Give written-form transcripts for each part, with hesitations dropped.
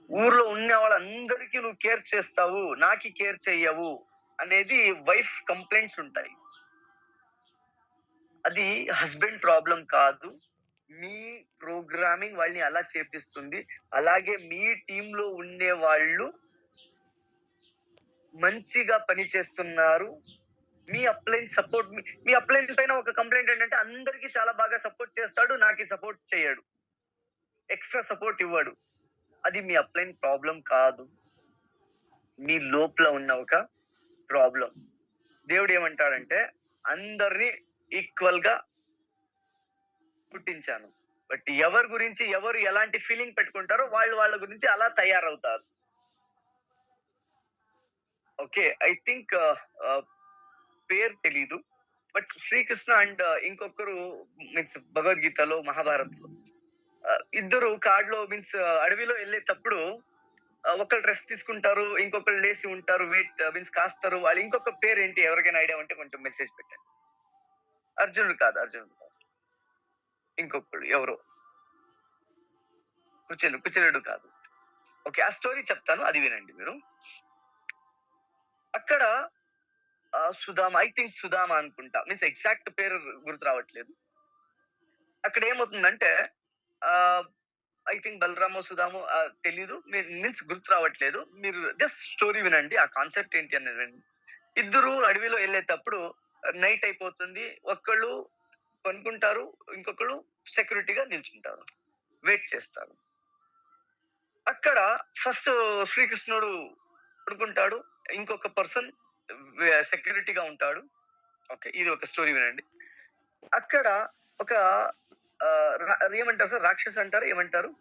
ఊర్లో ఉన్న వాళ్ళందరికీ నువ్వు కేర్ చేస్తావు, నాకి కేర్ చెయ్యవు అనేది వైఫ్ కంప్లైంట్స్ ఉంటాయి. అది హస్బెండ్ ప్రాబ్లం కాదు. మీ ప్రోగ్రామింగ్ వాళ్ళని అలా చేపిస్తుంది. అలాగే మీ టీమ్‌లో ఉండేవాళ్ళు మంచిగా పని చేస్తున్నారు. మీ అప్లైన్ సపోర్ట్ మీ అప్లైన్ పైన ఒక కంప్లెయింట్ ఏంటంటే అందరికి చాలా బాగా సపోర్ట్ చేస్తాడు. నాకి సపోర్ట్ చేయడు. ఎక్స్‌ట్రా సపోర్ట్ ఇవ్వడు. అది మీ అప్లైన్ ప్రాబ్లం కాదు. మీ లోపల ఉన్న ఒక ప్రాబ్లం. దేవుడు ఏమంటాడంటే అందరిని ఈక్వల్‌గా పుట్టించాను. బట్ ఎవరి గురించి ఎవరు ఎలాంటి ఫీలింగ్ పెట్టుకుంటారో వాళ్ళు వాళ్ళ గురించి అలా తయారవుతారు. ఓకే. ఐ థింక్ పేరు తెలీదు. బట్ శ్రీకృష్ణ అండ్ ఇంకొకరు మీన్స్ భగవద్గీతలో, మహాభారత్‌లో ఇద్దరు కాడులో మీన్స్ అడవిలో ఎళ్ళేటప్పుడు ఒకళ్ళు రెస్ట్ తీసుకుంటారు. ఇంకొకళ్ళు లేసి ఉంటారు. వెయిట్ మీన్స్ కాస్తారు. వాళ్ళు ఇంకొక పేరేంటి ఎవరికైనా ఐడియా ఉంటే కొంచెం మెసేజ్ పెట్టండి. అర్జునుడు కాదు. అర్జునుడు కాదు. ఇంకొకడు ఎవరో. కుచేలుడు కాదు. ఓకే. ఆ స్టోరీ చెప్తాను. అది వినండి మీరు. అక్కడ సుధామ ఐ థింక్ సుధామ అనుకుంటా. మీన్స్ ఎగ్జాక్ట్ పేరు గుర్తు రావట్లేదు. అక్కడ ఏమవుతుందంటే ఆహ్, ఐ థింక్ బలరామో, సుధామో తెలీదు. మీన్స్ గుర్తు రావట్లేదు. మీరు జస్ట్ స్టోరీ వినండి. ఆ కాన్సెప్ట్ ఏంటి అనేది వినండి. ఇద్దరు అడవిలో ఎళ్ళేటప్పుడు నైట్ అయిపోతుంది. ఒకళ్ళు పనుకుంటారు. ఇంకొకళ్ళు సెక్యూరిటీగా నిల్చుంటారు. వెయిట్ చేస్తారు. అక్కడ ఫస్ట్ శ్రీకృష్ణుడు పడుకుంటాడు. ఇంకొక పర్సన్ సెక్యూరిటీగా ఉంటాడు. ఓకే. ఇది ఒక స్టోరీ వినండి. అక్కడ ఒక ఏమంటారు సార్? రాక్షసు అంటారు? ఏమంటారు?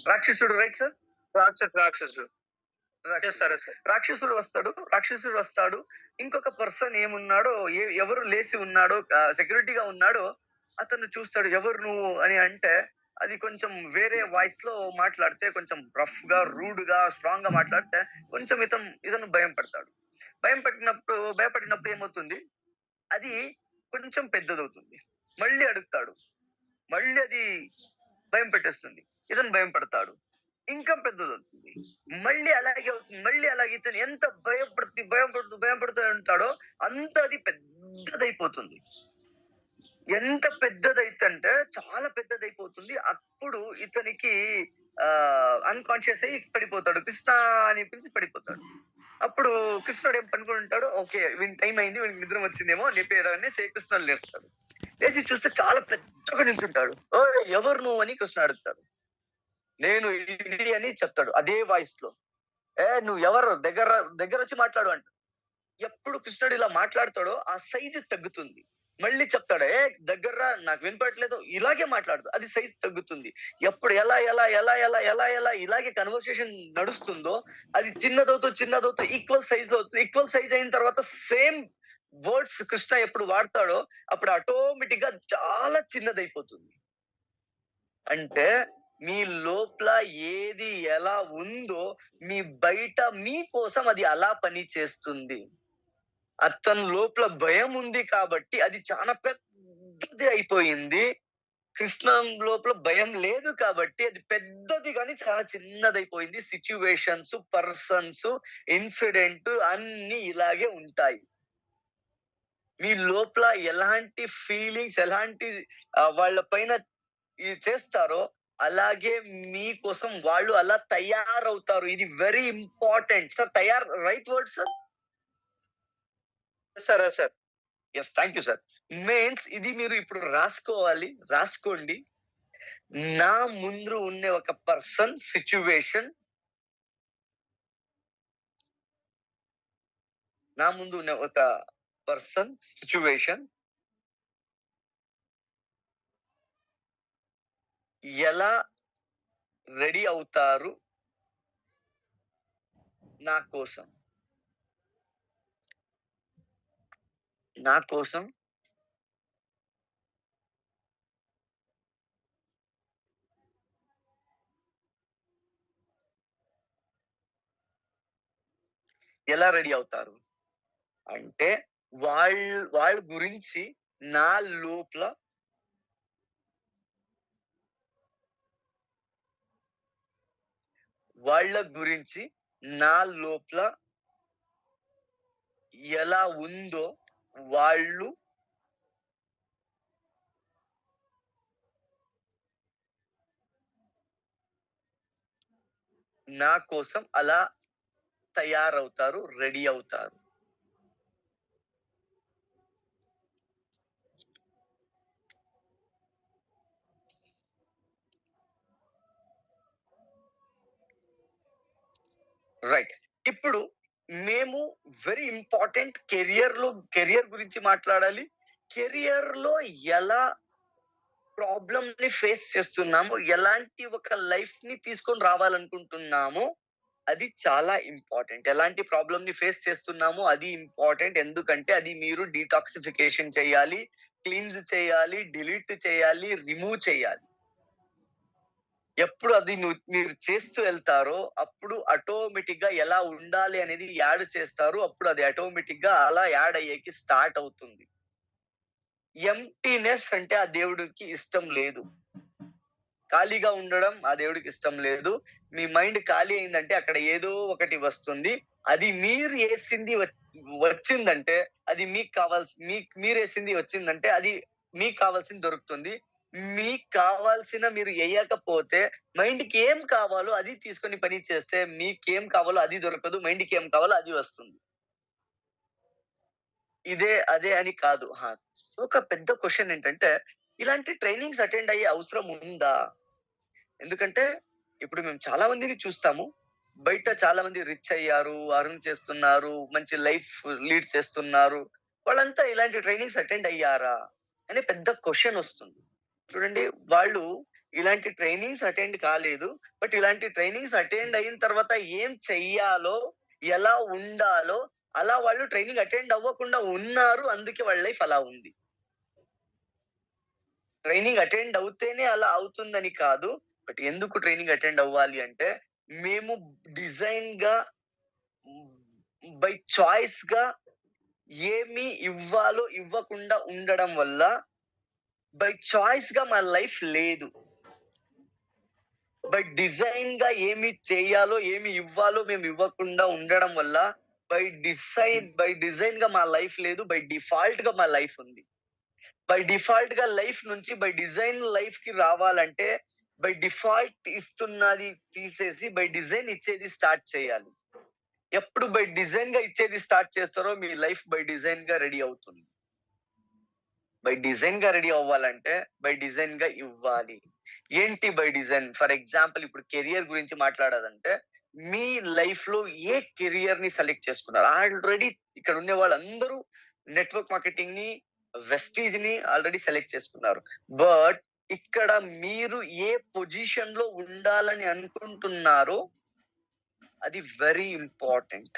రాక్షసుడు రైట్ సార్? రాక్షసుడు. రాక్షసుడు వస్తాడు. ఇంకొక పర్సన్ ఏమున్నాడో ఎవరు లేసి ఉన్నాడో సెక్యూరిటీగా ఉన్నాడో అతను చూస్తాడు. ఎవరు నువ్వు అని అంటే అది కొంచెం వేరే వాయిస్ లో మాట్లాడితే కొంచెం రఫ్ గా, రూడ్ గా, స్ట్రాంగ్ గా మాట్లాడితే కొంచెం ఇతను భయపడినప్పుడు ఏమవుతుంది? అది కొంచెం పెద్దదవుతుంది. మళ్ళీ అడుగుతాడు. మళ్ళీ అది భయం పెట్టేస్తుంది. ఇతను భయం పడతాడు. ఇంకా పెద్దదవుతుంది. మళ్ళీ అలాగే ఇతను ఎంత భయపడుతూ ఉంటాడో అంత అది పెద్దదైపోతుంది. ఎంత పెద్దదైతంటే చాలా పెద్దదైపోతుంది. అప్పుడు ఇతనికి అన్‌కాన్షియస్ అయ్యి పడిపోతాడు. కృష్ణ అని పిలిచి పడిపోతాడు. అప్పుడు కృష్ణుడు ఏం పనుకొని ఉంటాడు. ఓకే. వీనికి టైం అయింది. వీనికి నిద్ర వచ్చిందేమో లేపేయగానే కృష్ణుడు లేస్తాడు. లేచి చూస్తే చాలా పెద్దగా నిల్చుంటాడు. ఓయ్! ఎవరు నువ్వు అని కృష్ణ అడుగుతాడు. నేను ఇది అని చెప్తాడు అదే వాయిస్ లో. నువ్వు ఎవరు దగ్గరొచ్చి మాట్లాడు అంట. ఎప్పుడు కృష్ణుడు ఇలా మాట్లాడతాడో ఆ సైజు తగ్గుతుంది. మళ్ళీ చెప్తాడు దగ్గర రా నాకు వినపడట్లేదు ఇలాగే మాట్లాడదు అది సైజ్ తగ్గుతుంది. ఎప్పుడు ఎలా ఇలాగే కన్వర్సేషన్ నడుస్తుందో అది చిన్నదవుతూ ఈక్వల్ సైజ్ లో అవుతుంది. ఈక్వల్ సైజ్ అయిన తర్వాత సేమ్ వర్డ్స్ కృష్ణ ఎప్పుడు వాడతాడో అప్పుడు ఆటోమేటిక్ గా చాలా చిన్నదైపోతుంది. అంటే మీ లోపల ఏది ఎలా ఉందో మీ బయట మీకోసం అది అలా పని చేస్తుంది. అతని లోపల భయం ఉంది కాబట్టి అది చాలా పెద్దది అయిపోయింది. కృష్ణ లోపల భయం లేదు కాబట్టి అది పెద్దది గాని చాలా చిన్నదైపోయింది. సిట్యుయేషన్స్, పర్సన్స్, ఇన్సిడెంట్ అన్ని ఇలాగే ఉంటాయి. మీ లోపల ఎలాంటి ఫీలింగ్స్ ఎలాంటి వాళ్ళ పైన ఇది చేస్తారో అలాగే మీకోసం వాళ్ళు అలా తయారవుతారు. ఇది very important. Sir right word sir? Sir. Yes. Thank you sir. Means ఇది మీరు ఇప్పుడు రాసుకోండి. నా ముందు ఉన్న ఒక పర్సన్ సిట్యుయేషన్ ఎలా రెడీ అవుతారు నా కోసం ఎలా రెడీ అవుతారు అంటే వాళ్ళ గురించి నా లోపల వాళ్ళ గురించి నా లోపల ఎలా ఉందో వాళ్ళు నా కోసం అలా తయారవుతారు, రెడీ అవుతారు. రైట్. ఇప్పుడు మేము వెరీ ఇంపార్టెంట్ కెరియర్ గురించి మాట్లాడాలి. కెరియర్‌లో ఎలా ప్రాబ్లమ్‌ని ఫేస్ చేస్తున్నామో, ఎలాంటి ఒక లైఫ్‌ని తీసుకొని రావాలనుకుంటున్నామో, అది చాలా ఇంపార్టెంట్. ఎలాంటి ప్రాబ్లమ్‌ని ఫేస్ చేస్తున్నామో అది ఇంపార్టెంట్. ఎందుకంటే అది మీరు డీటాక్సిఫికేషన్ చేయాలి, క్లీన్స్ చేయాలి, డిలీట్ చేయాలి, రిమూవ్ చేయాలి. ఎప్పుడు అది మీరు చేస్తూ వెళ్తారో, అప్పుడు ఆటోమేటిక్‌గా ఎలా ఉండాలి అనేది యాడ్ చేస్తారు. అప్పుడు అది ఆటోమేటిక్‌గా అలా యాడ్ అయ్యేకి స్టార్ట్ అవుతుంది. ఎంప్టీనెస్ అంటే ఆ దేవుడికి ఇష్టం లేదు. ఖాళీగా ఉండడం ఆ దేవుడికి ఇష్టం లేదు. మీ మైండ్ ఖాళీ అయిందంటే అక్కడ ఏదో ఒకటి వస్తుంది. అది మీరు ఏసింది వచ్చిందంటే అది మీరేసింది వచ్చిందంటే అది మీకు కావాల్సింది దొరుకుతుంది. మీకు కావాల్సిన మీరు ఎయ్యకపోతే మైండ్‌కి ఏం కావాలో అది తీసుకొని పని చేస్తే మీకేం కావాలో అది దొరకదు. మైండ్‌కి ఏం కావాలో అది వస్తుంది. అదే అని కాదు. ఒక పెద్ద క్వెషన్ ఏంటంటే ఇలాంటి ట్రైనింగ్స్ అటెండ్ అయ్యే అవసరం ఉందా? ఎందుకంటే ఇప్పుడు మేము చాలా మందిని చూస్తాము. బయట చాలా మంది రిచ్ అయ్యారు, అర్న్ చేస్తున్నారు, మంచి లైఫ్ లీడ్ చేస్తున్నారు. వాళ్ళంతా ఇలాంటి ట్రైనింగ్స్ అటెండ్ అయ్యారా? అనే పెద్ద క్వెషన్ వస్తుంది. చూడండి, వాళ్ళు ఇలాంటి ట్రైనింగ్స్ అటెండ్ కాలేదు. బట్ ఇలాంటి ట్రైనింగ్స్ అటెండ్ అయిన తర్వాత ఏం చెయ్యాలో, ఎలా ఉండాలో అలా వాళ్ళు ట్రైనింగ్ అటెండ్ అవ్వకుండా ఉన్నారు. అందుకే వాళ్ళ లైఫ్ అలా ఉంది. ట్రైనింగ్ అటెండ్ అవుతేనే అలా అవుతుందని కాదు. బట్ ఎందుకు ట్రైనింగ్ అటెండ్ అవ్వాలి అంటే, మేము డిజైన్‌గా బై చాయిస్‌గా ఏమి ఇవ్వాలో ఇవ్వకుండా ఉండడం వల్ల బై చాయిస్‌గా మా లైఫ్ లేదు. బై డిజైన్‌గా ఏమి చేయాలో, ఏమి ఇవ్వాలో మేము ఇవ్వకుండా ఉండడం వల్ల బై డిజైన్‌గా మా లైఫ్ లేదు. బై డిఫాల్ట్‌గా మా లైఫ్ ఉంది. బై డిఫాల్ట్ గా లైఫ్ నుంచి బై డిజైన్ లైఫ్ కి రావాలంటే బై డిఫాల్ట్ ఇస్తున్నది తీసేసి బై డిజైన్ ఇచ్చేది స్టార్ట్ చేయాలి. ఎప్పుడు బై డిజైన్ గా ఇచ్చేది స్టార్ట్ చేస్తారో మీ లైఫ్ బై డిజైన్ గా రెడీ అవుతుంది. బై డిజైన్ గా రెడీ అవ్వాలంటే బై డిజైన్ గా ఇవ్వాలి. ఏంటి బై డిజైన్? ఫర్ ఎగ్జాంపుల్ ఇప్పుడు కెరియర్ గురించి మాట్లాడాలంటే మీ లైఫ్ లో ఏ కెరియర్ ని సెలెక్ట్ చేసుకున్నారు? ఆల్రెడీ ఇక్కడ ఉండే వాళ్ళందరూ నెట్వర్క్ మార్కెటింగ్ ని, వెస్టీజ్ ని ఆల్రెడీ సెలెక్ట్ చేసుకున్నారు. బట్ ఇక్కడ మీరు ఏ పొజిషన్ లో ఉండాలని అనుకుంటున్నారో అది వెరీ ఇంపార్టెంట్.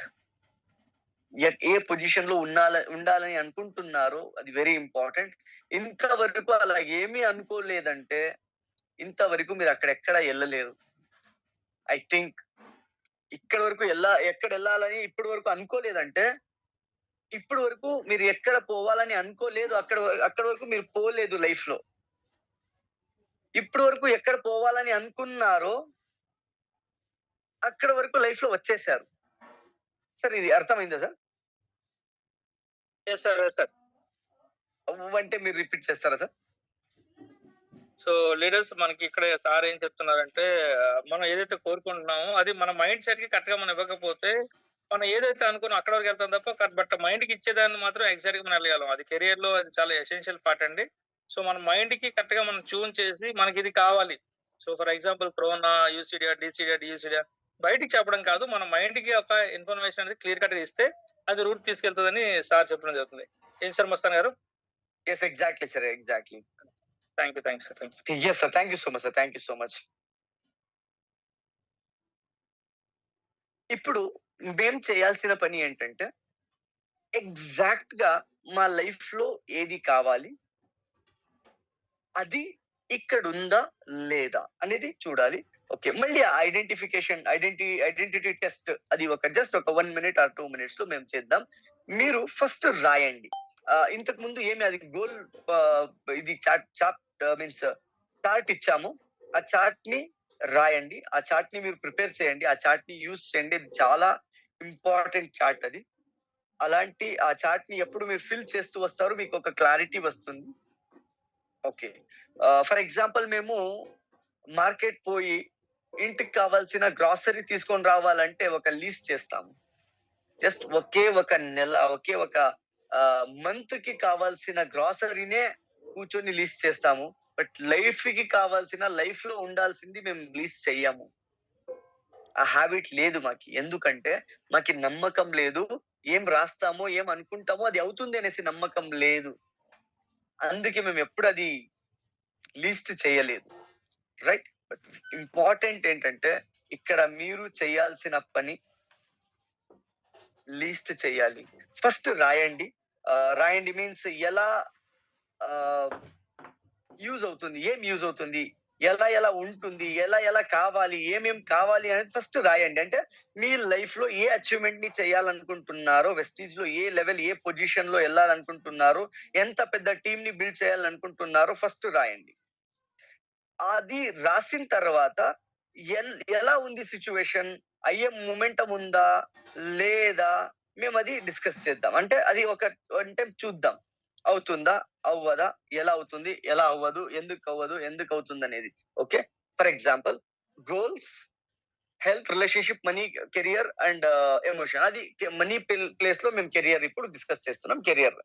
ఏ పొజిషన్ లో ఉండాలని అనుకుంటున్నారో అది వెరీ ఇంపార్టెంట్. ఇంతవరకు అలా ఏమీ అనుకోలేదంటే ఇంతవరకు మీరు అక్కడెక్కడ వెళ్ళలేరు. ఐ థింక్ ఇక్కడ వరకు ఎక్కడ వెళ్ళాలని ఇప్పటి వరకు అనుకోలేదంటే ఇప్పటి వరకు మీరు ఎక్కడ పోవాలని అనుకోలేదు. అక్కడ వరకు మీరు పోలేదు లైఫ్ లో. ఇప్పటి వరకు ఎక్కడ పోవాలని అనుకున్నారో అక్కడ వరకు లైఫ్ లో వచ్చేసారు. సార్ ఇది అర్థమైందా sir? Yes sir, yes sir. అంటే మీరు రిపీట్ చేస్తారా సార్? సో లీడర్స్ మనకి ఇక్కడ సార్ ఏం చెప్తున్నారంటే, మనం ఏదైతే కోరుకుంటున్నామో అది మన మైండ్ సెట్ కి కరెక్ట్ గా మనం ఇవ్వకపోతే మనం ఏదైతే అనుకున్నామో అక్కడ వరకు వెళ్తాం తప్ప బట్ మైండ్ కి ఇచ్చేదాన్ని మాత్రం ఎగ్జాక్ట్ గా మనం వెళ్ళగలం. అది కెరియర్ లో అది చాలా ఎసెన్షియల్ పార్ట్ అండి. సో మన మైండ్ కి కరెక్ట్ గా మనం ట్యూన్ చేసి మనకి ఇది కావాలి. సో ఫర్ ఎగ్జాంపుల్ ప్రోనా, యూసిడియా, డిసిడియా, డియూసిడియా బయటికి చెప్పడం కాదు. మన మైండ్ కి ఒక ఇన్ఫర్మేషన్ అనేది క్లియర్ కట్ ఇస్తే అది రూట్ తీసుకెళ్తుందని సార్ చెప్పడం జరుగుతుంది. ఏం సార్ మస్తాన్ గారు? Yes, exactly sir, exactly. Thank you sir. Thank you. Yes sir, thank you so much sir, thank you so much. ఇప్పుడు మేము చేయాల్సిన పని ఏంటంటే ఎగ్జాక్ట్ గా మా లైఫ్ లో ఏది కావాలి, అది ఇక్కడ ఉందా లేదా అనేది చూడాలి. ఓకే, మళ్ళీ ఐడెంటిటీ టెస్ట్ అది జస్ట్ ఒక 1 మినిట్ ఆర్ 2 మినిట్స్ లో మేము చేద్దాం. మీరు ఫస్ట్ రాయండి. ఇంతకు ముందు ఏమి అది గోల్ ఇది చార్ట్ మీన్స్ చార్ట్ ఇచ్చాము. ఆ చార్ట్ ని రాయండి. ఆ చార్ట్ ని మీరు ప్రిపేర్ చేయండి. ఆ చార్ట్ ని యూజ్ చేయండి. చాలా ఇంపార్టెంట్ చార్ట్ అది. అలాంటి ఆ చార్ట్ ని ఎప్పుడు మీరు ఫిల్ చేస్తూ వస్తారో మీకు ఒక క్లారిటీ వస్తుంది. ఓకే. ఫర్ ఎగ్జాంపుల్ మేము మార్కెట్ పోయి ఇంటికి కావాల్సిన గ్రాసరీ తీసుకొని రావాలంటే ఒక లీస్ట్ చేస్తాము. జస్ట్ ఒకే ఒక నెల, ఒకే ఒక మంత్ కి కావాల్సిన గ్రాసరీనే కూర్చొని లీస్ట్ చేస్తాము. బట్ లైఫ్ కి కావాల్సిన లైఫ్ లో ఉండాల్సింది మేము లీస్ట్ చెయ్యము. ఆ హ్యాబిట్ లేదు మాకి. ఎందుకంటే మాకి నమ్మకం లేదు. ఏం రాస్తామో, ఏం అనుకుంటామో అది అవుతుంది అనేసి నమ్మకం లేదు. అందుకే మేము ఎప్పుడు అది లీస్ట్ చేయలేదు. రైట్? బట్ ఇంపార్టెంట్ ఏంటంటే ఇక్కడ మీరు చేయాల్సిన పని లీస్ట్ చేయాలి. ఫస్ట్ రాయండి. రాయండి మీన్స్ ఎలా యూజ్ అవుతుంది, ఏం యూజ్ అవుతుంది, ఎలా ఎలా ఉంటుంది, ఎలా ఎలా కావాలి, ఏమేం కావాలి అనేది ఫస్ట్ రాయండి. అంటే మీ లైఫ్ లో ఏ అచీవ్మెంట్ ని చేయాలనుకుంటున్నారో, వెస్టీజ్ లో ఏ లెవెల్, ఏ పొజిషన్ లో వెళ్ళాలనుకుంటున్నారో, ఎంత పెద్ద టీమ్ ని బిల్డ్ చేయాలనుకుంటున్నారో ఫస్ట్ రాయండి. అది రాసిన తర్వాత ఎలా ఉంది సిచ్యువేషన్, అయ్యే మొమెంటం ఉందా లేదా, మేము అది డిస్కస్ చేద్దాం. అంటే అది ఒక అంటే చూద్దాం, అవుతుందా అవ్వదా, ఎలా అవుతుంది ఎలా అవ్వదు, ఎందుకు అవుతుంది అనేది. Okay. For example goals, health, relationship, money, career and emotion. అది మనీ ప్లేస్ లో మేము కెరియర్ ఇప్పుడు డిస్కస్ చేస్తున్నాం. కెరియర్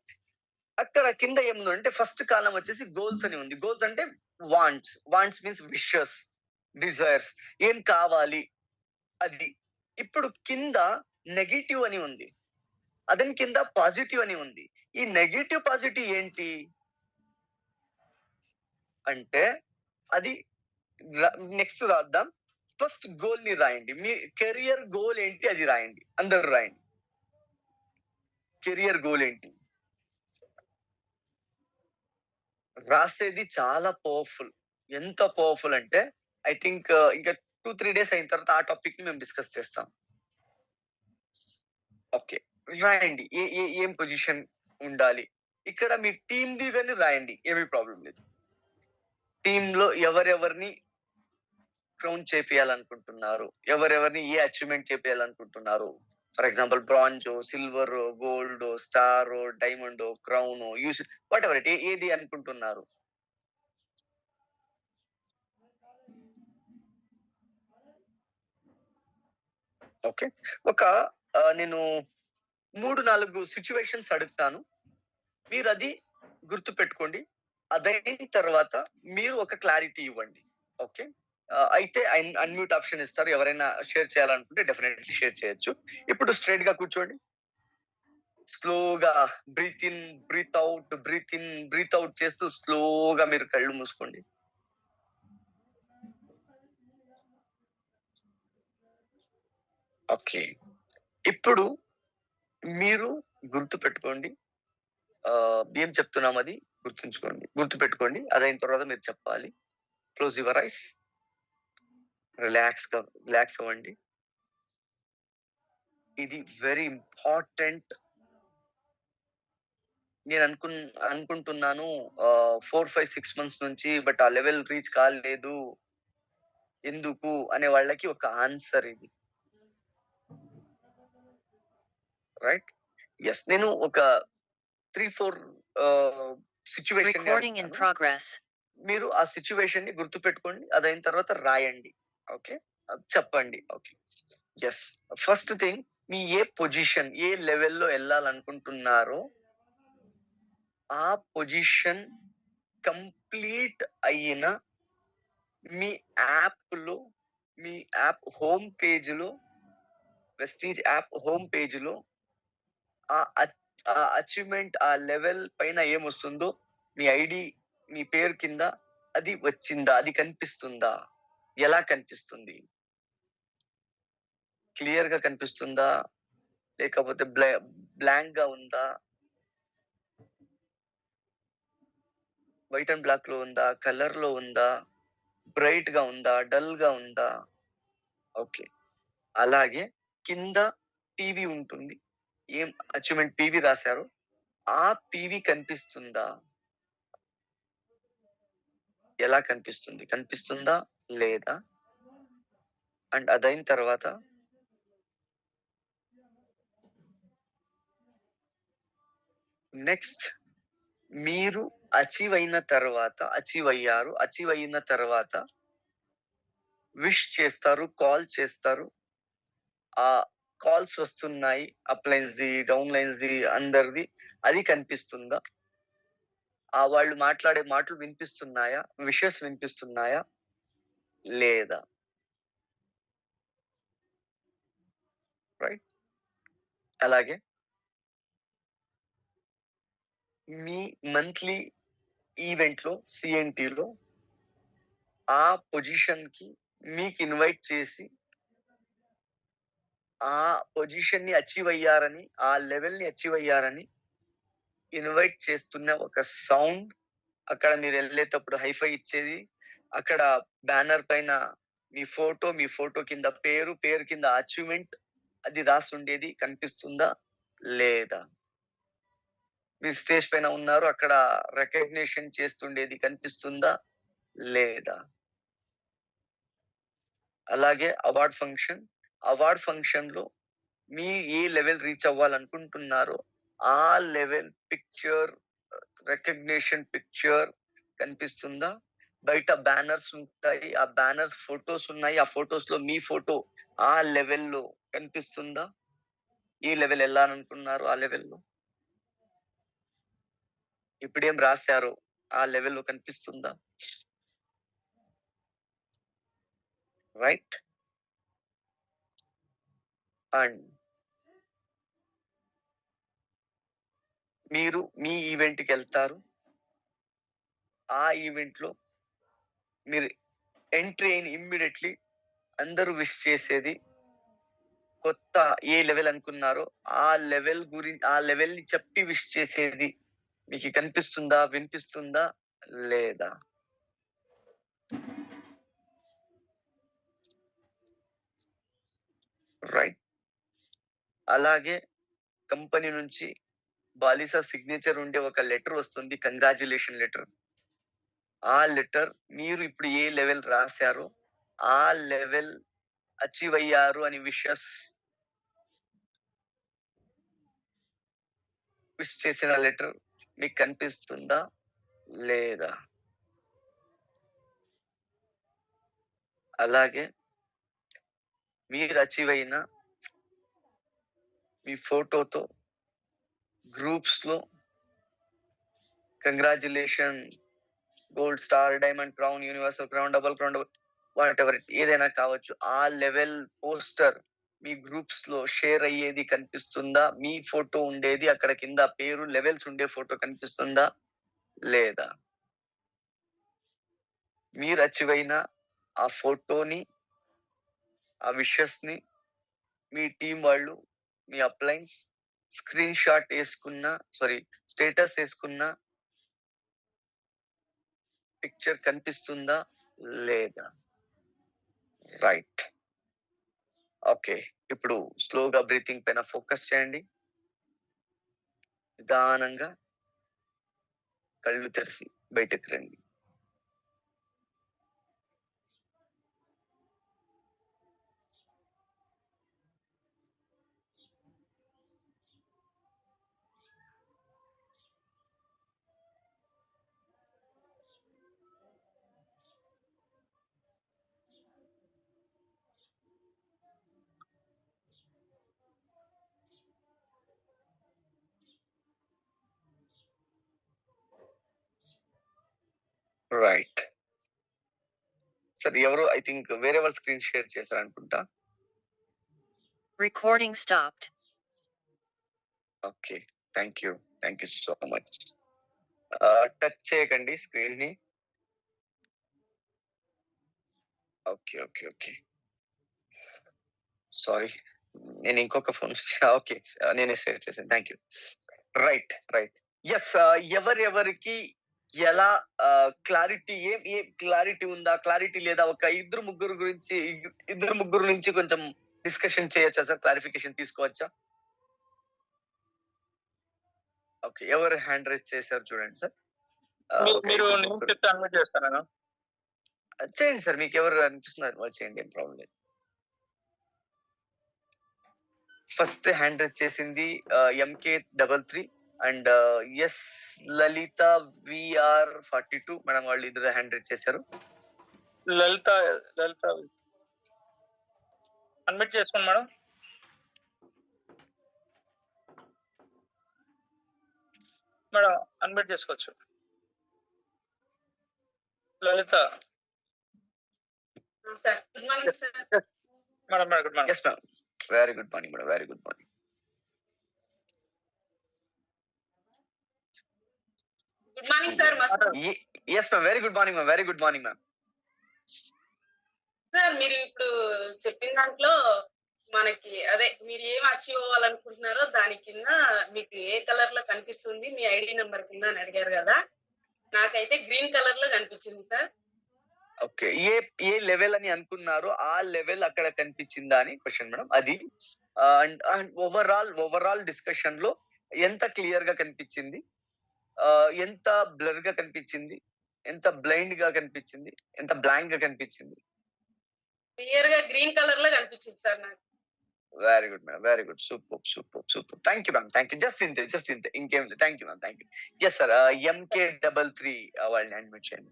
అక్కడ కింద ఏముందంటే ఫస్ట్ కాలం వచ్చేసి గోల్స్ అని ఉంది. గోల్స్ అంటే వాంట్స్ మీన్స్ విషెస్, డిజైర్స్, ఏం కావాలి అది. ఇప్పుడు కింద నెగిటివ్ అని ఉంది, అదని కింద పాజిటివ్ అని ఉంది. ఈ నెగిటివ్ పాజిటివ్ ఏంటి అంటే అది నెక్స్ట్ రాద్దాం. ఫస్ట్ గోల్ ని రాయండి. మీ కెరియర్ గోల్ ఏంటి అది రాయండి. అందరు రాయండి. కెరియర్ గోల్ ఏంటి రాసేది చాలా పవర్ఫుల్. ఎంత పవర్ఫుల్ అంటే ఐ థింక్ ఇంకా 2-3 డేస్ అయిన తర్వాత ఆ టాపిక్ ని మేము డిస్కస్ చేస్తాం. ఓకే. రాయండి. ఏం పొజిషన్ ఉండాలి. ఇక్కడ మీ టీమ్ ది గాని రాయండి. ఏమీ ప్రాబ్లం లేదు. టీమ్ లో ఎవరెవరిని క్రౌన్ చేపియాలనుకుంటున్నారు, ఎవరెవరిని ఏ అచీవ్మెంట్ చేపియాలనుకుంటున్నారు. For example bronze, silver, gold, star, diamond, crown, use whatever it, ఏది అనుకుంటున్నారు. ఓకే. ఒక నేను 3-4 సిచ్యువేషన్స్ అడుగుతాను. మీరు అది గుర్తు పెట్టుకోండి. అదైన తర్వాత మీరు ఒక క్లారిటీ ఇవ్వండి. ఓకే. అయితే అన్మ్యూట్ ఆప్షన్ ఇస్తారు. ఎవరైనా షేర్ చేయాలనుకుంటే డెఫినెట్లీ షేర్ చేయొచ్చు. ఇప్పుడు స్ట్రైట్ గా కూర్చోండి. స్లోగా breathe in, breathe out, breathe in, breathe out చేస్తూ స్లోగా మీరు కళ్ళు మూసుకోండి. ఓకే. ఇప్పుడు మీరు గుర్తు పెట్టుకోండి. ఏం చెప్తున్నాం అది గుర్తు పెట్టుకోండి. అదైన తర్వాత మీరు చెప్పాలి. Close your eyes. రిలాక్స్ అవ్వండి. ఇది వెరీ ఇంపార్టెంట్. నేను అనుకుంటున్నాను 4-5-6 మంత్స్ నుంచి, బట్ ఆ లెవెల్ రీచ్ కాలేదు ఎందుకు అనే వాళ్ళకి ఒక ఆన్సర్ ఇది. రైట్? ఎస్. నేను ఒక 3-4 సిచ్యువేషన్ మీరు ఆ సిచ్యువేషన్ ని గుర్తు పెట్టుకోండి. అదైన తర్వాత రాయండి. ఓకే. చెప్పండి. ఓకే. ఎస్. ఫస్ట్ థింగ్, మీ ఏ పొజిషన్, ఏ లెవెల్లో వెళ్ళాలనుకుంటున్నారో ఆ పొజిషన్ కంప్లీట్ అయిన మీ యాప్ మీ యాప్ హోమ్ పేజ్ లో, వెస్టీజ్ యాప్ హోమ్ పేజ్ లో ఆ అచీవ్మెంట్, ఆ లెవెల్ పైన ఏమొస్తుందో మీ ఐడి, మీ పేరు కింద అది వచ్చిందా, అది కనిపిస్తుందా, ఎలా కనిపిస్తుంది, క్లియర్ గా కనిపిస్తుందా లేకపోతే బ్లాంక్ గా ఉందా, వైట్ అండ్ బ్లాక్ లో ఉందా, కలర్ లో ఉందా, బ్రైట్ గా ఉందా, డల్ గా ఉందా. ఓకే. అలాగే కింద టీవీ ఉంటుంది. ఏం అచీవ్మెంట్ పీవీ రాశారు, ఆ పీవీ కనిపిస్తుందా, ఎలా కనిపిస్తుందా లేదా. అండ్ అదైన తర్వాత నెక్స్ట్ మీరు అచీవ్ అయిన తర్వాత విష్ చేస్తారు, కాల్ చేస్తారు. ఆ కాల్స్ వస్తున్నాయి, up lines the, down lines the, అందరిది. అది కనిపిస్తుందా? వాళ్ళు మాట్లాడే మాటలు వినిపిస్తున్నాయా? విషెస్ వినిపిస్తున్నాయా? లేదా? రైట్. అలాగే మీ మంత్లీ ఈవెంట్ లో, సిఎన్టీలో ఆ పొజిషన్ కి మీకు ఇన్వైట్ చేసి ఆ పొజిషన్ ని అచీవ్ అయ్యారని, ఆ లెవెల్ ని అచీవ్ అయ్యారని ఇన్వైట్ చేస్తున్న ఒక సౌండ్, అక్కడ మీరు వెళ్ళేటప్పుడు హైఫై ఇచ్చేది, అక్కడ బ్యానర్ పైన మీ ఫోటో కింద పేరు కింద అచీవ్మెంట్ అది రాసి ఉండేది కనిపిస్తుందా? లేదా? మీరు స్టేజ్ పైన ఉన్నారు, అక్కడ రికగ్నిషన్ చేస్తుండేది కనిపిస్తుందా? లేదా? అలాగే అవార్డ్ ఫంక్షన్ లో మీ ఏ లెవెల్ రీచ్ అవ్వాలనుకుంటున్నారో ఆ లెవెల్ పిక్చర్, రికగ్నిషన్ పిక్చర్ కనిపిస్తుందా? బయట బ్యానర్స్ ఉంటాయి, ఆ బ్యానర్స్ ఫొటోస్ ఉన్నాయి, ఆ ఫొటోస్ లో మీ ఫోటో ఆ లెవెల్లో కనిపిస్తుందా? ఏ లెవెల్ వెళ్ళాలనుకున్నారో ఆ లెవెల్లో ఇప్పుడేం రాశారో ఆ లెవెల్లో కనిపిస్తుందా? రైట్. అండ్ మీరు మీ ఈవెంట్ కి వెళ్తారు. ఆ ఈవెంట్ లో మీరు ఎంట్రీ అయిన ఇమ్మీడియట్లీ అందరూ విష్ చేసేది, కొత్త ఏ లెవెల్ అనుకున్నారో ఆ లెవెల్ ని చెప్పి విష్ చేసేది మీకు కనిపిస్తుందా? వినిపిస్తుందా? లేదా? రైట్. అలాగే కంపెనీ నుంచి బాలిసా సిగ్నేచర్ ఉండే ఒక లెటర్ వస్తుంది, కంగ్రాచులేషన్ లెటర్. ఆ లెటర్ మీరు ఇప్పుడు ఏ లెవెల్ రాశారో ఆ లెవెల్ అచీవ్ అయ్యారు అని విష్ చేసిన లెటర్ మీకు కనిపిస్తుందా? లేదా? అలాగే మీరు అచీవ్ అయిన మీ ఫోటోతో గ్రూప్స్ లో congratulation, gold star, diamond crown, universal crown, double crown, what ever ఏదైనా కావచ్చు, ఆ లెవెల్ పోస్టర్ మీ గ్రూప్స్ లో షేర్ అయ్యేది కనిపిస్తుందా? మీ ఫోటో ఉండేది అక్కడ కింద పేరు లెవెల్స్ ఉండే ఫోటో కనిపిస్తుందా? లేదా? మీరు అచీవ్ అయిన ఆ ఫోటోని, ఆ విషెస్ ని మీ టీం వాళ్ళు, మీ అప్లైన్స్ స్క్రీన్ షాట్ స్టేటస్ వేసుకున్న పిక్చర్ కనిపిస్తుందా? లేదా? రైట్. ఓకే. ఇప్పుడు స్లోగా బ్రీతింగ్ పైన ఫోకస్ చేయండి. నిదానంగా కళ్ళు తెరిచి బయటకు రండి. రైట్. సరే, ఎవరు ఐ థింక్ వేరే వాళ్ళు స్క్రీన్ షేర్ చేశారు అనుకుంటా. Recording stopped. Okay. Thank you so much. Touch చేయకండి స్క్రీన్ ని. ఓకే. సారీ, నేను ఇంకొక ఫోన్ ఓకే, నేనే షేర్ చేశాను. Thank you. రైట్. ఎస్. ఎవరెవరికి ఎలా క్లారిటీ, ఏ క్లారిటీ ఉందా, క్లారిటీ లేదా? ఒక ఇద్దరు ముగ్గురు నుంచి కొంచెం డిస్కషన్ చేయొచ్చా సార్? క్లారిఫికేషన్ తీసుకోవచ్చా? ఓకే, ఎవరు హ్యాండ్ రైజ్ చేశారు చూడండి సార్. మీరు నేను చెప్తే అన్మ్యూట్ చేస్తాను. చేయండి సార్, మీకు ఎవరు అనిపిస్తున్నారు వాళ్ళు చేయండి, ఏం ప్రాబ్లం లేదు. ఫస్ట్ హ్యాండ్ రైజ్ చేసింది MK33 and yes Lalitha VR42 madam, వాళ్ళు ఇద్దరు హ్యాండ్ రైజ్ చేశారు. లలిత లలిత అన్మిట్ చేసుకోండి మేడం. మేడం అన్మిట్ చేసుకోవచ్చు. Lalitha good morning sir. Madam madam good morning. Yes ma'am, very good morning madam, very good morning. Good morning sir. Yes ma'am, very good morning ma'am, very good morning ma'am. Sir మీరు ఇప్పుడు చెప్పిన దాంట్లో మనకి అదే మీరు ఏం achieve అవ్వాలనుకుంటున్నారో దాని కింద మీకు ఏ కలర్ లో కనిపిస్తుంది మీ ఐడి నెంబర్ కింద అని అడిగారు కదా, నాకైతే గ్రీన్ కలర్ లో కనిపించింది సార్. ఓకే, ఏ లెవెల్ అని అనుకున్నారో ఆ లెవెల్ అక్కడ కనిపించిందా అని క్వశ్చన్ మేడం. అది అండ్ ఓవరాల్ డిస్కషన్ లో ఎంత క్లియర్ గా కనిపించింది, ఎంత బ్లర్ గా కనిపించింది, ఎంత బ్లైండ్ గా కనిపించింది, ఎంత బ్లాంక్ గా కనిపించింది? క్లియర్ గా గ్రీన్ కలర్ లో కనిపించింది సార్ నాకు. Very good madam, very good, super. Thank you ma'am, thank you. Just ఇంతే, ఇంకేం లేదు. థ్యాంక్ you ma'am, thank you. Yes sir, MK33 వాళ్ళని అడ్మిట్ చేయండి.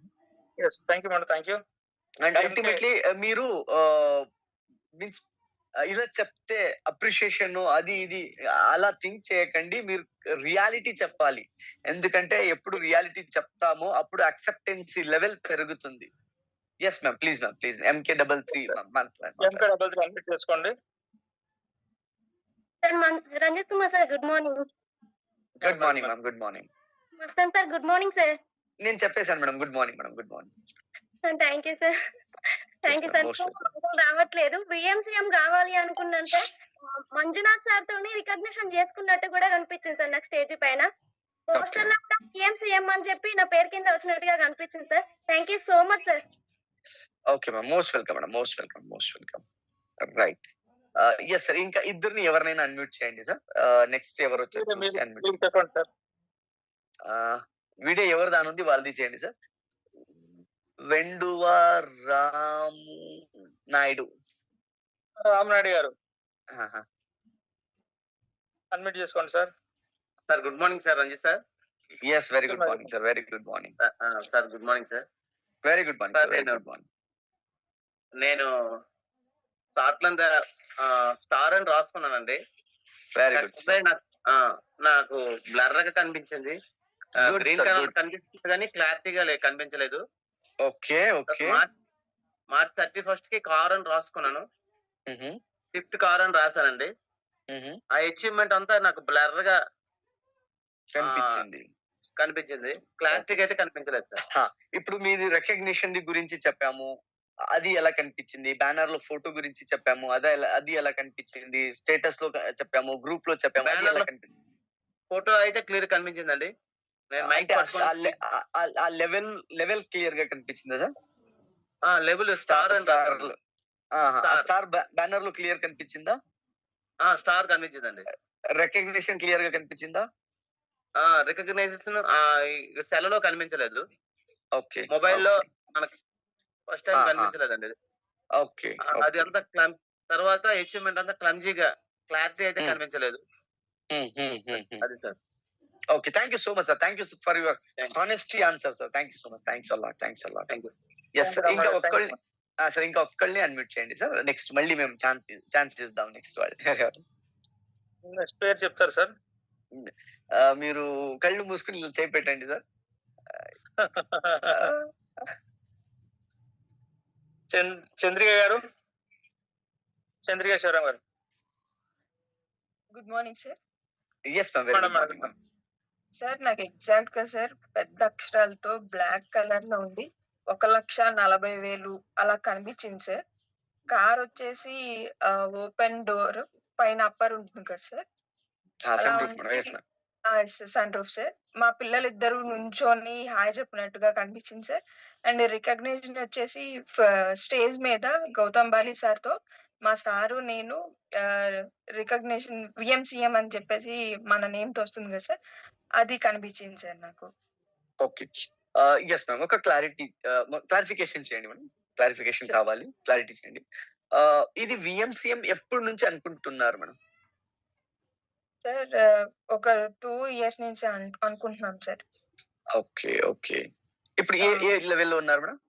Thank you madam, thank you. And ultimately మీరు మీన్స్ ఇలా చెప్తే అప్రిషియేషన్ అది ఇది అలా థింక్ చేయకండి, మీరు రియాలిటీ చెప్పాలి. ఎందుకంటే ఎప్పుడు రియాలిటీ చెప్తామో అప్పుడు అక్సెప్టెన్సీ లెవెల్ పెరుగుతుంది. Yes ma'am, please ma'am, please. MK33 unmute చేసుకోండి. Ranjit Kumar sir, good morning. Good morning ma'am, good morning. Mastan sir, good morning sir. నేను చెప్పేశాను madam, good morning madam, good morning. Thank you sir. Thank you sir. రావట్లేదు, VMCM కావాలి అనుకున్నాను సార్. Manjunath sir తోని recognition చేసుకున్నట్టు కూడా కనిపించింది సార్ నాకు స్టేజ్ పైన. పోస్టర్ లో VMCM అని చెప్పి నా పేరు కింద వచ్చినట్టుగా కనిపించింది sir. Thank you so much sir. Okay ma'am, most welcome madam, most welcome. Right. Yes sir, ఇంకా ఇద్దరిని ఎవరినైనా అన్మ్యూట్ చేయండి సార్. నెక్స్ట్ ఎవరు వచ్చారు అన్మ్యూట్ చెప్పండి సార్. వీడియో ఎవరు దాని ఉంది వాళ్ళది చేయండి సార్. వెండువ రాము నాయుడు గారు అన్మిట్ చేసుకోండి sir. Sir good morning sir. Ranjith sir. Yes, very good morning sir, very good morning sir. Good morning sir. Very good morning sir, very good morning. నేను స్కాట్లాండ్ స్టార్ అని రాసుకున్నానండి. Very good. నాకు blur గా కనిపించింది, green colour కనిపిస్తుంది కానీ క్లారిటీగా కనిపించలేదు. Okay okay. మార్చ్ 31 కి కార్ అని రాసుకున్నాను, స్విఫ్ట్ కార్ అని రాశానండి. ఆ అచీవ్మెంట్ అంతా నాకు బ్లర్ గా కనిపించింది, క్లారిటీగా అయితే కనిపించలేదు సార్. ఇప్పుడు మీది రికగ్నిషన్ గురించి చెప్పాము, అది ఎలా కనిపించింది? బ్యానర్ లో ఫోటో గురించి చెప్పాము, అది ఎలా కనిపించింది? స్టేటస్ లో చెప్పాము, గ్రూప్ లో చెప్పాము, అది ఎలా కనిపించింది? ఫోటో అయితే క్లియర్ కనిపించిందండి. లెవెల్ క్లియర్ గా కనిపించిందా sir? Level star star banner లో క్లియర్ కనిపించిందా? స్టార్ కనిపించిందండి. రికగ్నిషన్ క్లియర్ గా కనిపించిందా? రికగ్నైజేషన్ సెల్ లో కనిపించలేదు. ఓకే, మొబైల్ లో మనకి ఫస్ట్ టైం కనిపించలేదండి. ఓకే, అది అంతా తర్వాత అచీవ్మెంట్ అంతా క్లమ్జీగా, క్లారిటీ అయితే కనిపించలేదు. అది sir. Okay, thank you so much sir, thank you for your honesty answer sir. Thank you so much, thanks a lot, thanks a lot. Thank you. Yes sir, ఇంకా ఒక్కళ్ళని unmute చేయండి సార్. నెక్స్ట్ మళ్ళీ మేము chance ఇద్దాం next వాళ్ళు. Next పేరు చెప్తారు sir. మీరు కళ్ళు మూసుకుని చేయి పెట్టండి సార్. చంద్రిక గారు, చంద్రిక శివరాం గారు. Good morning sir. Yes ma'am, very good morning ma'am. Sir నాకు ఎగ్జాక్ట్ గా సార్ పెద్ద అక్షరాలతో బ్లాక్ కలర్ లో ఉంది 1,40,000 అలా కనిపించింది సార్. కార్ వచ్చేసి ఓపెన్ డోర్, పైన అప్పర్ ఉంటుంది కదా సార్, సన్ రూఫ్ సార్. మా పిల్లలు ఇద్దరు నుంచొని హాయ్ చెప్పినట్టుగా కనిపించింది సార్. అండ్ రికగ్నిషన్ వచ్చేసి స్టేజ్ మీద గౌతమ్ బాలి సార్ తో మా సారు నేను రికగ్నిషన్ VMCM అని చెప్పేసి మన నేమ్ తో వస్తుంది కదా సార్, అది కనిపించింది సార్ నాకు. Okay, yes ma'am. ఒక క్లారిఫికేషన్ చేయండి మేడం, క్లారిఫికేషన్ కావాలి, క్లారిటీ చేయండి. ఇది VMCM ఎప్పటి నుంచి అనుకుంటున్నారు మేడం? సార్ ఒక 2 ఇయర్స్ నుంచి అనుకుంటున్నాం సార్. ఓకే. ఓకే. ఇప్పుడు ఏ లెవెల్‌లో ఉన్నారు మేడం?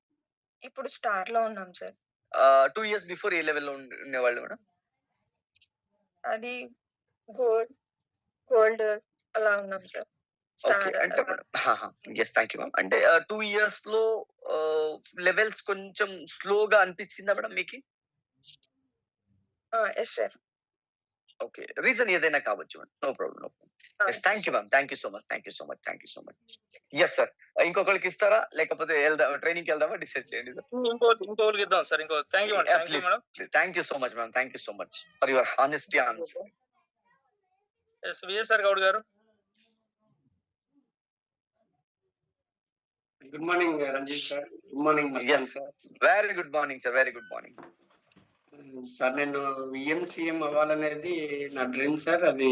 ఇప్పుడు స్టార్‌లో ఉన్నాం సార్. 2 ఇయర్స్ బిఫోర్ ఏ లెవెల్‌లో ఉండేవాళ్ళు మేడం? అది గోల్డ్ అలా ఉన్నాం సార్. ఓకే. స్టార్ అంటే madam yes. Thank you ma'am. అంటే 2 ఇయర్స్‌లో లెవెల్స్ కొంచెం స్లోగా అనిపించిందా మేడం మీకి? Yes sir. ఓకే. రీజన్ ఏదైనా కావచ్చు madam. No problem. No problem. Yes. Thank you ma'am. Thank you so much. Thank you so much. Thank you so much. Yes sir. ఇంకొకళ్ళకి ఇస్తారా? లేకపోతే ట్రైనింగ్‌కి వెళ్దామా? డిసైడ్ చేయండి సార్. ఇంకోళ్ళకి ఇద్దాం sir. Thank you madam. Thank you please. Madam. Thank you so much ma'am. Thank you so much for your honesty answer. Yes Vijayasai Goud garu. Good morning Ranjith sir. Good morning Mastan Yes. Sir. Very good morning sir. Very good morning. Sir నేను విఎంసీఎం అవ్వాలనేది నా dream sir. అది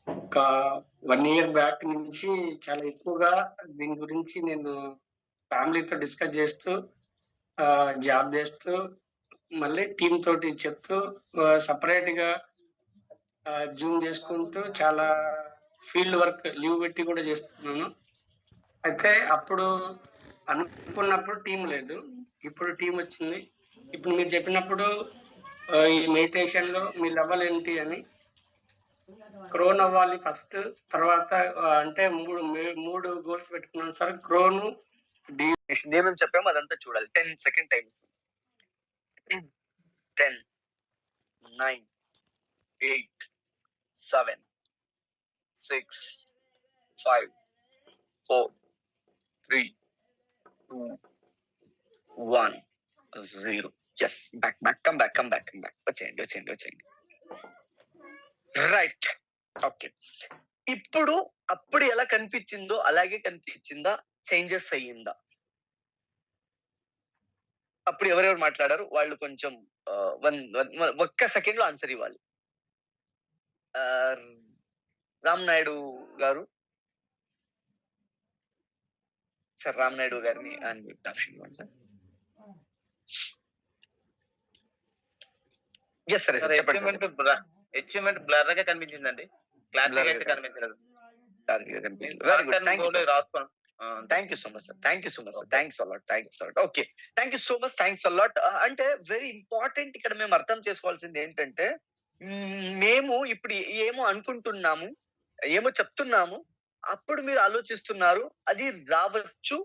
ఒక 1 year back నుంచి చాలా ఎక్కువగా దీని గురించి నేను ఫ్యామిలీతో డిస్కస్ చేస్తూ జాబ్ చేస్తూ మళ్ళీ టీమ్ తోటి చెప్తూ సపరేట్ గా జూమ్ చేసుకుంటూ చాలా ఫీల్డ్ వర్క్ లీవ్ పెట్టి కూడా చేస్తున్నాను. అయితే అప్పుడు అనుకున్నప్పుడు టీం లేదు, ఇప్పుడు టీం వచ్చింది. ఇప్పుడు మీరు చెప్పినప్పుడు ఈ మెడిటేషన్ లో మీ లెవెల్ ఏంటి అని క్రోన్ అవ్వాలి ఫస్ట్, తర్వాత అంటే మూడు గోల్స్ పెట్టుకున్నాను సార్. క్రోను ఏమేమి చెప్పామో అదంతా చూడాలి. 10 సెకండ్ టైం ఇస్తుంది. 10 9 8 7 6 5 4 3 2 1 0. ఎస్. Back come back. వచ్చేయండి. రైట్. ఓకే. ఇప్పుడు అప్పుడు ఎలా కనిపించిందో అలాగే కనిపించిందా? చేంజెస్ అయ్యిందా? అప్పుడు ఎవరెవరు మాట్లాడారు వాళ్ళు కొంచెం ఒక్క సెకండ్ లో ఆన్సర్ ఇవ్వాలి. రామ్ నాయుడు గారు సార్, రామ్ నాయుడు గారిని సార్. Yes sir. చెప్పండి సార్. అచీవ్మెంట్ బ్లర్ గా కనిపించిందండి. క్లారిటీ అయితే కనిపించలేదు. Very good. Thank you. రాసుకున్నాను. Thank you so much sir. Thanks a lot. Okay. Thank you so much. Thanks a lot. అంటే వెరీ ఇంపార్టెంట్ ఇక్కడ మేము అర్థం చేసుకోవాల్సింది ఏంటంటే, మేము ఇప్పుడు ఏమో అనుకుంటున్నాము, ఏమో చెప్తున్నాము, అప్పుడు మీరు ఆలోచిస్తున్నారు. అది రావచ్చు,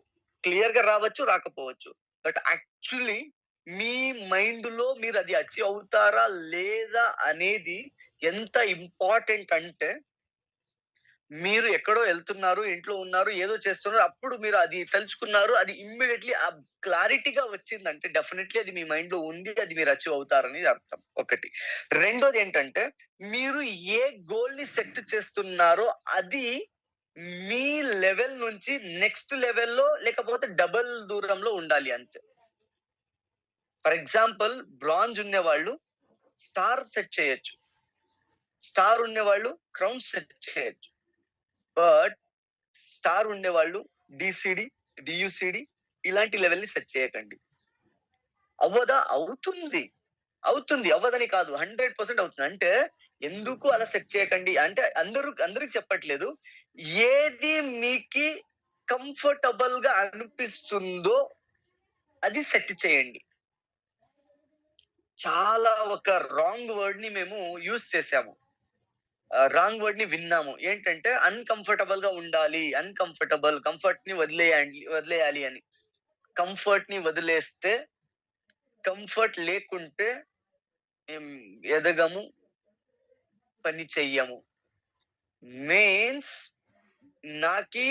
క్లియర్ గా రావచ్చు, రాకపోవచ్చు. బట్ యాక్చువల్లీ మీ మైండ్ లో మీరు అది అచీవ్ అవుతారా లేదా అనేది ఎంత ఇంపార్టెంట్ అంటే, మీరు ఎక్కడో వెళ్తున్నారు, ఇంట్లో ఉన్నారు, ఏదో చేస్తున్నారు, అప్పుడు మీరు అది తెలుసుకున్నారు, అది ఇమ్మీడియట్లీ ఆ క్లారిటీగా వచ్చిందంటే డెఫినెట్లీ అది మీ మైండ్ లో ఉంది, అది మీరు అచీవ్ అవుతారనేది అర్థం. ఒకటి. రెండోది ఏంటంటే, మీరు ఏ గోల్ ని సెట్ చేస్తున్నారో అది మీ లెవెల్ నుంచి నెక్స్ట్ లెవెల్లో లేకపోతే డబుల్ దూరంలో ఉండాలి అంతే. ఫర్ ఎగ్జాంపుల్, బ్రాంజ్ ఉండేవాళ్ళు స్టార్ సెట్ చేయొచ్చు, స్టార్ ఉండేవాళ్ళు క్రౌన్ సెట్ చేయొచ్చు. బట్ స్టార్ ఉండేవాళ్ళు డిసిడి, డియుసిడి ఇలాంటి లెవెల్ ని సెట్ చేయకండి. అవ్వదా? అవుతుంది. అవ్వదని కాదు, 100% అవుతుంది. అంటే ఎందుకు అలా సెట్ చేయకండి అంటే, అందరికి చెప్పట్లేదు. ఏది మీకు కంఫర్టబుల్ గా అనిపిస్తుందో అది సెట్ చేయండి. చాలా ఒక రాంగ్ వర్డ్ ని మేము యూజ్ చేసాము, రాంగ్ వర్డ్ ని విన్నాము. ఏంటంటే అన్కంఫర్టబుల్ గా ఉండాలి, కంఫర్ట్ ని వదిలేయాలి అని. కంఫర్ట్ ని వదిలేస్తే, కంఫర్ట్ లేకుంటే మేము ఎదగము, పని చెయ్యము. మీన్స్ నాకి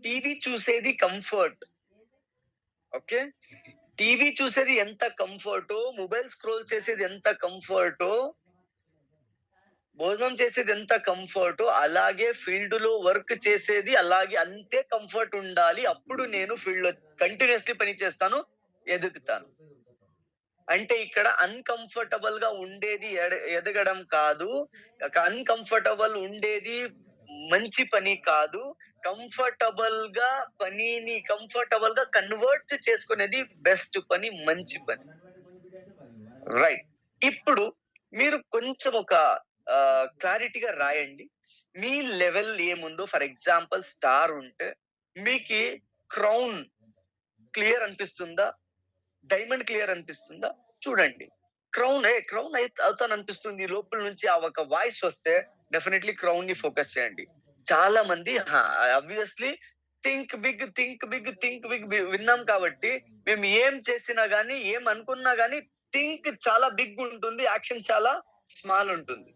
టీవీ చూసేది కంఫర్ట్. ఓకే, టీవీ చూసేది ఎంత కంఫర్టో, మొబైల్ స్క్రోల్ చేసేది ఎంత కంఫర్టో, భోజనం చేసేది ఎంత కంఫర్టో, అలాగే ఫీల్డ్ లో వర్క్ చేసేది అలాగే అంతే కంఫర్ట్ ఉండాలి. అప్పుడు నేను ఫీల్డ్ లో కంటిన్యూస్లీ పని చేస్తాను, ఎదుగుతాను. అంటే ఇక్కడ అన్కంఫర్టబుల్ గా ఉండేది ఎదగడం కాదు, అన్కంఫర్టబుల్ ఉండేది మంచి పని కాదు. పనిని కంఫర్టబుల్ గా కన్వర్ట్ చేసుకునేది బెస్ట్ పని, మంచి పని. రైట్. ఇప్పుడు మీరు కొంచెం ఒక క్లారిటీగా రాయండి. మీ లెవెల్ ఏముందో, ఫర్ ఎగ్జాంపుల్ స్టార్ ఉంటే మీకు క్రౌన్ క్లియర్ అనిపిస్తుందా, డైమండ్ క్లియర్ అనిపిస్తుందా చూడండి. క్రౌన్ అవుతాను అనిపిస్తుంది లోపల నుంచి ఆ ఒక వాయిస్ వస్తే డెఫినెట్లీ క్రౌన్ ని ఫోకస్ చేయండి. చాలా మంది ఆబ్వియస్లీ థింక్ బిగ్ విన్నాం కాబట్టి మేము ఏం చేసినా గానీ, ఏం అనుకున్నా గానీ థింక్ చాలా బిగ్ ఉంటుంది, యాక్షన్ చాలా స్మాల్ ఉంటుంది,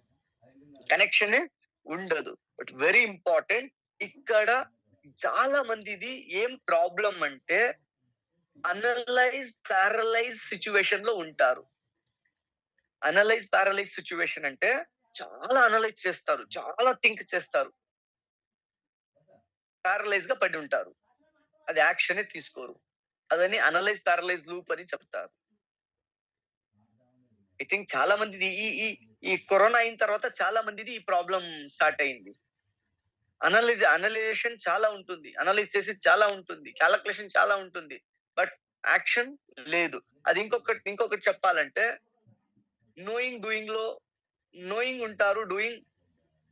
కనెక్షన్ ఉండదు. బట్ వెరీ ఇంపార్టెంట్, ఇక్కడ చాలా మందిది ఏం ప్రాబ్లం అంటే ప్యారలైజ్ సిచ్యువేషన్ లో ఉంటారు. ప్యారలైజ్ సిచ్యువేషన్ అంటే చాలా అనలైజ్ చేస్తారు, చాలా థింక్ చేస్తారు, ప్యారలైజ్ గా పడి ఉంటారు, అది యాక్షన్ తీసుకోరు. అదని ప్యారలైజ్ లూప్ అని చెప్తారు. ఐ థింక్ చాలా మందిది ఈ కరోనా అయిన తర్వాత చాలా మందిది ఈ ప్రాబ్లం స్టార్ట్ అయింది. అనలైజేషన్ చాలా ఉంటుంది, అనలైజ్ చేసి చాలా ఉంటుంది, క్యాలిక్యులేషన్ చాలా ఉంటుంది, బట్ యాక్షన్ లేదు. అది ఇంకొకటి చెప్పాలంటే నోయింగ్ ఉంటారు, డూయింగ్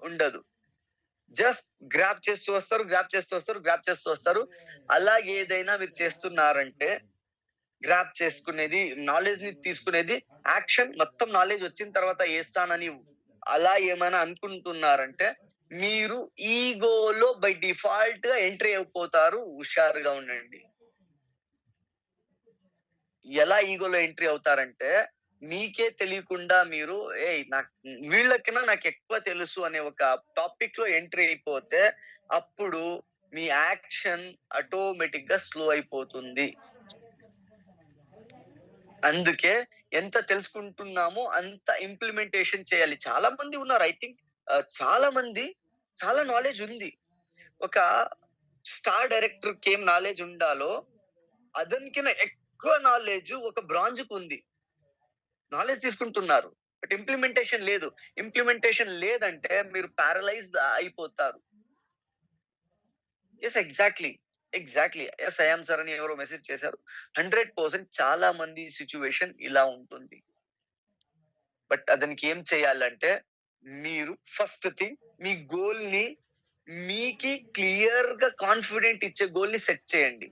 ఉండదు. జస్ట్ గ్రాప్ చేస్తూ వస్తారు. అలాగే ఏదైనా మీరు చేస్తున్నారంటే గ్రాప్ చేసుకునేది, నాలెడ్జ్ ని తీసుకునేది యాక్షన్, మొత్తం నాలెడ్జ్ వచ్చిన తర్వాత వేస్తానని అలా ఏమైనా అనుకుంటున్నారంటే మీరు ఈగోలో బై డిఫాల్ట్ గా ఎంట్రీ అయిపోతారు. హుషారుగా ఉండండి. ఎలా ఈగోలో ఎంట్రీ అవుతారంటే మీకే తెలియకుండా మీరు వీళ్ళకన్నా నాకు ఎక్కువ తెలుసు అనే ఒక టాపిక్ లో ఎంట్రీ అయిపోతే అప్పుడు మీ యాక్షన్ ఆటోమేటిక్ గా స్లో అయిపోతుంది. అందుకే ఎంత తెలుసుకుంటున్నామో అంత ఇంప్లిమెంటేషన్ చేయాలి. చాలా మంది ఉన్నారు, ఐ థింక్ చాలా మంది చాలా నాలెడ్జ్ ఉంది. ఒక స్టార్ డైరెక్టర్ కి ఏం నాలెడ్జ్ ఉండాలో అదనికైనా ఎక్కువ నాలెడ్జ్ ఒక బ్రాంజ్ కు ఉంది. నాలెడ్జ్ తీసుకుంటున్నారు, బట్ ఇంప్లిమెంటేషన్ లేదంటే మీరు ప్యారలైజ్ అయిపోతారు. Yes, exactly yes I'm sir అని ఎవరో మెసేజ్ చేశారు. 100% చాలా మంది సిచ్యువేషన్ ఇలా ఉంటుంది. బట్ అతనికి ఏం చేయాలంటే మీరు ఫస్ట్ థింగ్ మీ గోల్ ని, మీకి క్లియర్ గా కాన్ఫిడెంట్ ఇచ్చే గోల్ ని సెట్ చేయండి.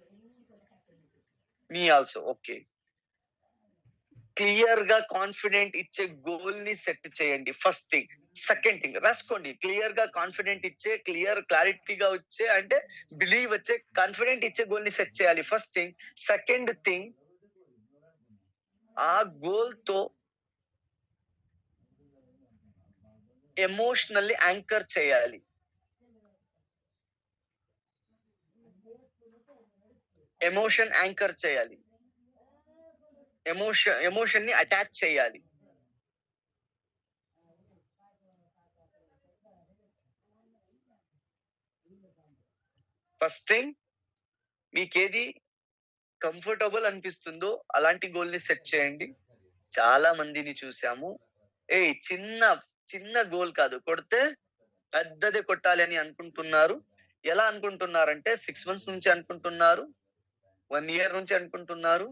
మీ ఆల్సో ఓకే, క్లియర్ గా కాన్ఫిడెంట్ ఇచ్చే గోల్ ని సెట్ చేయండి. First thing. సెకండ్ థింగ్ రాసుకోండి, క్లియర్ గా కాన్ఫిడెంట్ ఇచ్చే, క్లారిటీగా వచ్చే, అంటే బిలీవ్ వచ్చే, కాన్ఫిడెంట్ ఇచ్చే గోల్ ని సెట్ చేయాలి. First thing. సెకండ్ థింగ్, ఆ గోల్ తో ఎమోషనల్లీ యాంకర్ చేయాలి. ఎమోషన్ ని అటాచ్ చేయాలి. ఫస్ట్ థింగ్, మీకేది కంఫర్టబుల్ అనిపిస్తుందో అలాంటి గోల్ ని సెట్ చేయండి. చాలా మందిని చూసాము, చిన్న గోల్ కాదు, కొడితే పెద్దదే కొట్టాలి అని అనుకుంటున్నారు. ఎలా అనుకుంటున్నారంటే 6 months నుంచి అనుకుంటున్నారు, 1 year నుంచి అనుకుంటున్నారు,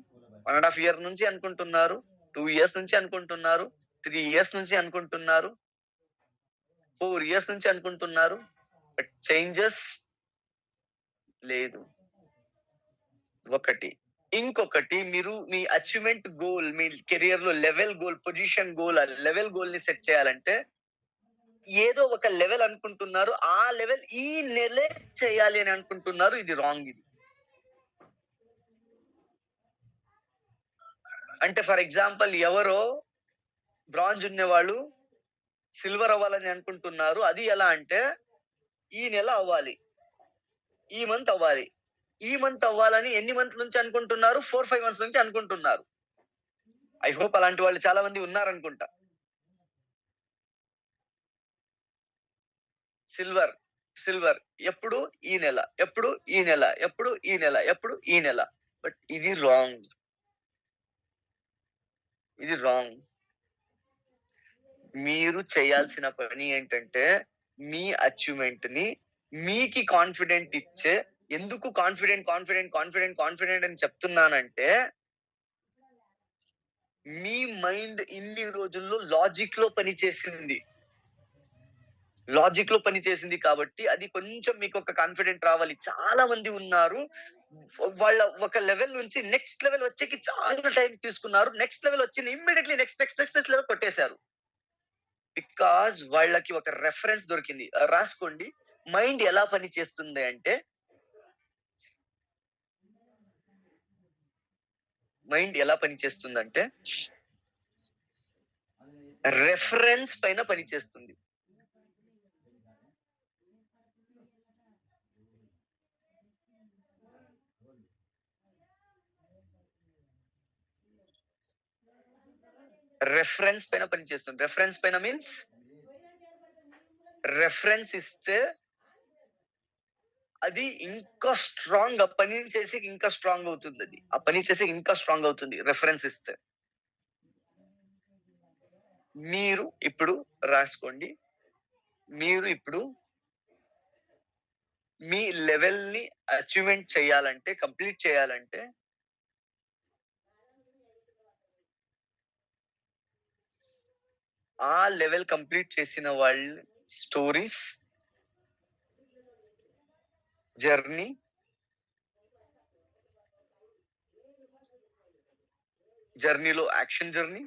1.5 year నుంచి అనుకుంటున్నారు, 2 years నుంచి అనుకుంటున్నారు, 3 years నుంచి అనుకుంటున్నారు, 4 years నుంచి అనుకుంటున్నారు, బట్ చేంజెస్ లేదు. ఒకటి. ఇంకొకటి, మీరు మీ అచీవ్మెంట్ గోల్, మీ కెరియర్ లో level goal, position goal, level goal ని సెట్ చేయాలంటే ఏదో ఒక లెవెల్ అనుకుంటున్నారు, ఆ లెవెల్ ఈ నెలే చేయాలి అని అనుకుంటున్నారు. ఇది రాంగ్. ఇది అంటే ఫర్ ఎగ్జాంపుల్ ఎవరో బ్రాంజ్ ఉన్నవాళ్ళు సిల్వర్ అవ్వాలని అనుకుంటున్నారు. అది ఎలా అంటే ఈ నెల అవ్వాలి, ఈ మంత్ అవ్వాలి. ఈ మంత్ అవ్వాలని ఎన్ని మంత్ నుంచి అనుకుంటున్నారు? 4-5 months నుంచి అనుకుంటున్నారు. ఐ హోప్ అలాంటి వాళ్ళు చాలా మంది ఉన్నారనుకుంటా. సిల్వర్ ఎప్పుడు ఈ నెల, ఎప్పుడు ఈ నెల, ఎప్పుడు ఈ నెల, ఎప్పుడు ఈ నెల. బట్ ఇది రాంగ్. మీరు చేయాల్సిన పని ఏంటంటే మీ అచీవ్మెంట్ ని మీకి కాన్ఫిడెంట్ ఇచ్చే, ఎందుకు కాన్ఫిడెంట్ అని చెప్తున్నానంటే మీ మైండ్ ఇన్ని రోజుల్లో లాజిక్ లో పనిచేసింది. లాజిక్ లో పని చేసింది కాబట్టి అది కొంచెం మీకు ఒక కాన్ఫిడెంట్ రావాలి. చాలా మంది ఉన్నారు వాళ్ళ ఒక లెవెల్ నుంచి నెక్స్ట్ లెవెల్ వచ్చేకి చాలా టైం తీసుకున్నారు. నెక్స్ట్ లెవెల్ వచ్చింది ఇమ్మీడియట్లీ నెక్స్ట్ లెవెల్ కొట్టేశారు. బికాజ్ వాళ్ళకి ఒక రెఫరెన్స్ దొరికింది. రాసుకోండి. మైండ్ ఎలా పని చేస్తుంది అంటే రెఫరెన్స్ పైన పని చేస్తుంది. రెఫరెన్స్ పైన పనిచేస్తుంది. రెఫరెన్స్ పైన మీన్స్ రెఫరెన్స్ ఇస్తే అది ఇంకా స్ట్రాంగ్ ఆ పని చేసి ఇంకా స్ట్రాంగ్ అవుతుంది. అది ఆ పని చేసి ఇంకా స్ట్రాంగ్ అవుతుంది రెఫరెన్స్ ఇస్తే. మీరు ఇప్పుడు రాసుకోండి. మీరు ఇప్పుడు మీ లెవెల్ ని అచీవ్మెంట్ చేయాలంటే, కంప్లీట్ చేయాలంటే ఆ లెవెల్ కంప్లీట్ చేసిన వాళ్ళ స్టోరీస్, జర్నీలో action journey,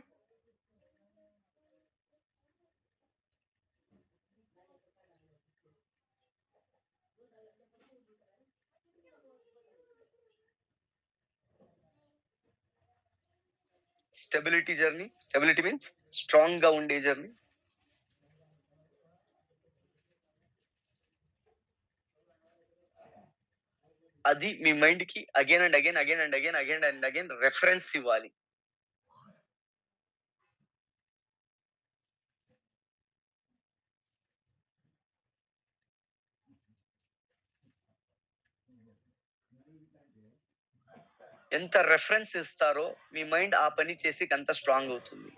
stability journey. Stability means strong గా ఉండే జర్నీ. అది మీ మైండ్ కి అగైన్ అండ్ అగైన్ రెఫరెన్స్ ఇవ్వాలి. ఎంత రెఫరెన్స్ ఇస్తారో మీ మైండ్ ఆ పని చేసి అంత స్ట్రాంగ్ అవుతుంది.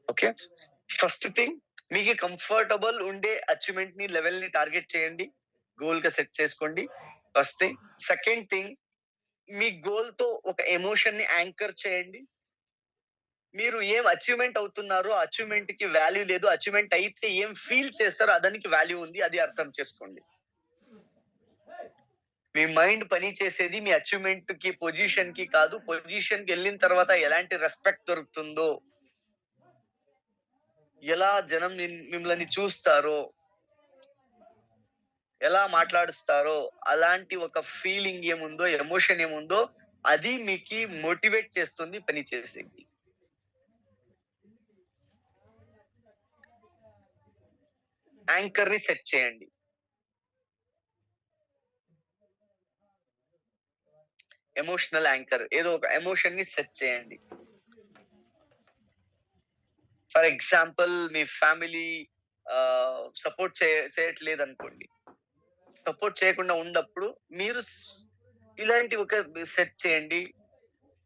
ఓకే, ఫస్ట్ థింగ్ మీకు కంఫర్టబుల్ ఉండే అచీవ్మెంట్ ని లెవెల్ ని టార్గెట్ చేయండి, గోల్ గా సెట్ చేసుకోండి. First thing. సెకండ్ థింగ్, మీ గోల్ తో ఒక ఎమోషన్ ని యాంకర్ చేయండి. మీరు ఏం అచీవ్మెంట్ అవుతున్నారో అచీవ్మెంట్ కి వాల్యూ లేదు, అచీవ్మెంట్ అయితే ఏం ఫీల్ చేస్తారో దానికి వాల్యూ ఉంది. అది అర్థం చేసుకోండి. మీ మైండ్ పని చేసేది మీ అచీవ్మెంట్ కి, పొజిషన్ కి కాదు. పొజిషన్ కి వెళ్ళిన తర్వాత ఎలాంటి రెస్పెక్ట్ దొరుకుతుందో, ఎలా జనం మిమ్మల్ని చూస్తారో, ఎలా మాట్లాడుస్తారో, అలాంటి ఒక ఫీలింగ్ ఏముందో, ఎమోషన్ ఏముందో అది మీకు మోటివేట్ చేస్తుంది పని చేసేది. యాంకర్ ని సెట్ చేయండి. ఎమోషనల్ యాంకర్, ఏదో ఒక ఎమోషన్ ని సెట్ చేయండి. For example, me family support చేయట్లేదు అనుకోండి. సపోర్ట్ చేయకుండా ఉన్నప్పుడు మీరు ఇలాంటి ఒక సెట్ చేయండి.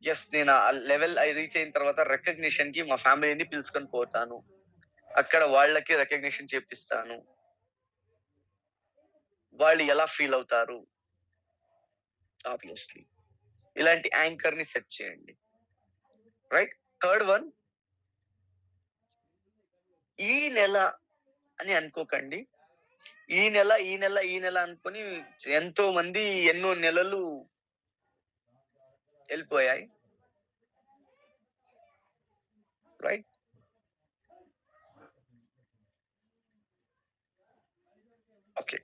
ఎస్, నేను ఆ లెవెల్ రీచ్ అయిన తర్వాత రికగ్నిషన్ కి మా ఫ్యామిలీని పిలుచుకొని పోతాను, అక్కడ వాళ్ళకి రికగ్నిషన్ చేపిస్తాను, వాళ్ళు ఎలా ఫీల్ అవుతారు. ఆబ్వియస్లీ ఇలాంటి యాంకర్ ని సెట్ చేయండి. రైట్. థర్డ్ వన్, ఈ నెల అని అనుకోకండి. ఈ నెల అనుకొని ఎంతో మంది ఎన్నో నెలలు వెళ్ళిపోయాయి. రైట్. ఓకే,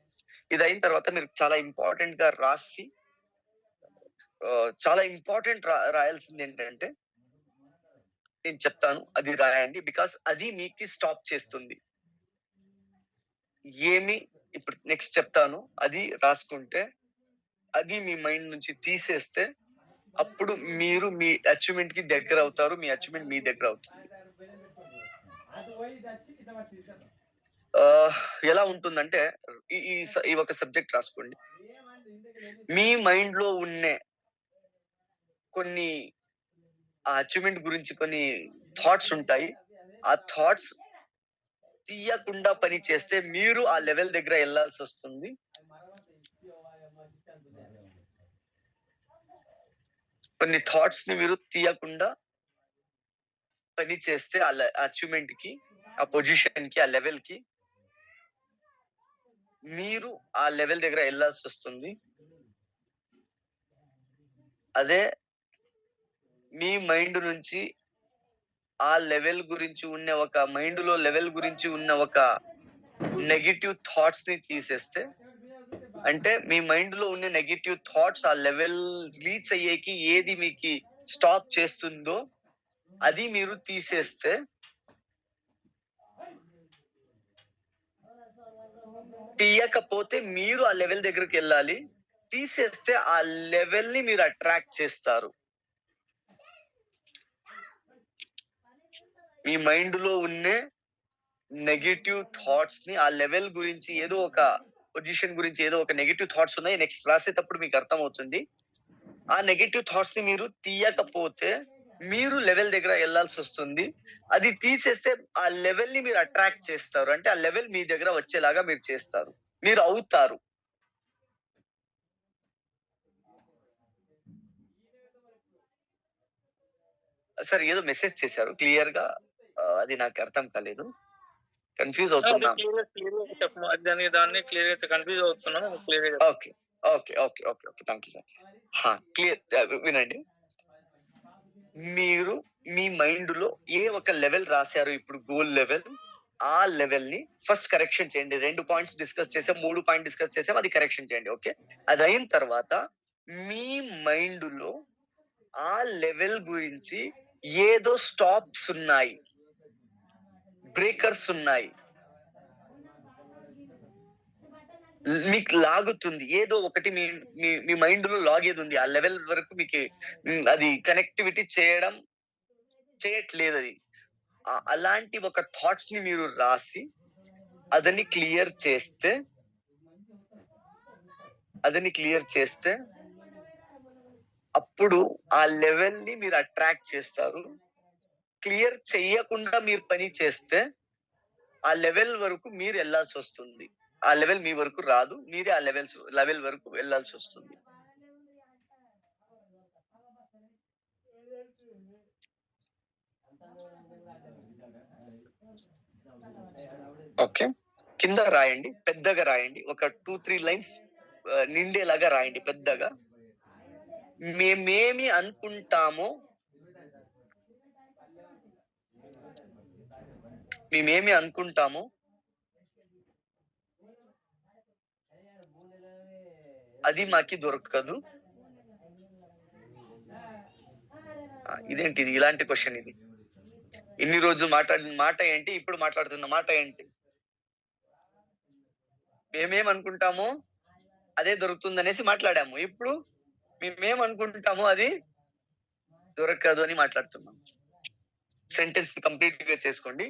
ఇది అయిన తర్వాత మీరు చాలా ఇంపార్టెంట్ గా రాసి, చాలా ఇంపార్టెంట్ రాయాల్సింది ఏంటంటే, నేను చెప్తాను అది రాయండి. బికాస్ అది మీకు స్టాప్ చేస్తుంది. ఏమి ఇప్పుడు నెక్స్ట్ చెప్తాను అది రాసుకుంటే, అది మీ మైండ్ నుంచి తీసేస్తే అప్పుడు మీరు మీ అచీవ్మెంట్ కి దగ్గర అవుతారు, మీ అచీవ్మెంట్ మీ దగ్గర అవుతుంది. ఎలా ఉంటుందంటే, ఈ ఒక సబ్జెక్ట్ రాసుకోండి. మీ మైండ్ లో ఉన్న కొన్ని అచీవ్మెంట్ గురించి కొన్ని థాట్స్ ఉంటాయి. ఆ థాట్స్ తీయకుండా పని చేస్తే మీరు ఆ లెవెల్ దగ్గర వెళ్ళాల్సి వస్తుంది. కొన్ని థాట్స్ ని మీరు తీయకుండా పని చేస్తే ఆ అచీవ్మెంట్ కి, ఆ పొజిషన్ కి, ఆ లెవెల్ కి మీరు ఆ లెవెల్ దగ్గర వెళ్ళాల్సి వస్తుంది. అదే మీ మైండ్ నుంచి ఆ లెవెల్ గురించి ఉన్న ఒక మైండ్ లో లెవెల్ గురించి ఉన్న ఒక నెగటివ్ థాట్స్ ని తీసేస్తే, అంటే మీ మైండ్ లో ఉన్న నెగటివ్ థాట్స్ ఆ లెవెల్ రీచ్ అయ్యేకి ఏది మీకు స్టాప్ చేస్తుందో అది మీరు తీసేస్తే, తీయకపోతే మీరు ఆ లెవెల్ దగ్గరికి వెళ్ళాలి, తీసేస్తే ఆ లెవెల్ ని మీరు అట్రాక్ట్ చేస్తారు. మీ మైండ్ లో ఉన్న నెగటివ్ థాట్స్ ని, ఆ లెవెల్ గురించి ఏదో ఒక పొజిషన్ గురించి ఏదో ఒక నెగటివ్ థాట్స్ ఉన్నాయి, నెక్స్ట్ రాసేటప్పుడు మీకు అర్థమవుతుంది. ఆ నెగటివ్ థాట్స్ ని మీరు తీయకపోతే మీరు లెవెల్ దగ్గర వెళ్ళాల్సి వస్తుంది. అది తీసేస్తే ఆ లెవెల్ ని మీరు అట్రాక్ట్ చేస్తారు, అంటే ఆ లెవెల్ మీ దగ్గర వచ్చేలాగా మీరు చేస్తారు, మీరు అవుతారు. సార్ ఏదో మెసేజ్ చేశారు క్లియర్ గా, అది నాకు అర్థం కాలేదు, కన్ఫ్యూజ్ అవుతున్నాం. దాన్ని క్లియర్ గా కన్ఫ్యూజ్ అవుతున్నాను. Okay okay okay okay okay thank you sir. Clear వినండి. మీరు మీ మైండ్ లో ఏ ఒక లెవెల్ రాశారు, ఇప్పుడు గోల్ లెవెల్, ఆ లెవెల్ ని ఫస్ట్ కరెక్షన్ చేయండి. 2 పాయింట్స్ డిస్కస్ చేసాం, 3 పాయింట్ డిస్కస్ చేసాం, అది కరెక్షన్ చేయండి. ఓకే, అది అయిన తర్వాత మీ మైండ్ లో ఆ లెవెల్ గురించి ఏదో స్టాప్స్ ఉన్నాయి, బ్రేకర్స్ ఉన్నాయి, మీకు లాగుతుంది ఏదో ఒకటి, మీ మైండ్ లో లాగేది ఉంది. ఆ లెవెల్ వరకు మీకు అది కనెక్టివిటీ చేయట్లేదు. అది అలాంటి ఒక థాట్స్ ని మీరు రాసి అదని క్లియర్ చేస్తే అప్పుడు ఆ లెవెల్ ని మీరు అట్రాక్ట్ చేస్తారు. క్లియర్ చెయ్యకుండా మీరు పని చేస్తే ఆ లెవెల్ వరకు మీరు వెళ్ళాల్సి వస్తుంది. ఆ లెవెల్ మీ వరకు రాదు, మీరే ఆ లెవెల్ వరకు వెళ్ళాల్సి వస్తుంది. ఓకే, కింద రాయండి, పెద్దగా రాయండి, ఒక 2-3 లైన్స్ నిండేలాగా రాయండి పెద్దగా. మేమేమి అనుకుంటామో అది మాకి దొరకదు. ఇదేంటి ఇది, ఇలాంటి క్వశ్చన్ ఇది? ఇన్ని రోజులు మాట్లాడిన మాట ఏంటి, ఇప్పుడు మాట్లాడుతున్న మాట ఏంటి? మేమేమనుకుంటామో అదే దొరుకుతుంది అనేసి మాట్లాడాము, ఇప్పుడు మేమేమనుకుంటామో అది దొరకదు అని మాట్లాడుతున్నాం. సెంటెన్స్ కంప్లీట్ గా చేసుకోండి.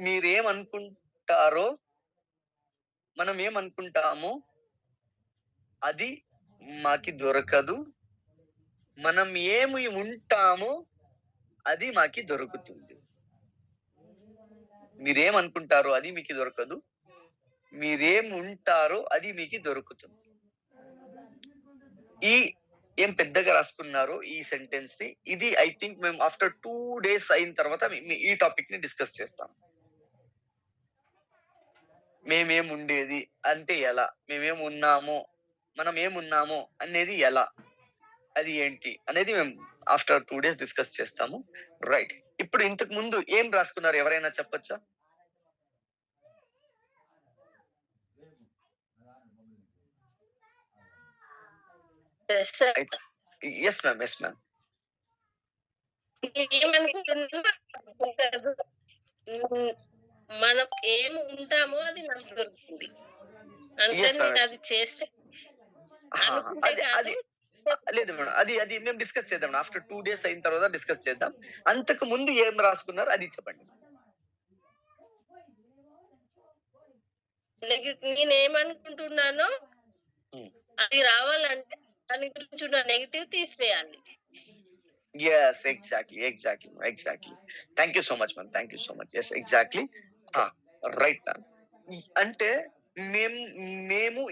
మీరేమనుకుంటారో, మనం ఏమనుకుంటామో అది మాకి దొరకదు, మనం ఏమి ఉంటామో అది మాకి దొరుకుతుంది. మీరేమనుకుంటారో అది మీకు దొరకదు, మీరేం ఉంటారో అది మీకు దొరుకుతుంది. ఏం పెద్దగా రాసుకున్నారో ఈ సెంటెన్స్ ని, ఇది ఐ థింక్ మేము ఆఫ్టర్ 2 days అయిన తర్వాత ఈ టాపిక్ ని డిస్కస్ చేస్తాం. మేమేం ఉండేది అంటే ఎలా, మేమేం ఉన్నామో, మనం ఏమున్నామో అనేది ఎలా, అది ఏంటి అనేది మేము ఆఫ్టర్ 2 days డిస్కస్ చేస్తాము. రైట్, ఇప్పుడు ఇంతకు ముందు ఏం రాసుకున్నారు ఎవరైనా చెప్పొచ్చా? Yes ma'am. మనం ఏం ఉంటామో అది మనకు దొరుకుతుంది. అంటే నేను అది చేస్తే లేదు మేడం, అది మేము డిస్కస్ చేద్దాం. ఆఫ్టర్ 2 days అయిన తర్వాత డిస్కస్ చేద్దాం. అంతకు ముందు ఏం రాసుకున్నారు అది చెప్పండి. నేనేమనుకుంటున్నానో అది రావాలంటే దాని గురించి ఉన్న నెగిటివ్ తీసివేయాలి. Yes, exactly. Thank you so much, ma'am. Yes, exactly. Right, ma'am. అంటే మేము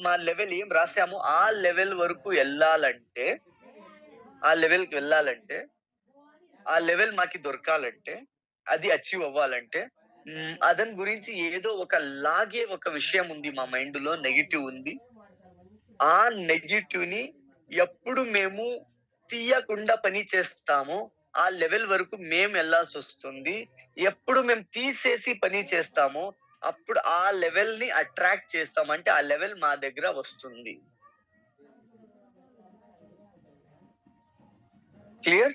మా లెవెల్ ఏం రాసామో ఆ లెవెల్ వరకు వెళ్ళాలంటే ఆ లెవెల్ మాకి దొరకాలంటే, అది అచీవ్ అవ్వాలంటే అదని గురించి ఏదో ఒక లాగే ఒక విషయం ఉంది మా మైండ్ లో, నెగిటివ్ ఉంది. ఆ నెగిటివ్ ని ఎప్పుడు మేము తీయకుండా పని చేస్తామో ఆ లెవెల్ వరకు మేము వెళ్ళాల్సి వస్తుంది. ఎప్పుడు మేము తీసేసి పని చేస్తామో అప్పుడు ఆ లెవెల్ ని అట్రాక్ట్ చేస్తాం, అంటే ఆ లెవెల్ మా దగ్గర వస్తుంది. క్లియర్?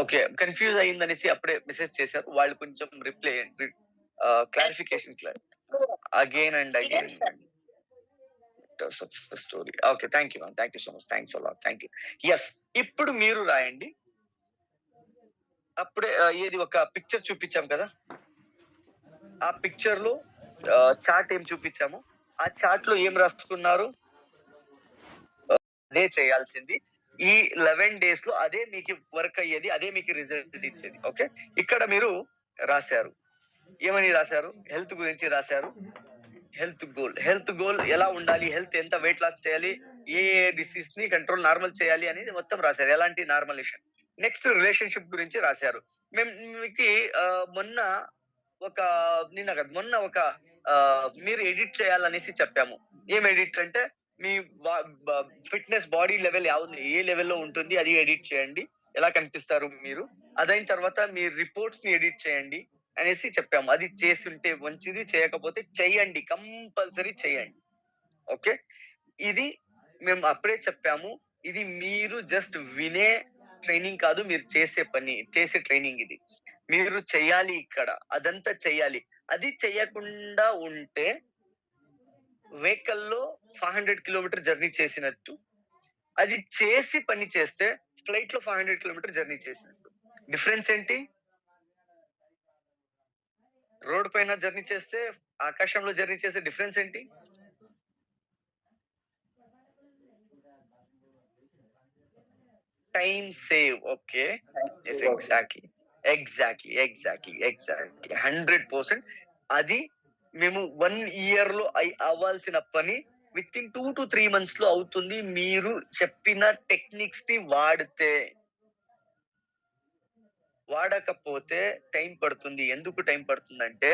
ఓకే, కన్ఫ్యూజ్ అయిందనేసి అప్పుడే మెసేజ్ చేశారు వాళ్ళు, కొంచెం reply clarification again and again success story. Okay, thank you ma'am, thank you so much, thanks a lot, thank you. Yes, ఇప్పుడు మీరు రాయండి. అప్పుడే ఏది ఒక పిక్చర్ చూపించాం కదా, ఆ పిక్చర్ లో చార్ట్ ఏం చూపించాము, ఆ చార్ట్ లో ఏం రాసుకున్నారు, అదే చేయాల్సింది. ఈ 11 days లో అదే మీకు వర్క్ అయ్యేది, అదే మీకు రిజల్ట్ ఇచ్చేది. ఓకే, ఇక్కడ మీరు రాశారు, ఏమని రాశారు, హెల్త్ గురించి రాశారు. హెల్త్ గోల్ ఎలా ఉండాలి, హెల్త్ ఎంత వెయిట్ లాస్ చేయాలి, ఏ డిసీజ్ ని కంట్రోల్ నార్మల్ చేయాలి అనేది మొత్తం రాశారు, ఎలాంటి నార్మలేషన్. నెక్స్ట్ రిలేషన్షిప్ గురించి రాశారు. మేము మీకు మొన్న ఒక మీరు ఎడిట్ చేయాలనేసి చెప్పాము. ఏం ఎడిట్ అంటే, మీ ఫిట్నెస్ బాడీ లెవెల్ ఏ లెవెల్లో ఉంటుంది అది ఎడిట్ చేయండి, ఎలా కనిపిస్తారు మీరు. అదైన తర్వాత మీ రిపోర్ట్స్ ని ఎడిట్ చేయండి అనేసి చెప్పాము. అది చేస్తుంటే మంచిది, చేయకపోతే చెయ్యండి, కంపల్సరీ చెయ్యండి. ఓకే, ఇది మేము అప్పుడే చెప్పాము. ఇది మీరు జస్ట్ వినే ట్రైనింగ్ కాదు, మీరు చేసే ట్రైనింగ్. ఇది మీరు చెయ్యాలి, ఇక్కడ అదంతా చెయ్యాలి. అది చెయ్యకుండా ఉంటే వెహికల్ లో 500 కిలోమీటర్ జర్నీ చేసినట్టు, అది చేసి పని చేస్తే ఫ్లైట్ లో 500 కిలోమీటర్ జర్నీ చేసినట్టు. డిఫరెన్స్ ఏంటి? రోడ్ పైన జర్నీ చేస్తే, ఆకాశంలో జర్నీ చేస్తే డిఫరెన్స్ ఏంటి? Time save. Okay, exactly 100%. అది మేము 1 year లో అవ్వాల్సిన పని విత్ ఇన్ 2 to 3 months లో అవుతుంది, మీరు చెప్పిన టెక్నిక్స్ ని వాడకపోతే టైం పడుతుంది. ఎందుకు టైం పడుతుందంటే,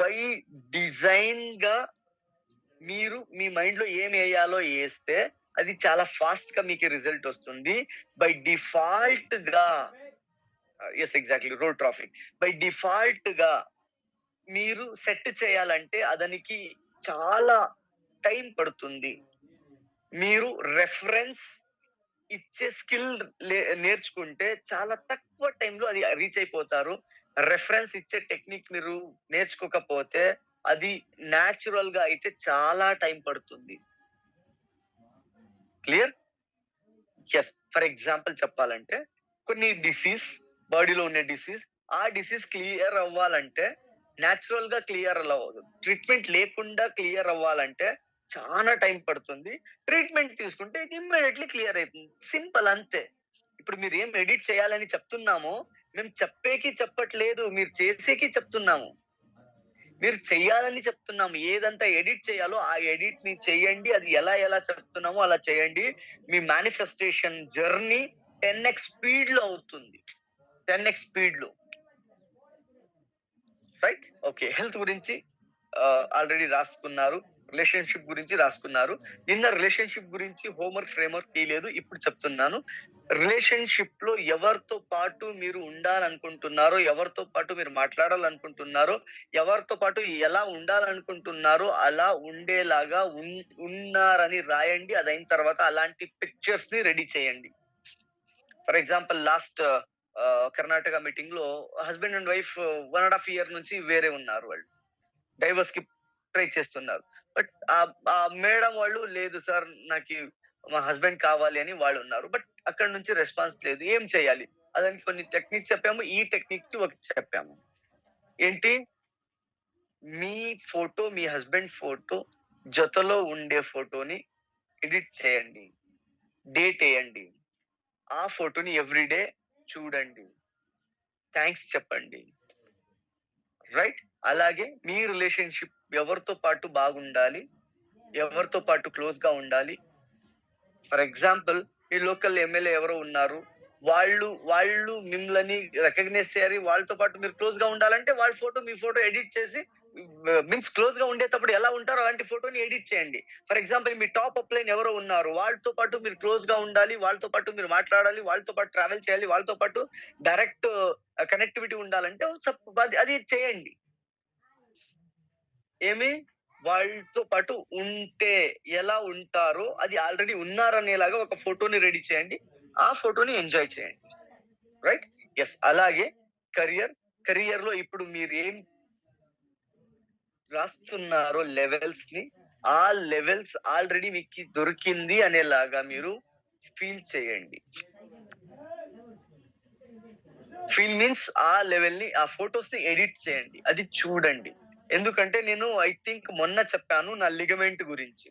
బై డిజైన్ గా మీరు మీ మైండ్ లో ఏం వేయాలో వేస్తే అది చాలా ఫాస్ట్ గా మీకు రిజల్ట్ వస్తుంది. బై డిఫాల్ట్ గా రోడ్ ట్రాఫిక్ బై డిఫాల్ట్ గా మీరు సెట్ చేయాలంటే అదానికి చాలా టైం పడుతుంది. మీరు రెఫరెన్స్ ఇచ్చే స్కిల్ నేర్చుకుంటే చాలా తక్కువ టైంలో అది రీచ్ అయిపోతారు. రెఫరెన్స్ ఇచ్చే టెక్నిక్ మీరు నేర్చుకోకపోతే అది న్యాచురల్ గా అయితే చాలా టైం పడుతుంది. క్లియర్? ఎస్, ఫర్ ఎగ్జాంపుల్ చెప్పాలంటే, కొన్ని డిసీజ్ బాడీలో ఉన్న డిసీజ్, ఆ డిసీజ్ క్లియర్ అవ్వాలంటే న్యాచురల్ గా క్లియర్ అవ్వదు. ట్రీట్మెంట్ లేకుండా క్లియర్ అవ్వాలంటే చాలా టైం పడుతుంది. ట్రీట్మెంట్ తీసుకుంటే ఇమ్మీడియట్లీ క్లియర్ అవుతుంది. సింపుల్, అంతే. ఇప్పుడు మీరు ఏం ఎడిట్ చేయాలని చెప్తున్నామో మేము చెప్పట్లేదు, మీరు చేసేకి చెప్తున్నాము. మీరు చెయ్యాలని చెప్తున్నాము. ఏదంతా ఎడిట్ చేయాలో ఆ ఎడిట్ ని చెయ్యండి. అది ఎలా చెప్తున్నామో అలా చేయండి. మీ మేనిఫెస్టేషన్ జర్నీ 10x స్పీడ్ లో అవుతుంది. 10x స్పీడ్ లో. రైట్? ఓకే, హెల్త్ గురించి ఆల్రెడీ రాసుకున్నారు, రిలేషన్షిప్ గురించి రాసుకున్నారు. నిన్న రిలేషన్షిప్ గురించి హోంవర్క్ ఫ్రేమ్వర్క్ తీయలేదు, ఇప్పుడు చెప్తున్నాను. రిలేషన్షిప్ లో ఎవరితో పాటు మీరు ఉండాలనుకుంటున్నారో, ఎవరితో పాటు మీరు మాట్లాడాలనుకుంటున్నారో, ఎవరితో పాటు ఎలా ఉండాలనుకుంటున్నారో అలా ఉండేలాగా ఉన్నారని రాయండి. అదైన తర్వాత అలాంటి పిక్చర్స్ ని రెడీ చేయండి. For example, last Karnataka meeting లో హస్బెండ్ అండ్ వైఫ్ 1.5 year నుంచి వేరే ఉన్నారు. వాళ్ళు డైవర్స్ కి ట్రై చేస్తున్నారు. బట్ ఆ మేడం వాళ్ళు, లేదు సార్ నాకు మా హస్బెండ్ కావాలి అని వాళ్ళు ఉన్నారు. బట్ అక్కడ నుంచి రెస్పాన్స్ లేదు. ఏం చేయాలి? అదానికి కొన్ని టెక్నిక్స్ చెప్పాము. ఈ టెక్నిక్ కి ఒకటి చెప్పాము. ఏంటి? మీ ఫోటో, మీ హస్బెండ్ ఫోటో జతలో ఉండే ఫోటోని ఎడిట్ చేయండి, డేట్ వేయండి. ఆ ఫోటోని ఎవ్రీడే చూడండి, థ్యాంక్స్ చెప్పండి. రైట్? అలాగే మీ రిలేషన్షిప్ ఎవరితో పాటు బాగుండాలి, ఎవరితో పాటు క్లోజ్ గా ఉండాలి. ఫర్ ఎగ్జాంపుల్, ఈ లోకల్ ఎమ్మెల్యే ఎవరో ఉన్నారు, వాళ్ళు మిమ్మల్ని రికగ్నైజ్ చేయాలి, వాళ్ళతో పాటు మీరు క్లోజ్ గా ఉండాలంటే వాళ్ళ ఫోటో మీ ఫోటో ఎడిట్ చేసి, మీన్స్ క్లోజ్ గా ఉండేటప్పుడు ఎలా ఉంటారో అలాంటి ఫోటోని ఎడిట్ చేయండి. For example me top upline ఎవరో ఉన్నారు, వాళ్ళతో పాటు మీరు క్లోజ్ గా ఉండాలి, వాళ్ళతో పాటు మీరు మాట్లాడాలి, వాళ్ళతో పాటు ట్రావెల్ చేయాలి, వాళ్ళతో పాటు డైరెక్ట్ కనెక్టివిటీ ఉండాలంటే అది చేయండి. ఏమి వాళ్ళతో పాటు ఉంటే ఎలా ఉంటారో అది ఆల్రెడీ ఉన్నారనేలాగా ఒక ఫోటోని రెడీ చేయండి, ఆ ఫోటోని ఎంజాయ్ చేయండి. రైట్? ఎస్. అలాగే కెరియర్ లో ఇప్పుడు మీరు ఏం రాస్తున్నారో లెవెల్స్ ని, ఆ లెవెల్స్ ఆల్రెడీ మీకు దొరికింది అనేలాగా మీరు ఫీల్ చేయండి. ఫీల్ మీన్స్ ఆ లెవెల్ ని, ఆ ఫొటోస్ ని ఎడిట్ చేయండి, అది చూడండి. ఎందుకంటే నేను ఐ థింక్ మొన్న చెప్పాను నా లిగమెంట్ గురించి.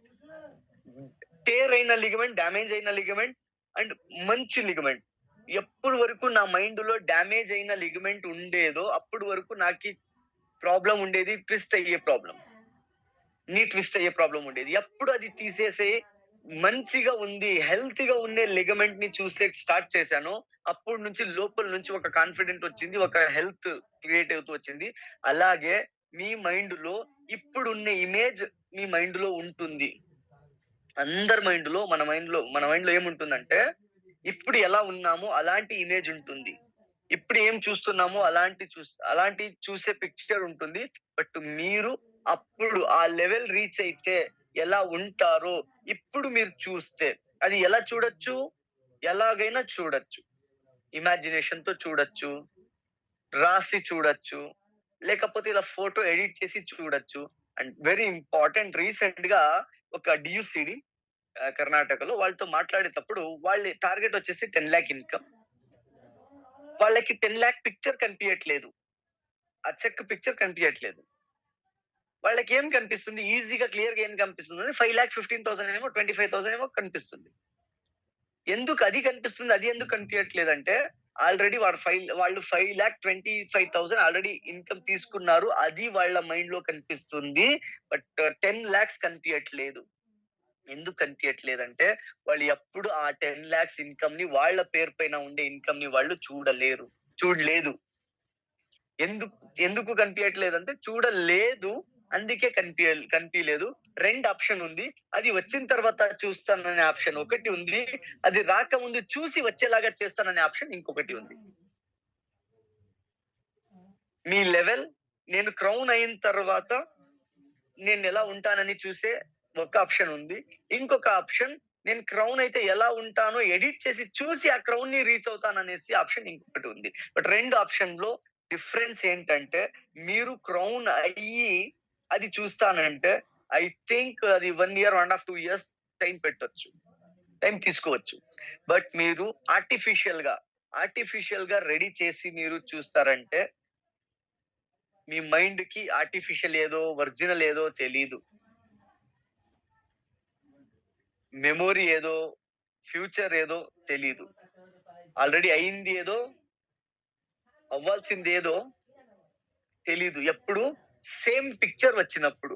టేర్ అయిన లిగమెంట్, డ్యామేజ్ అయిన లిగమెంట్ అండ్ మంచి లిగమెంట్. ఎప్పుడు వరకు నా మైండ్ లో డ్యామేజ్ అయిన లిగమెంట్ ఉండేదో అప్పుడు వరకు నాకు ప్రాబ్లం ఉండేది, ట్విస్ట్ అయ్యే ప్రాబ్లం, ట్విస్ట్ అయ్యే ప్రాబ్లం ఉండేది. ఎప్పుడు అది తీసేసి మంచిగా ఉంది, హెల్తీగా ఉండే లిగమెంట్ ని చూస్తే స్టార్ట్ చేశాను, అప్పటి నుంచి లోపల నుంచి ఒక కాన్ఫిడెంట్ వచ్చింది, ఒక హెల్త్ క్రియేట్ అవుతూ వచ్చింది. అలాగే మీ మైండ్ లో ఇప్పుడున్న ఇమేజ్ మీ మైండ్ లో ఉంటుంది. అందరి మైండ్ లో, మన మైండ్ లో ఏముంటుందంటే ఇప్పుడు ఎలా ఉన్నామో అలాంటి ఇమేజ్ ఉంటుంది, ఇప్పుడు ఏం చూస్తున్నామో అలాంటి చూసే పిక్చర్ ఉంటుంది. బట్ మీరు అప్పుడు ఆ లెవెల్ రీచ్ అయితే ఎలా ఉంటారో ఇప్పుడు మీరు చూస్తే అది ఎలా చూడొచ్చు, ఎలాగైనా చూడొచ్చు. ఇమాజినేషన్ తో చూడొచ్చు, రాసి చూడొచ్చు, లేకపోతే ఇలా ఫోటో ఎడిట్ చేసి చూడొచ్చు. అండ్ వెరీ ఇంపార్టెంట్, రీసెంట్ గా ఒక డియూసిడి కర్ణాటకలో వాళ్ళతో మాట్లాడేటప్పుడు వాళ్ళ టార్గెట్ వచ్చేసి 10 lakh ఇన్కమ్. వాళ్ళకి 10 lakh పిక్చర్ కనిపించట్లేదు, ఆ చెక్ పిక్చర్ కనిపించట్లేదు. వాళ్ళకి ఏం కనిపిస్తుంది, ఈజీగా క్లియర్ గా ఏం కనిపిస్తుంది, 5,15,000 ఏమో, 25,000 ఏమో కనిపిస్తుంది. ఎందుకు అది కనిపిస్తుంది, అది ఎందుకు కనిపించట్లేదు అంటే ఆల్రెడీ వాళ్ళు 5,25,000 ఆల్రెడీ ఇన్కమ్ తీసుకున్నారు, అది వాళ్ళ మైండ్ లో కనిపిస్తుంది. బట్ 10 lakhs కనిపించట్లేదు. ఎందుకు కనిపించట్లేదంటే వాళ్ళు ఎప్పుడు ఆ 10 lakhs ఇన్కమ్ ని, వాళ్ళ పేరు పైన ఉండే ఇన్కమ్ ని వాళ్ళు చూడలేదు. ఎందుకు కనిపించట్లేదు అంటే చూడలేదు, అందుకే కనిపించలేదు. 2 ఆప్షన్ ఉంది, అది వచ్చిన తర్వాత చూస్తాననే ఆప్షన్ ఒకటి ఉంది, అది రాకముందు చూసి వచ్చేలాగా చేస్తాననే ఆప్షన్ ఇంకొకటి ఉంది. మీ లెవెల్, నేను క్రౌన్ అయిన తర్వాత నేను ఎలా ఉంటానని చూసే ఒక ఆప్షన్ ఉంది, ఇంకొక ఆప్షన్ నేను క్రౌన్ అయితే ఎలా ఉంటానో ఎడిట్ చేసి చూసి ఆ క్రౌన్ ని రీచ్ అవుతాననేసి ఆప్షన్ ఇంకొకటి ఉంది. బట్ 2 ఆప్షన్ లో డిఫరెన్స్ ఏంటంటే మీరు క్రౌన్ అయ్యి అది చూస్తానంటే ఐ థింక్ అది 1 year, 1.5, 2 years టైం తీసుకోవచ్చు. బట్ మీరు ఆర్టిఫిషియల్ గా రెడీ చేసి మీరు చూస్తారంటే మీ మైండ్ కి ఆర్టిఫిషియల్ ఏదో ఒరిజినల్ ఏదో తెలీదు, మెమొరీ ఏదో ఫ్యూచర్ ఏదో తెలీదు, ఆల్రెడీ అయింది ఏదో అవ్వాల్సింది ఏదో తెలీదు. ఎప్పుడు సేమ్ పిక్చర్ వచ్చినప్పుడు.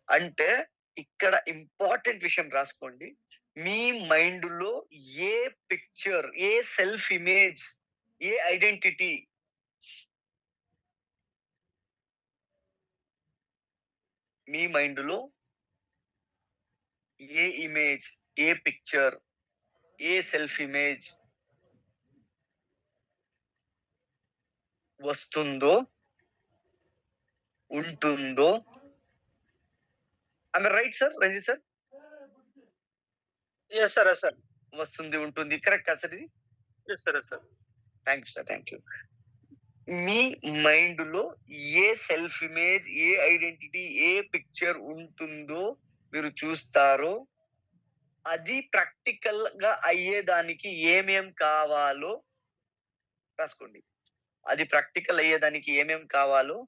అంటే ఇక్కడ ఇంపార్టెంట్ విషయం రాసుకోండి, మీ మైండ్ లో ఏ పిక్చర్, ఏ సెల్ఫ్ ఇమేజ్, ఏ ఐడెంటిటీ మీ మైండ్ లో ఏ ఇమేజ్, ఏ పిక్చర్, ఏ సెల్ఫ్ ఇమేజ్ వస్తుందో ఉంటుందో, I right sir, Ranjith sir? Yes sir, yes sir, వస్తుంది, ఉంటుంది, కరెక్ట్ కదా సార్ ఇది? Yes sir, yes sir. Thank you sir, thank you. మీ మైండ్ లో ఏ సెల్ఫ్ ఇమేజ్, ఏ ఐడెంటిటీ, ఏ పిక్చర్ ఉంటుందో మీరు చూస్తారో అది ప్రాక్టికల్ గా అయ్యేదానికి ఏమేం కావాలో రాసుకోండి. అది ప్రాక్టికల్ అయ్యేదానికి ఏమేం కావాలో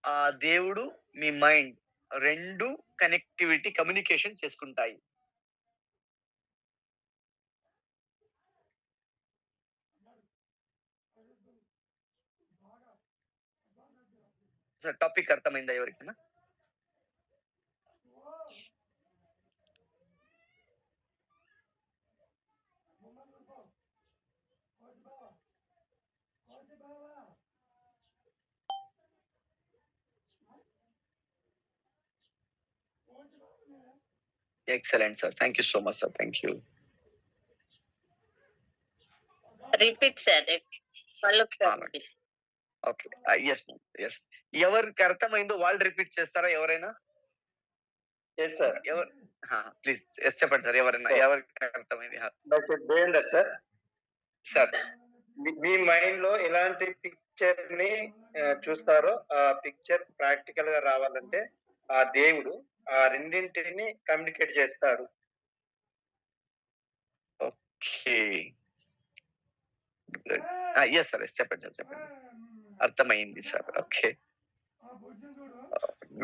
ఆ దేవుడు, మీ మైండ్ 2 కమ్యూనికేషన్ చేసుకుంటాయి. టాపిక్ అర్థమైందా ఎవరికైనా? Excellent sir, thank you so much sir, thank you. Repeat sir. Okay, yes yes. ఎవరికి అర్థమైందో వాళ్ళు రిపీట్ చేస్తారా ఎవరైనా? Yes sir. ఎవరు? ప్లీజ్ ఎస్ చెప్పండి సార్, ఎవరైనా ఎవరికి అర్థమైంది? సార్ సార్ మీ మైండ్ లో ఎలాంటి పిక్చర్ ని చూస్తారో ఆ పిక్చర్ ప్రాక్టికల్ గా రావాలంటే ఆ దేవుడు ఆ రెండింటిని కమ్యూనికేట్ చేస్తాడు. ఓకే, ఎస్ సార్, ఎస్ చెప్పండి సార్, చెప్పండి. అర్థమైంది sir. Okay,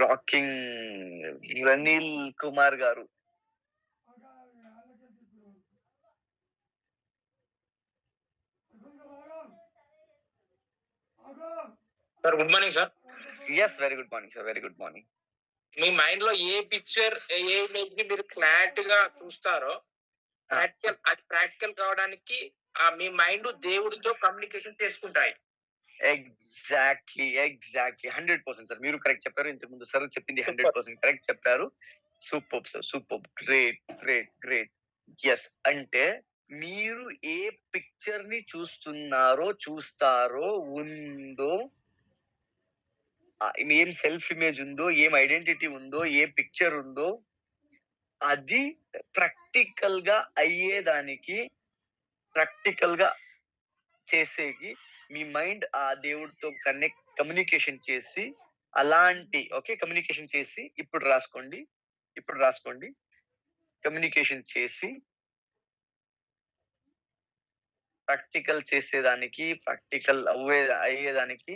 rocking Ranil Kumar garu. Sir good morning sir. Yes, very good morning sir, very good morning. మీ మైండ్ లో ఏ పిక్చర్ ఏ ఇమేజ్ ని మీరు క్లారిటీ గా చూస్తారో ప్రాక్టికల్ కావడానికి మీ మైండ్ దేవుడితో కమ్యూనికేషన్ చేసుకుంటాయి. ఎగ్జాక్ట్లీ 100% సార్, మీరు కరెక్ట్ చెప్పారు. ఇంతకు ముందు సార్ చెప్పింది 100% కరెక్ట్ చెప్పారు. Super sir, super, great great great. Yes, అంటే మీరు ఏ పిక్చర్ ని చూస్తారో ఉందో, ఏం సెల్ఫ్ ఇమేజ్ ఉందో, ఏం ఐడెంటిటీ ఉందో, ఏ పిక్చర్ ఉందో, అది ప్రాక్టికల్ గా అయ్యేదానికి, ప్రాక్టికల్ గా చేసేకి మీ మైండ్ ఆ దేవుడితో కమ్యూనికేషన్ చేసి, అలాంటి కమ్యూనికేషన్ చేసి, ఇప్పుడు రాసుకోండి, కమ్యూనికేషన్ చేసి ప్రాక్టికల్ చేసేదానికి, ప్రాక్టికల్ అయ్యేదానికి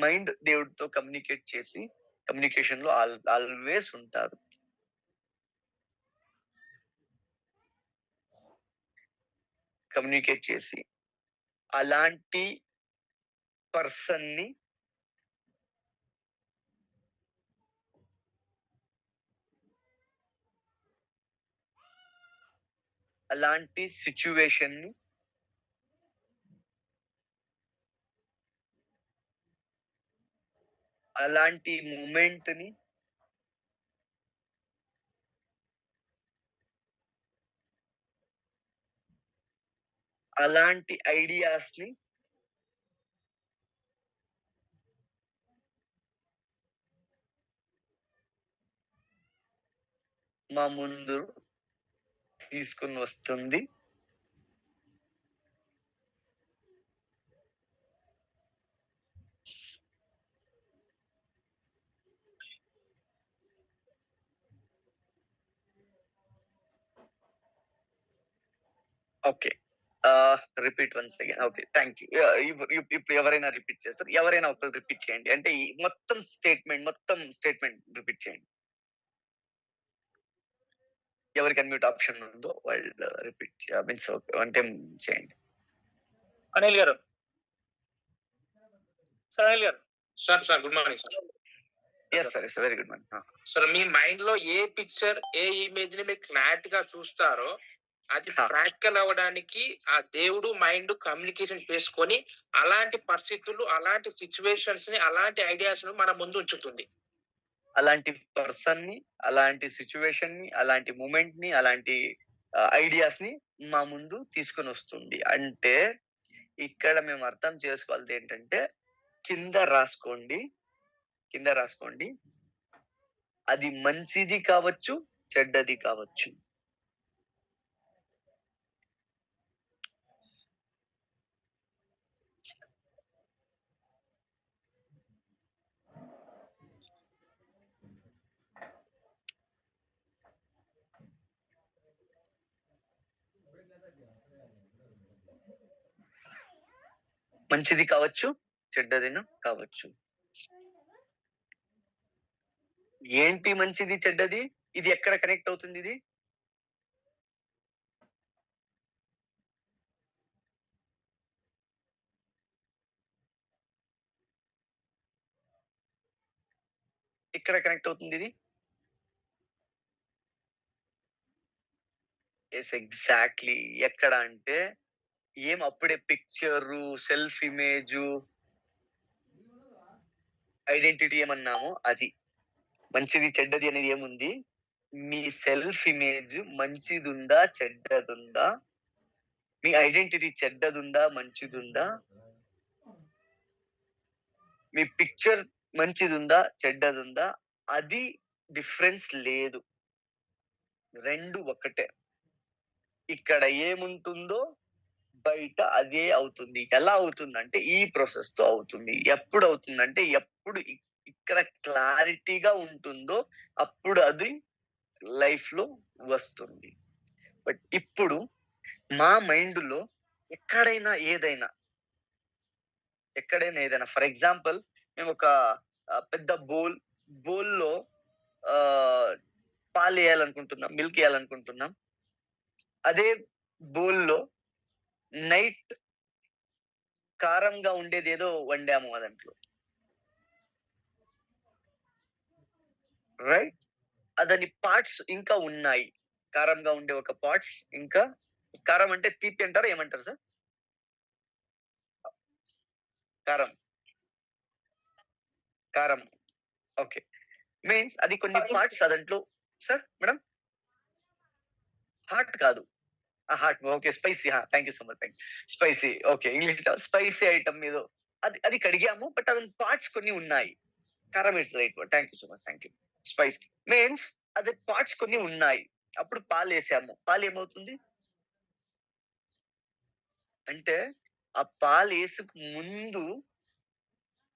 మైండ్ దేవుడితో కమ్యూనికేట్ చేసి, కమ్యూనికేషన్ లో ఆల్వేస్ ఉంటారు. కమ్యూనికేట్ చేసి అలాంటి పర్సన్ ని అలాంటి సిచ్యువేషన్ ని అలాంటి మూమెంట్ ని అలాంటి ఐడియాస్ ని మా ముందు తీసుకుని వస్తుంది. Okay, repeat once again. Okay, thank you. ఇప్పుడు ఎవరైనా రిపీట్ చేస్తారు, ఎవరైనా ఒకరు రిపీట్ చేయండి. అంటే ఈ మొత్తం స్టేట్మెంట్ రిపీట్ చేయండి. ఎవరికి అన్మ్యూట్ ఆప్షన్ ఉందో వాళ్ళు రిపీట్ మీన్స్ అంటే చేయండి. Anil garu. Sir Anil garu. Sir good morning sir. Yes sir, yes, very good morning. Sir మీ మైండ్ లో ఏ పిక్చర్ ఏ ఇమేజ్ ని మీరు క్లారిటీ గా చూస్తారో అది ప్రాక్టికల్ అవ్వడానికి ఆ దేవుడు మైండ్ కమ్యూనికేషన్ చేసుకొని అలాంటి పరిస్థితులు, అలాంటి సిచ్యువేషన్స్ ని, అలాంటి ఐడియాస్ ను మన ముందు ఉంచుతుంది. అలాంటి పర్సన్ ని, అలాంటి సిచ్యువేషన్ ని, అలాంటి మూమెంట్ ని, అలాంటి ఐడియాస్ ని మా ముందు తీసుకొని వస్తుంది. అంటే ఇక్కడ మేము అర్థం చేసుకోవాల్సింది ఏంటంటే, కింద రాసుకోండి, అది మంచిది కావచ్చు, చెడ్డది కావచ్చు. మంచిది కావచ్చు, చెడ్డదిను కావచ్చు. ఏంటి మంచిది చెడ్డది? ఇది ఎక్కడ కనెక్ట్ అవుతుంది? ఇది ఇక్కడ కనెక్ట్ అవుతుంది ఇది. Yes exactly. ఎక్కడ అంటే ఏం అప్పుడే పిక్చరు, సెల్ఫ్ ఇమేజ్, ఐడెంటిటీ ఏమన్నాము అది. మంచిది చెడ్డది అనేది ఏముంది? మీ సెల్ఫ్ ఇమేజ్ మంచిదుందా చెడ్డదుందా, మీ ఐడెంటిటీ చెడ్డదుందా మంచిదుందా, మీ పిక్చర్ మంచిదుందా చెడ్డదుందా, అది డిఫరెన్స్ లేదు, రెండు ఒకటే. ఇక్కడ ఏముంటుందో బయట అదే అవుతుంది. ఎలా అవుతుందంటే ఈ ప్రాసెస్ తో అవుతుంది. ఎప్పుడు అవుతుందంటే ఎప్పుడు ఇక్కడ క్లారిటీగా ఉంటుందో అప్పుడు అది లైఫ్ లో వస్తుంది. బట్ ఇప్పుడు మా మైండ్ లో ఎక్కడైనా ఏదైనా ఫర్ ఎగ్జాంపుల్ మేము ఒక పెద్ద బౌల్లో పాలు వేయాలనుకుంటున్నాం, మిల్క్ వేయాలనుకుంటున్నాం. అదే బౌల్లో నైట్ కారంగా ఉండేది ఏదో వండాము దాంట్లో, రైట్? అదని పార్ట్స్ ఇంకా ఉన్నాయి. కారంగా ఉండే ఒక పార్ట్స్ ఇంకా, కారం అంటే తీపి అంటారు, ఏమంటారు సార్? కారం ఓకే. మీన్స్ అది కొన్ని పార్ట్స్ దాంట్లో. సార్ మేడం హాట్ కాదు, hot okay, spicy. Thank you so much, spicy. Okay, English spicy item ఏదో అది కడిగాము, బట్ అదని పార్ట్స్ కొన్ని ఉన్నాయి. కారం it's right word. Thank you so much, thank you. Spicy means అది పార్ట్స్ కొన్ని ఉన్నాయి. అప్పుడు పాలు వేసాము, పాలు ఏమవుతుంది అంటే ఆ పాలు వేసుకు ముందు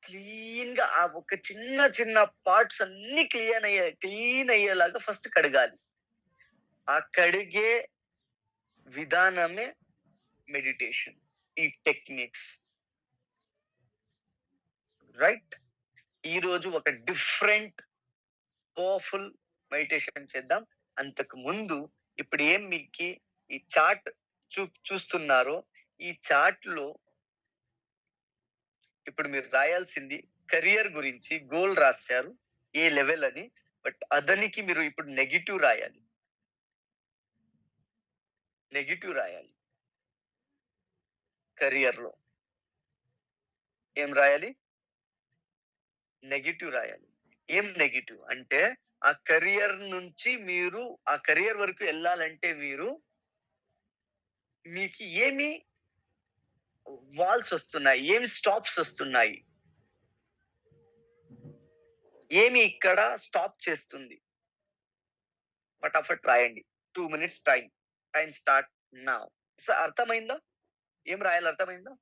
క్లీన్ గా ఆ ఒక చిన్న పార్ట్స్ అన్ని క్లీన్ అయ్యేలాగా ఫస్ట్ కడగాలి. ఆ కడిగే విధానమే మెడిటేషన్, ఈ టెక్నిక్స్, రైట్? ఈ రోజు ఒక డిఫరెంట్ పవర్ఫుల్ మెడిటేషన్ చేద్దాం. అంతకు ముందు ఇప్పుడు ఏం మీకు ఈ చార్ట్ చూస్తున్నారో, ఈ చార్ట్ లో ఇప్పుడు మీరు రాయాల్సింది కెరియర్ గురించి గోల్ రాశారు, ఏ లెవెల్ అని. బట్ అదనికి మీరు ఇప్పుడు నెగిటివ్ రాయాలి. కెరియర్ లో ఏం రాయాలి? నెగిటివ్ రాయాలి. ఏం నెగిటివ్ అంటే ఆ కెరియర్ నుంచి మీరు ఆ కెరియర్ వరకు వెళ్ళాలంటే మీకు ఏమి వాల్స్ వస్తున్నాయి, ఏమి స్టాప్స్ వస్తున్నాయి, ఏమి ఇక్కడ స్టాప్ చేస్తుంది, ఫటాఫట్ రాయండి. 2 minutes టైం స్టార్ట్ నౌ. అర్థమైందా? ఏం రాయాలి అర్థమైందా?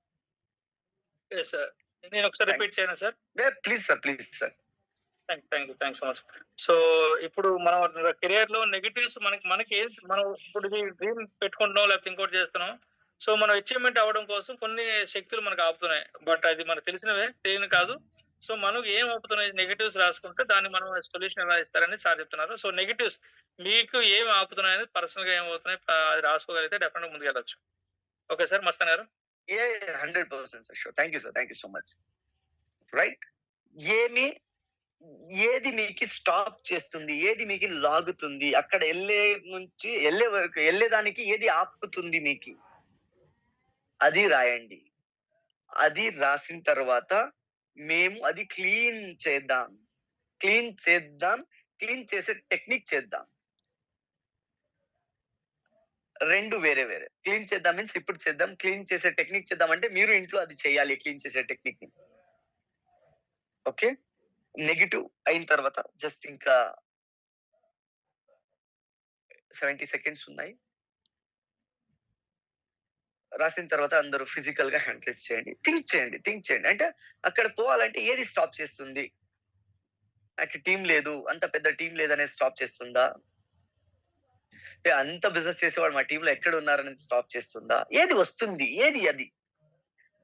సార్ నేను ఒకసారి రిపీట్ చేయను sir? Please sir. Thank so much. So ఇప్పుడు మనం కెరియర్ లో నెగిటివ్స్ మనకి మనం ఇప్పుడు డ్రీమ్ పెట్టుకుంటున్నాం, లేకపోతే ఇంకోటి చేస్తున్నాం. సో మనం అచీవ్మెంట్ అవ్వడం కోసం కొన్ని శక్తులు మనకు ఆపుతున్నాయి, బట్ అది మనకు తెలియని కాదు. సో మనకు ఏం ఆపుతున్నాయి? నెగిటివ్స్ రాసుకుంటే దాన్ని మనం సొల్యూషన్ ఎలా ఇస్తారని సార్ చెప్తున్నారు. సో నెగిటివ్స్ మీకు ఏం ఆపుతున్నాయని పర్సనల్ గా ఏమవుతున్నాయి అది రాసుకోగలిగితే డెఫినెట్ గా ముందుకు వెళ్ళొచ్చు. ఓకే సార్, మస్తాన్ గారు. 100% sir, sure. Thank you so much. Right? ఏది మీకు స్టాప్ చేస్తుంది, ఏది మీకు లాగుతుంది, అక్కడ వెళ్ళేదానికి ఏది ఆపుతుంది మీకు, అది రాయండి. అది రాసిన తర్వాత మేము అది క్లీన్ చేసే టెక్నిక్ చేద్దాం. రెండు వేరే. క్లీన్ చేద్దాం మీన్స్ ఇప్పుడు చేద్దాం. క్లీన్ చేసే టెక్నిక్ చేద్దాం అంటే మీరు ఇంట్లో అది చేయాలి, క్లీన్ చేసే టెక్నిక్ ని. ఓకే, నెగిటివ్ అయిన తర్వాత జస్ట్ ఇంకా 70 seconds ఉన్నాయి. రాసిన తర్వాత అందరూ ఫిజికల్ గా హ్యాండ్ రైజ్ చేయండి. థింక్ చేయండి అంటే అక్కడ పోవాలంటే ఏది స్టాప్ చేస్తుంది? నాకు టీం లేదు, అంత పెద్ద టీం లేదనేది స్టాప్ చేస్తుందా? అంత బిజినెస్ చేసేవాడు మా టీంలో ఎక్కడ ఉన్నారనేది స్టాప్ చేస్తుందా? ఏది వస్తుంది? ఏది అది?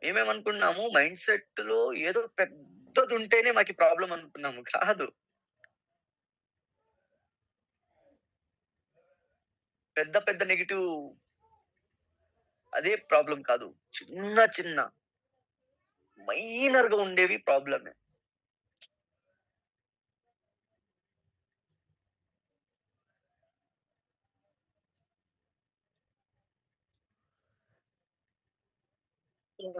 మేమేమనుకున్నాము మైండ్ సెట్ లో ఏదో పెద్దది ఉంటేనే మాకు ప్రాబ్లం అనుకున్నాము. కాదు, పెద్ద నెగిటివ్ అదే ప్రాబ్లం కాదు, చిన్న మైనర్ గా ఉండేవి ప్రాబ్లమే.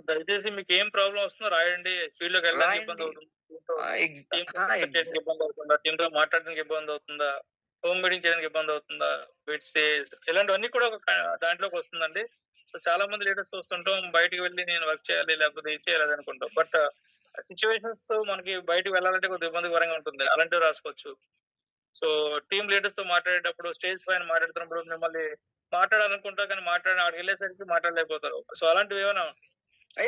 దయచేసి మీకు ఏం ప్రాబ్లం వస్తుందో రాయండి. ఫీల్డ్ లోకి వెళ్ళడానికి ఇబ్బంది రాయండి. అవుతుంది, టీంతో ఎగ్జాక్ట్ చేయడానికి ఇబ్బంది అవుతుందా, టీంతో మాట్లాడడానికి ఇబ్బంది అవుతుందా, హోమ్ మీటింగ్ చేయడానికి ఇబ్బంది అవుతుందా, బెడ్ స్టేస్ ఇలాంటివన్నీ కూడా ఒక దాంట్లోకి వస్తుందండి. సో చాలా మంది లీడర్స్ చూస్తుంటాం, బయటికి వెళ్ళి నేను వర్క్ చేయాలి లేకపోతే ఇది చేయాలి అనుకుంటాం. బట్ సిచ్యువేషన్స్ మనకి బయటకు వెళ్ళాలంటే కొద్దిగా ఇబ్బందికరంగా ఉంటుంది, అలాంటివి రాసుకోవచ్చు. సో టీమ్ లీడర్స్ తో మాట్లాడేటప్పుడు, స్టేజ్ పైన మాట్లాడుతున్నప్పుడు మిమ్మల్ని మాట్లాడాలనుకుంటా కానీ అక్కడికి వెళ్ళేసరికి మాట్లాడలేకపోతారు. సో అలాంటివి ఏమైనా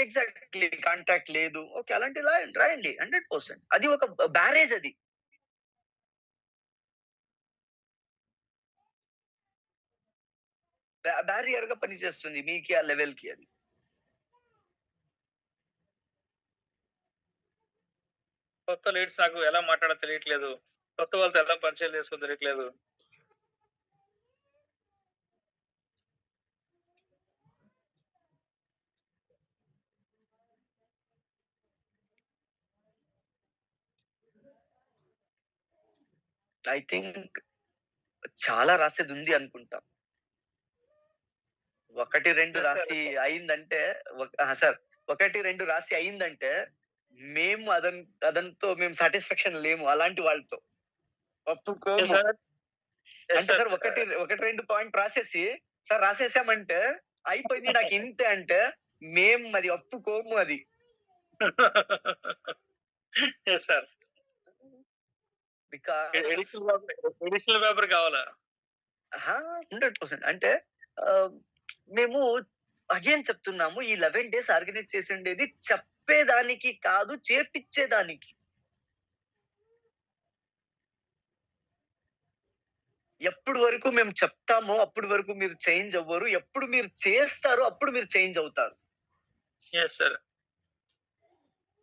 ఎగ్జాక్ట్లీ కాంటాక్ట్ లేదు. ఓకే, అలాంటి రాయండి 100%. అది ఒక బ్యారేజ్, అది బ్యారియర్ గా పనిచేస్తుంది మీకు ఆ లెవెల్ కి. అది కొత్త లీడ్స్ నాకు ఎలా మాట్లాడాలో తెలియట్లేదు, కొత్త వాళ్ళతో ఎలా పరిచయం చేసుకో తెలియట్లేదు. ఐ థింక్ చాలా రాసేది ఉంది అనుకుంటా. 1-2 రాసి అయిందంటే సార్ 1-2 రాసి అయిందంటే మేము అదంతో మేము సాటిస్ఫాక్షన్ లేము అలాంటి వాళ్ళతో. ఒప్పుకోము. అంటే సార్ 1-2 పాయింట్ రాసేసి సార్ రాసేసామంటే అయిపోయింది నాకు ఇంతే అంటే మేము అది ఒప్పుకోము. అది సార్ ఎడిషనల్ పేపర్ కావాలా? 100%. అంటే మేము అగేన్ చెప్తున్నాము, ఈ 11 days ఆర్గనైజ్ చేసి ఉండేది చెప్పేదానికి కాదు, చేపించేదానికి. ఎప్పుడు వరకు మేము చెప్తామో అప్పుడు వరకు మీరు చేంజ్ అవ్వరు, ఎప్పుడు మీరు చేస్తారో అప్పుడు మీరు చేంజ్ అవుతారు. సార్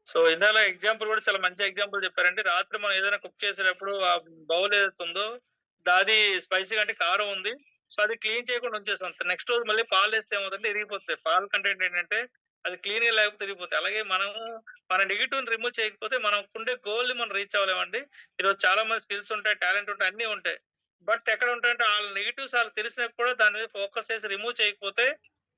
సో ఇందాక ఎగ్జాంపుల్ కూడా చాలా మంచి ఎగ్జాంపుల్ చెప్పారంటే, రాత్రి మనం ఏదైనా కుక్ చేసేటప్పుడు ఆ బౌల్ ఏదైతుందో దాది స్పైసీగా అంటే కారం ఉంది, సో అది క్లీన్ చేయకుండా ఉంచేస్తాం. నెక్స్ట్ రోజు మళ్ళీ పాలు వేస్తే ఏమవుతుందంటే ఇరిగిపోతాయి. పాలు కంటెంట్ ఏంటంటే అది క్లీన్ గా లేకపోతే ఇరిగిపోతాయి. అలాగే మనం మన నెగిటివ్ రిమూవ్ చేయకపోతే మనం ఉండే గోల్ ని మనం రీచ్ అవ్వలేమండి. ఈరోజు చాలా మంది స్కిల్స్ ఉంటాయి, టాలెంట్ ఉంటాయి, అన్ని ఉంటాయి. బట్ ఎక్కడ ఉంటాయంటే వాళ్ళ నెగిటివ్స్ వాళ్ళకి తెలిసినా కూడా దాని మీద ఫోకస్ చేసి రిమూవ్ చేయకపోతే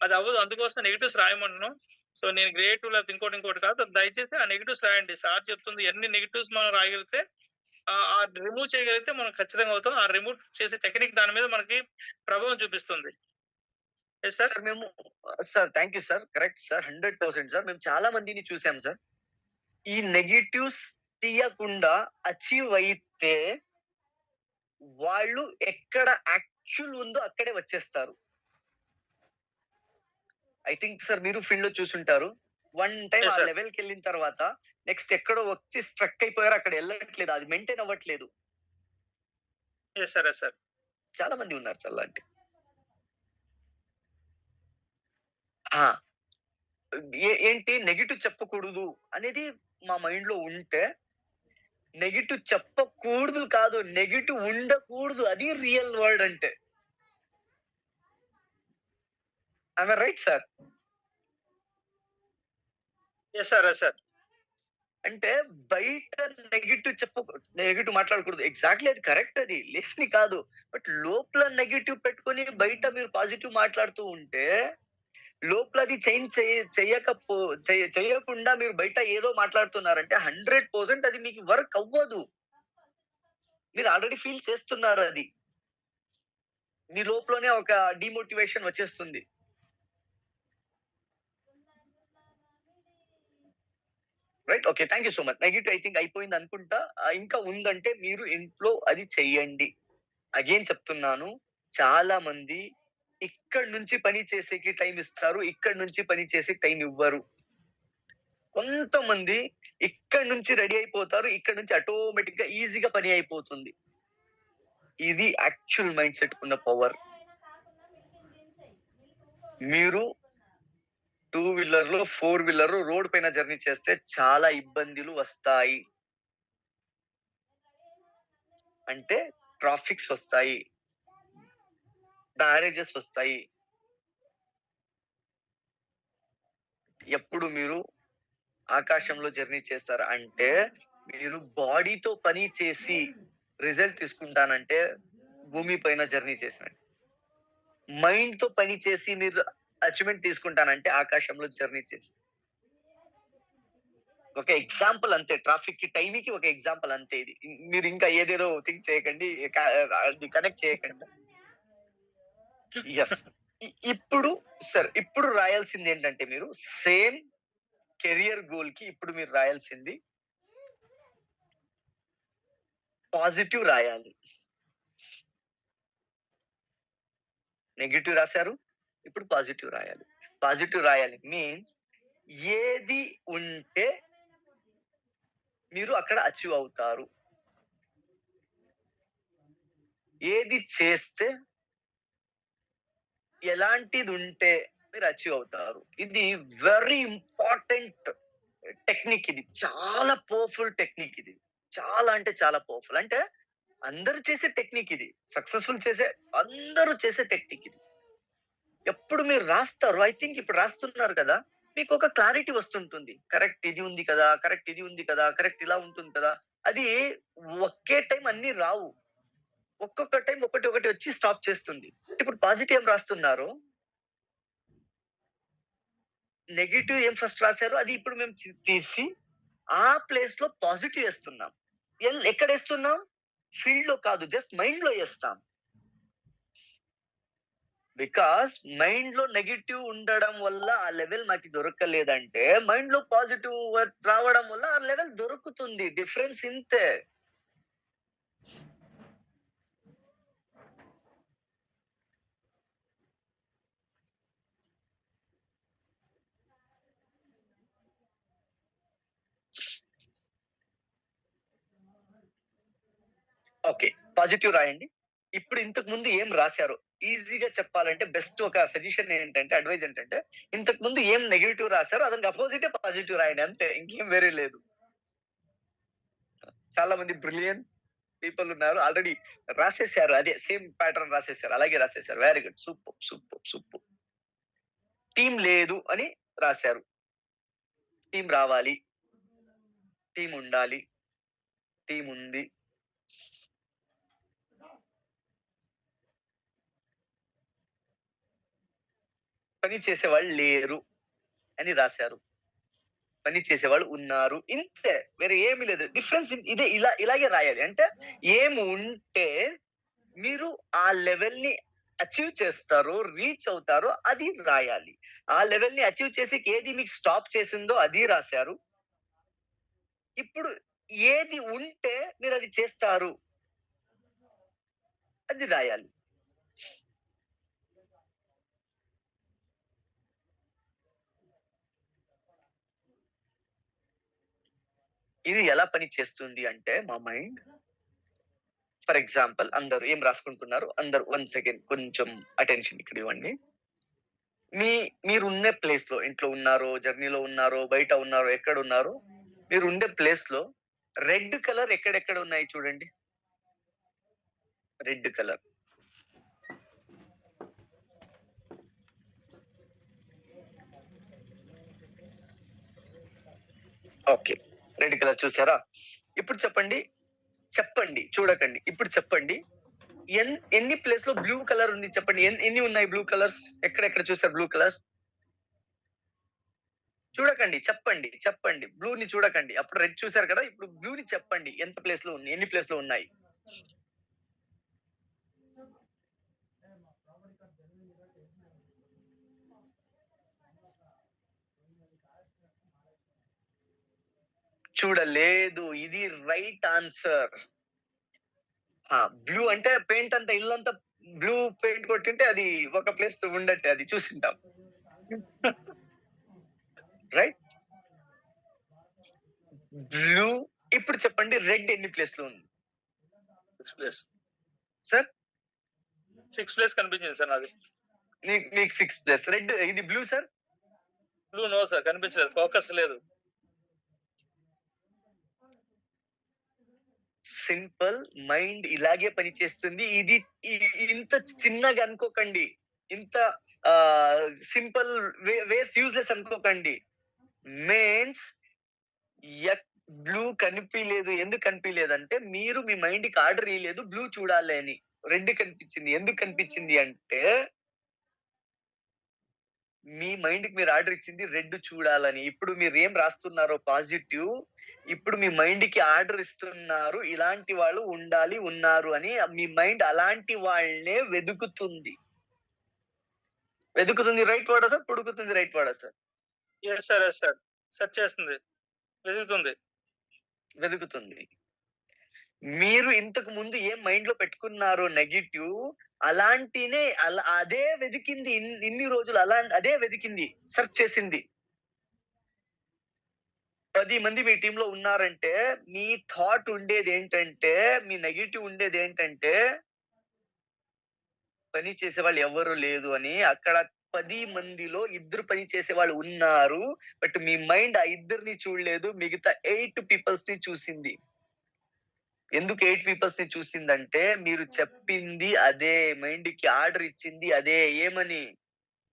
అది అవ్వదు. అందుకోసం నెగిటివ్స్ రాయమన్నాను. సో నేను గ్రేట్ లేకపోతే ఇంకోటి కాదు, దయచేసి ఆ నెగిటివ్స్ రాయండి. సార్ చెప్తుంది ఎన్ని నెగిటివ్స్ మనం రాయగలిగితే ఆ రిమూవ్ చేయగలిగితే మనం ఖచ్చితంగా అవుతాం. ఆ రిమూవ్ చేసే టెక్నిక్ దాని మీద మనకి ప్రభావం చూపిస్తుంది. సార్ మేము sir thank you sir, correct sir, 100% sir. మేము చాలా మందిని చూసాం సార్, ఈ నెగిటివ్స్ తీయకుండా అచీవ్ అయితే వాళ్ళు ఎక్కడ యాక్చువల్ ఉందో అక్కడే వచ్చేస్తారు. ఐ థింక్ సార్ మీరు ఫీల్డ్ లో చూసుంటారు, వన్ టైం ఆ లెవెల్ కి వెళ్ళిన తర్వాత నెక్స్ట్ ఎక్కడో వచ్చి స్ట్రక్ అయిపోయారు, అక్కడ వెళ్ళట్లేదు, అది మెయింటైన్ అవ్వట్లేదు. చాలా మంది ఉన్నారు సార్ అలాంటి. ఏంటి నెగిటివ్ చెప్పకూడదు అనేది మా మైండ్ లో ఉంటే, నెగిటివ్ చెప్పకూడదు కాదు, నెగిటివ్ ఉండకూడదు, అది రియల్ వర్డ్ అంటే. I right sir? సార్ అంటే బయట నెగిటివ్ మాట్లాడకూడదు, ఎగ్జాక్ట్లీ అది కరెక్ట్, అది లేని కాదు. బట్ లోపల నెగిటివ్ పెట్టుకొని బయట మీరు పాజిటివ్ మాట్లాడుతూ ఉంటే, లోపల అది చేంజ్ చేయకుండా మీరు బయట ఏదో మాట్లాడుతున్నారంటే 100% అది మీకు వర్క్ అవ్వదు. మీరు ఆల్రెడీ ఫీల్ చేస్తున్నారు, అది మీ లోపలనే ఒక డిమోటివేషన్ వచ్చేస్తుంది. Right, okay, thank you so much. Negative I think అయిపోయింది అనుకుంటా. ఇంకా ఉందంటే మీరు ఇంట్లో అది చెయ్యండి. అగైన్ చెప్తున్నాను, చాలా మంది ఇక్కడ నుంచి పని చేసేకి టైం ఇస్తారు, ఇక్కడ నుంచి పని చేసే టైం ఇవ్వరు. కొంతమంది ఇక్కడ నుంచి రెడీ అయిపోతారు, ఇక్కడ నుంచి ఆటోమేటిక్ గా ఈజీగా పని అయిపోతుంది. ఇది యాక్చువల్ మైండ్ సెట్ ఉన్న పవర్. మీరు 2-వీలర్ లో 4-వీలర్ రోడ్ పైన జర్నీ చేస్తే చాలా ఇబ్బందులు వస్తాయి. అంటే ట్రాఫిక్స్ వస్తాయి, బ్యారేజెస్ వస్తాయి. ఎప్పుడు మీరు ఆకాశంలో జర్నీ చేస్తారు అంటే, మీరు బాడీతో పని చేసి రిజల్ట్ తీసుకుంటానంటే భూమి పైన జర్నీ చేసినట్టు. మైండ్ తో పని చేసి మీరు అచీవ్మెంట్ తీసుకుంటానంటే ఆకాశంలో జర్నీ చేసి. ఒక ఎగ్జాంపుల్ అంతే, ట్రాఫిక్ కి టైం కి ఒక ఎగ్జాంపుల్ అంతే ఇది. మీరు ఇంకా ఏదేదో థింక్ చేయకండి, అది కనెక్ట్ చేయకండి. ఎస్. ఇప్పుడు సార్, ఇప్పుడు రాయాల్సింది ఏంటంటే మీరు సేమ్ కెరియర్ గోల్ కి ఇప్పుడు మీరు రాయాల్సింది పాజిటివ్ రాయాలి. నెగిటివ్ రాశారు, ఇప్పుడు పాజిటివ్ రాయాలి. పాజిటివ్ రాయాలి మీన్స్ ఏది ఉంటే మీరు అక్కడ అచీవ్ అవుతారు, ఏది చేస్తే ఎలాంటిది ఉంటే మీరు అచీవ్ అవుతారు. ఇది వెరీ ఇంపార్టెంట్ టెక్నిక్. ఇది చాలా పవర్ఫుల్ టెక్నిక్. ఇది చాలా అంటే చాలా పవర్ఫుల్. అంటే అందరూ చేసే టెక్నిక్ ఇది, సక్సెస్ఫుల్ చేసే అందరూ చేసే టెక్నిక్ ఇది. ఎప్పుడు మీరు రాస్తారు, ఐ థింక్ ఇప్పుడు రాస్తున్నారు కదా, మీకు ఒక క్లారిటీ వస్తుంటుంది. కరెక్ట్ ఇది ఉంది కదా, కరెక్ట్ ఇది ఉంది కదా, కరెక్ట్ ఇలా ఉంటుంది కదా. అది ఒకే టైం అన్ని రావు, ఒక్కొక్క టైం ఒకటి ఒకటి వచ్చి స్టాప్ చేస్తుంది. ఇప్పుడు పాజిటివ్ ఏం రాస్తున్నారు, నెగిటివ్ ఏం ఫస్ట్ రాశారు, అది ఇప్పుడు మేము తీసి ఆ ప్లేస్ లో పాజిటివ్ వేస్తున్నాం. ఎక్కడ వేస్తున్నాం? ఫీల్డ్ లో కాదు, జస్ట్ మైండ్ లో వేస్తాం. బికాస్ మైండ్ లో నెగిటివ్ ఉండడం వల్ల ఆ లెవెల్ మాకు దొరకలేదంటే మైండ్ లో పాజిటివ్ రావడం వల్ల ఆ లెవెల్ దొరుకుతుంది. డిఫరెన్స్ ఇంతే. ఓకే, పాజిటివ్ రాయండి. ఇప్పుడు ఇంతకు ముందు ఏం రాశారు ఈజీగా చెప్పాలంటే బెస్ట్ ఒక సజెషన్ ఏంటంటే, అడ్వైజ్ ఏంటంటే, ఇంతకు ముందు ఏం నెగిటివ్ రాశారో అదానికి అపోజిట్ పాజిటివ్ రాయండి, అంతే, ఇంకేం వేరే లేదు. చాలా మంది బ్రిలియంట్ పీపుల్ ఉన్నారు, ఆల్రెడీ రాసేసారు, అదే సేమ్ ప్యాటర్న్ రాసేసారు, అలాగే రాసేసారు. Very good, super super super. Team లేదు అని రాశారు, టీం రావాలి, టీం ఉండాలి, టీం ఉంది. పని చేసేవాళ్ళు లేరు అని రాశారు, పని చేసేవాళ్ళు ఉన్నారు, ఇంతే, వేరే ఏమీ లేదు. డిఫరెన్స్ ఇదే. ఇలాగే రాయాలి. అంటే ఏమి ఉంటే మీరు ఆ లెవెల్ ని అచీవ్ చేస్తారో, రీచ్ అవుతారో అది రాయాలి. ఆ లెవెల్ ని అచీవ్ చేసి ఏది మీకు స్టాప్ చేసిందో అది రాశారు. ఇప్పుడు ఏది ఉంటే మీరు అది చేస్తారు అది రాయాలి. ఇది ఎలా పని చేస్తుంది అంటే, మా మైండ్, ఫర్ ఎగ్జాంపుల్, అందరూ ఏం రాసుకుంటున్నారు, అందరూ 1 సెకండ్ కొంచెం అటెన్షన్ ఇక్కడ ఇవ్వండి. మీరున్న ప్లేస్ లో, ఇంట్లో ఉన్నారో, జర్నీలో ఉన్నారో, బయట ఉన్నారో, ఎక్కడ ఉన్నారో, మీరు ఉండే ప్లేస్ లో రెడ్ కలర్ ఎక్కడెక్కడ ఉన్నాయి చూడండి. Red colour, okay, red colour చూసారా? ఇప్పుడు చెప్పండి, చూడకండి, ఇప్పుడు చెప్పండి, ఎన్ని ప్లేస్ లో బ్లూ కలర్ ఉంది చెప్పండి. ఎన్ని ఉన్నాయి బ్లూ కలర్స్? ఎక్కడెక్కడ చూసారు బ్లూ కలర్? చూడకండి, చెప్పండి. బ్లూ ని చూడకండి, అప్పుడు రెడ్ చూసారు కదా, ఇప్పుడు బ్లూ ని చెప్పండి, ఎంత ప్లేస్ లో ఉంది, ఎన్ని ప్లేస్ లో ఉన్నాయి? చూడలేదు, ఇది రైట్ ఆన్సర్. బ్లూ అంటే పెయింట్ అంతా, ఇల్లంతా బ్లూ పెయింట్ కొట్టింటే అది ఒక ప్లేస్ ఉండట్టే, అది చూసింటాం. Right, blue. ఇప్పుడు చెప్పండి, రెడ్ ఎన్ని ప్లేస్ లో ఉంది? 6 ప్లేస్ సార్. 6 ప్లేస్ కనిపించింది సార్ నాది. మీకు 6 ప్లేస్. రెడ్, ఇది blue sir? Blue no sir, కనిపించలేదు, ఫోకస్ లేదు. సింపుల్, మైండ్ ఇలాగే పనిచేస్తుంది. ఇది ఇంత చిన్నగా అనుకోకండి, ఇంత సింపుల్ వేస్ యూజ్లెస్ అనుకోకండి. మీన్స్ బ్లూ కనిపించలేదు, ఎందుకు కనిపించలేదంటే మీరు మీ మైండ్ కి ఆర్డర్ ఇవ్వలేదు బ్లూ చూడాలి అని. రెడ్ కనిపించింది, ఎందుకు కనిపించింది అంటే మీ మైండ్ కి మీరు ఆర్డర్ ఇచ్చింది రెడ్ చూడాలని. ఇప్పుడు మీరు ఏం రాస్తున్నారో పాజిటివ్, ఇప్పుడు మీ మైండ్ కి ఆర్డర్ ఇస్తున్నారు ఇలాంటి వాళ్ళు ఉండాలి, ఉన్నారు అని. మీ మైండ్ అలాంటి వాళ్ళనే వెతుకుతుంది. రైట్ వర్డా సార్? పుడుకుతుంది రైట్ వర్డా సార్? Yes sir, yes sir. Search చేస్తుంది, వెతుకుతుంది. మీరు ఇంతకు ముందు ఏం మైండ్ లో పెట్టుకున్నారో నెగిటివ్, అలాంటినే అదే వెతికింది ఇన్ని రోజులు. అదే వెతికింది, సెర్చ్ చేసింది. 10 మంది మీ టీమ్ లో ఉన్నారంటే మీ థాట్ ఉండేది ఏంటంటే, మీ నెగిటివ్ ఉండేది ఏంటంటే పని చేసే వాళ్ళు ఎవరు లేదు అని. అక్కడ 10 మందిలో 2 పని చేసే వాళ్ళు ఉన్నారు. బట్ మీ మైండ్ ఆ 2ని చూడలేదు, మిగతా 8 పీపుల్స్ ని చూసింది. ఎందుకు 8 పీపుల్స్ ని చూసిందంటే, మీరు చెప్పింది అదే, మైండ్ కి ఆర్డర్ ఇచ్చింది అదే. ఏమని?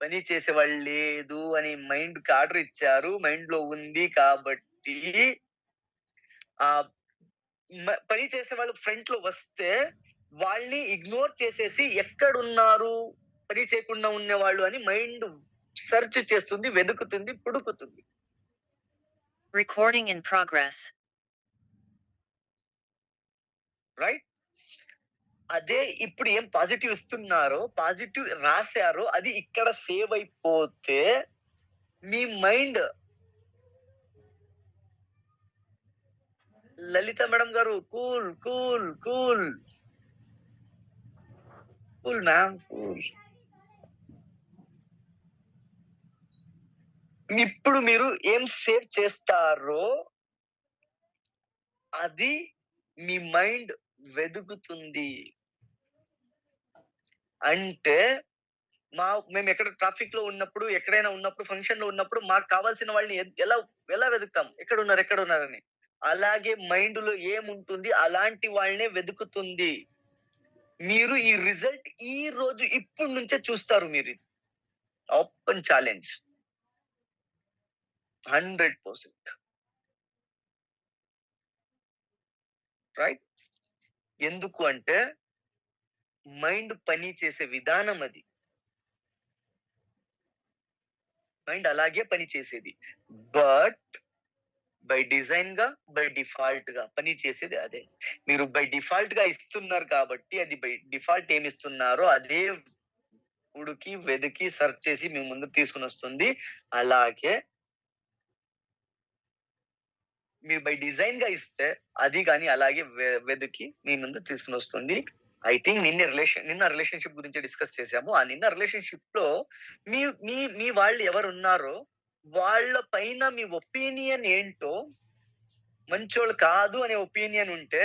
పని చేసే వాళ్ళు లేదు అని మైండ్ కి ఆర్డర్ ఇచ్చారు. మైండ్ లో ఉంది కాబట్టి ఆ పని చేసే వాళ్ళు ఫ్రంట్ లో వస్తే వాళ్ళని ఇగ్నోర్ చేసేసి ఎక్కడున్నారు పని చేయకుండా ఉన్నవాళ్ళు అని మైండ్ సెర్చ్ చేస్తుంది, వెతుకుతుంది, పుడుకుతుంది. Recording in progress. రైట్? అదే ఇప్పుడు ఏం పాజిటివ్ ఇస్తున్నారో, పాజిటివ్ రాశారో అది ఇక్కడ సేవ్ అయిపోతే మీ మైండ్, లలిత మేడం గారు, cool cool cool cool ma'am, cool. ఇప్పుడు మీరు ఏం సేవ్ చేస్తారో అది మీ మైండ్ వెతుకుతుంది. అంటే మేము ఎక్కడ ట్రాఫిక్ లో ఉన్నప్పుడు, ఎక్కడైనా ఉన్నప్పుడు, ఫంక్షన్ లో ఉన్నప్పుడు మాకు కావాల్సిన వాళ్ళని ఎలా వెతుకుతాం? ఎక్కడ ఉన్నారని. అలాగే మైండ్ లో ఏముంటుంది అలాంటి వాళ్ళనే వెతుకుతుంది. మీరు ఈ రిజల్ట్ ఈ రోజు ఇప్పుడు నుంచే చూస్తారు. మీరు ఓపెన్ ఛాలెంజ్ 100%. రైట్? ఎందుకు అంటే మైండ్ పని చేసే విధానం అది. మైండ్ అలాగే పని చేసేది. బట్ బై డిజైన్ గా, బై డిఫాల్ట్ గా పని చేసేది అదే. మీరు బై డిఫాల్ట్ గా ఇస్తున్నారు కాబట్టి అది బై డిఫాల్ట్ ఏమి ఇస్తున్నారో అదే ఉడికి వెతికి సెర్చ్ చేసి మీ ముందు తీసుకుని వస్తుంది. అలాగే మీరు బై డిజైన్ గా ఇస్తే అది కానీ అలాగే వెతికి మీ ముందు తీసుకుని వస్తుంది. ఐ థింక్ నిన్న రిలేషన్షిప్ గురించి డిస్కస్ చేసాము. ఆ నిన్న రిలేషన్షిప్ లో మీ వాళ్ళు ఎవరు ఉన్నారో వాళ్ళ పైన మీ ఒపీనియన్ ఏంటో, మంచోళ్ళు కాదు అనే ఒపీనియన్ ఉంటే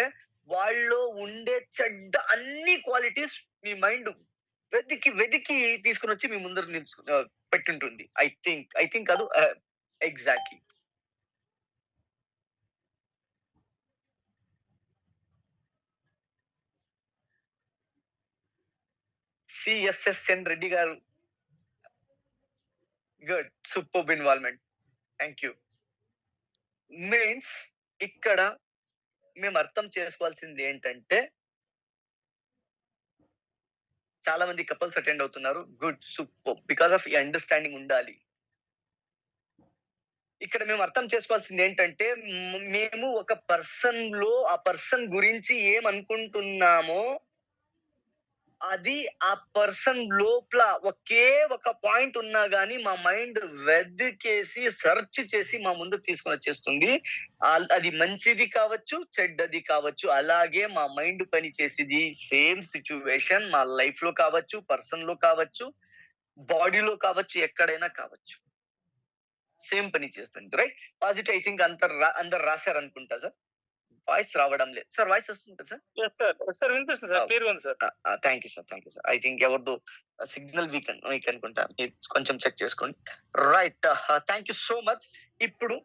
వాళ్ళలో ఉండే చెడ్డ అన్ని క్వాలిటీస్ మీ మైండ్ వెతికి తీసుకుని వచ్చి మీ ముందర పెట్టుంటుంది. ఐ థింక్ అది ఎగ్జాక్ట్లీ. సిఎస్ఎస్ఎన్ రెడ్డి గారు, good, super involvement, thank you. Means ఇక్కడ మేము అర్థం చేసుకోవాల్సింది ఏంటంటే, చాలా మంది కపుల్స్ అటెండ్ అవుతున్నారు. Good, super. బికాస్ ఆఫ్ ఈ అండర్స్టాండింగ్ ఉండాలి. ఇక్కడ మేము అర్థం చేసుకోవాల్సింది ఏంటంటే, మేము ఒక పర్సన్ లో ఆ పర్సన్ గురించి ఏమనుకుంటున్నామో అది ఆ పర్సన్ లోపల ఒకే ఒక పాయింట్ ఉన్నా గానీ మా మైండ్ వెతికేసి సెర్చ్ చేసి మా ముందు తీసుకొని వచ్చేస్తుంది. అది మంచిది కావచ్చు, చెడ్డది కావచ్చు. అలాగే మా మైండ్ పని చేసేది. సేమ్ సిచ్యువేషన్ మా లైఫ్ లో కావచ్చు, పర్సన్ లో కావచ్చు, బాడీలో కావచ్చు, ఎక్కడైనా కావచ్చు, సేమ్ పని చేస్తుంది. రైట్? పాజిటివ్ ఐ థింక్ అందరు రాశారు అనుకుంటా సార్. వాయిస్ రావడం లేదు సార్. వాయిస్ వస్తుంది సార్? సార్ వినిపిస్తుంది సార్, క్లియర్ ఉంది sir. Thank you sir. I think ఎవరిదో సిగ్నల్ వీక్ అనుకుంటా, కొంచెం చెక్ చేసుకోండి. Right, thank you so much. ఇప్పుడు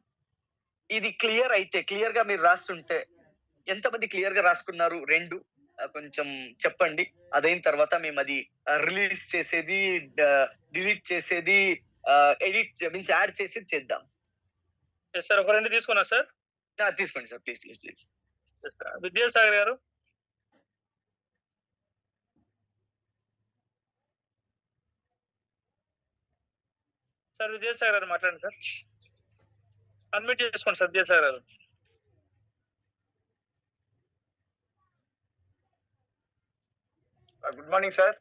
ఇది క్లియర్ అయితే, క్లియర్ గా మీరు రాస్తుంటే ఎంతమంది క్లియర్ గా రాసుకున్నారు? 2 కొంచెం చెప్పండి. అదైన తర్వాత మేము అది రిలీజ్ చేసేది, డిలీట్ చేసేది, ఎడిట్ మీన్స్ యాడ్ చేసేది చేద్దాం. సార్ ఒక 2 తీసుకున్నా సార్. తీసుకోండి సార్, ప్లీజ్. విద్యాసాగర్ గారు, సార్ విజయసాగర్ గారు మాట్లాడండి సార్. అన్మ్యూట్ చేసుకోండి సార్ విజయసాగర్ గారు. Good morning sir.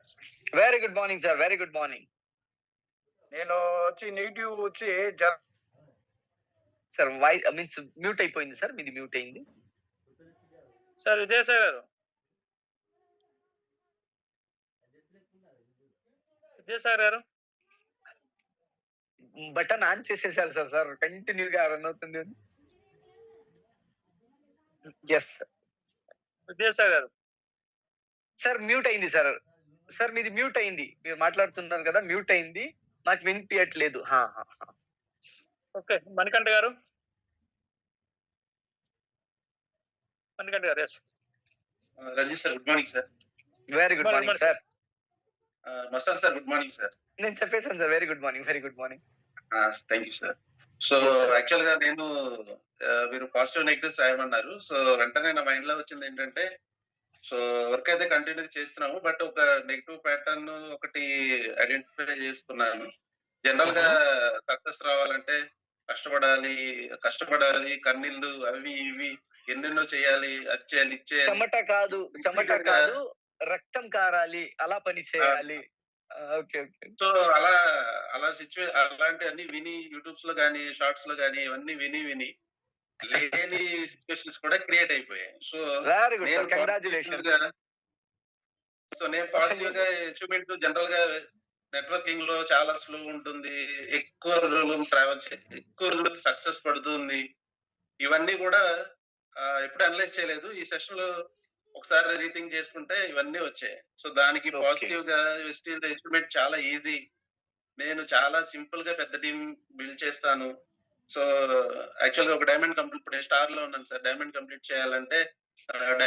Very good morning sir, very good morning. నేను వచ్చి నెగిటివ్ వచ్చి సార్ వాయిస్ మీన్స్ మ్యూట్ అయిపోయింది సార్, మీది మ్యూట్ అయింది సార్. విజయసాగర్ గారు, విజయసాగర్ గారు బటన్ ఆన్ చేసేసారు సార్. సార్ కంటిన్యూగా రన్ అవుతుంది. ఎస్ విజయసాగర్ గారు. సార్ మ్యూట్ అయింది సార్. సార్ మీది మ్యూట్ అయింది, మీరు మాట్లాడుతున్నారు కదా, మ్యూట్ అయింది, నాకు వినిపించట్లేదు. ఓకే, మణికంఠ గారు. మణికంఠ గారు. Yes Ranjith sir, good morning sir. Very good morning sir. Mastan sir, good morning sir. నేను చెప్పేసాను sir, very good morning, very good morning. Thank you sir. So actual గా నేను మీరు పాజిటివ్ నెగిటివ్స్ రాయమన్నారు. సో వెంటనే నా మైండ్ లో వచ్చింది ఏంటంటే, సో వర్క్ అయితే కంటిన్యూ చేస్తున్నాము, బట్ ఒక నెగిటివ్ ప్యాటర్న్ ఒకటి ఐడెంటిఫై చేసుకున్నాను. జనరల్ గా సక్సెస్ రావాలంటే కష్టపడాలి, కన్నీళ్ళు అవి ఇవి ఎన్నెన్నో చేయాలి, అది చేయాలి, చెమట కాదు రక్తం కారాలి, అలా పని చేయాలి. Okay okay. సో అలా అలాంటి అన్ని విని యూట్యూబ్స్ లో గానీ షార్ట్స్ లో గానీ ఇవన్నీ విని లేని సిచ్యువేషన్స్ కూడా క్రియేట్ అయిపోయాయి. So very good sir, congratulation. So నేను పాజిటివ్ గా అచీవ్మెంట్ జనరల్ గా నెట్వర్కింగ్ లో చాలా స్లో ఉంటుంది, ఎక్కువ రోజులు ట్రావెల్ ఎక్కువ రోజులు సక్సెస్ పడుతుంది. ఇవన్నీ కూడా ఎప్పుడు అనలైజ్ చేయలేదు. ఈ సెషన్ లో ఒకసారి రీథింక్ చేసుకుంటే ఇవన్నీ వచ్చాయి. సో దానికి పాజిటివ్ గా వెస్టిల్ ఎస్టిమేట్ చాలా ఈజీ. నేను చాలా సింపుల్ గా పెద్ద టీం బిల్డ్ చేస్తాను. సో యాక్చువల్ గా ఒక డైమండ్ కంప్లీట్, ఇప్పుడు స్టార్ లో ఉన్నాను సార్, డైమండ్ కంప్లీట్ చేయాలంటే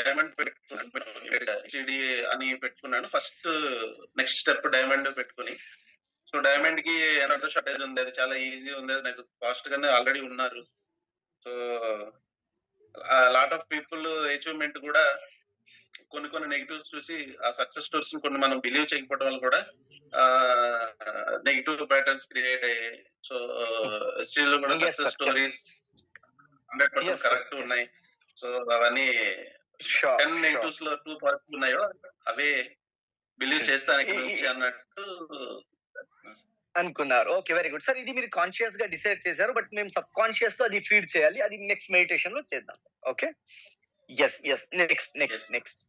డైమండ్ పెట్టుకున్నాను, అని పెట్టుకున్నాను. ఫస్ట్ నెక్స్ట్ స్టెప్ డైమండ్ పెట్టుకుని, సో డైమండ్ కి ఎనర్జీ షార్టేజ్ ఉంది, అది చాలా ఈజీ ఉంది, నాకు ఫాస్ట్ గానే ఆల్రెడీ ఉన్నారు. So lot of people achievement కూడా కొన్ని నెగిటివ్స్ చూసి ఆ సక్సెస్ స్టోరీస్ కొన్ని మనం బిలీవ్ చేయకపోవడం వల్ల కూడా నెగిటివ్ ప్యాటర్న్స్ క్రియేట్ అయ్యాయి. సో స్టిల్ కూడా సక్సెస్ స్టోరీస్ 100% కరెక్ట్ ఉన్నాయి. సో అవన్నీ 10 నెగిటివ్స్ లో 2 పాజిటివ్ ఉన్నాయో అవే బిలీవ్ చేస్తానికి అన్నట్టు అనుకున్నారు. Okay, very good sir. ఇది మీరు కాన్షియస్ గా డిసైడ్ చేశారు, బట్ మేము సబ్ కాన్షియస్ తో అది ఫీడ్ చేయాలి. అది నెక్స్ట్ మెడిటేషన్ లో చేద్దాం. Okay, yes yes. Next.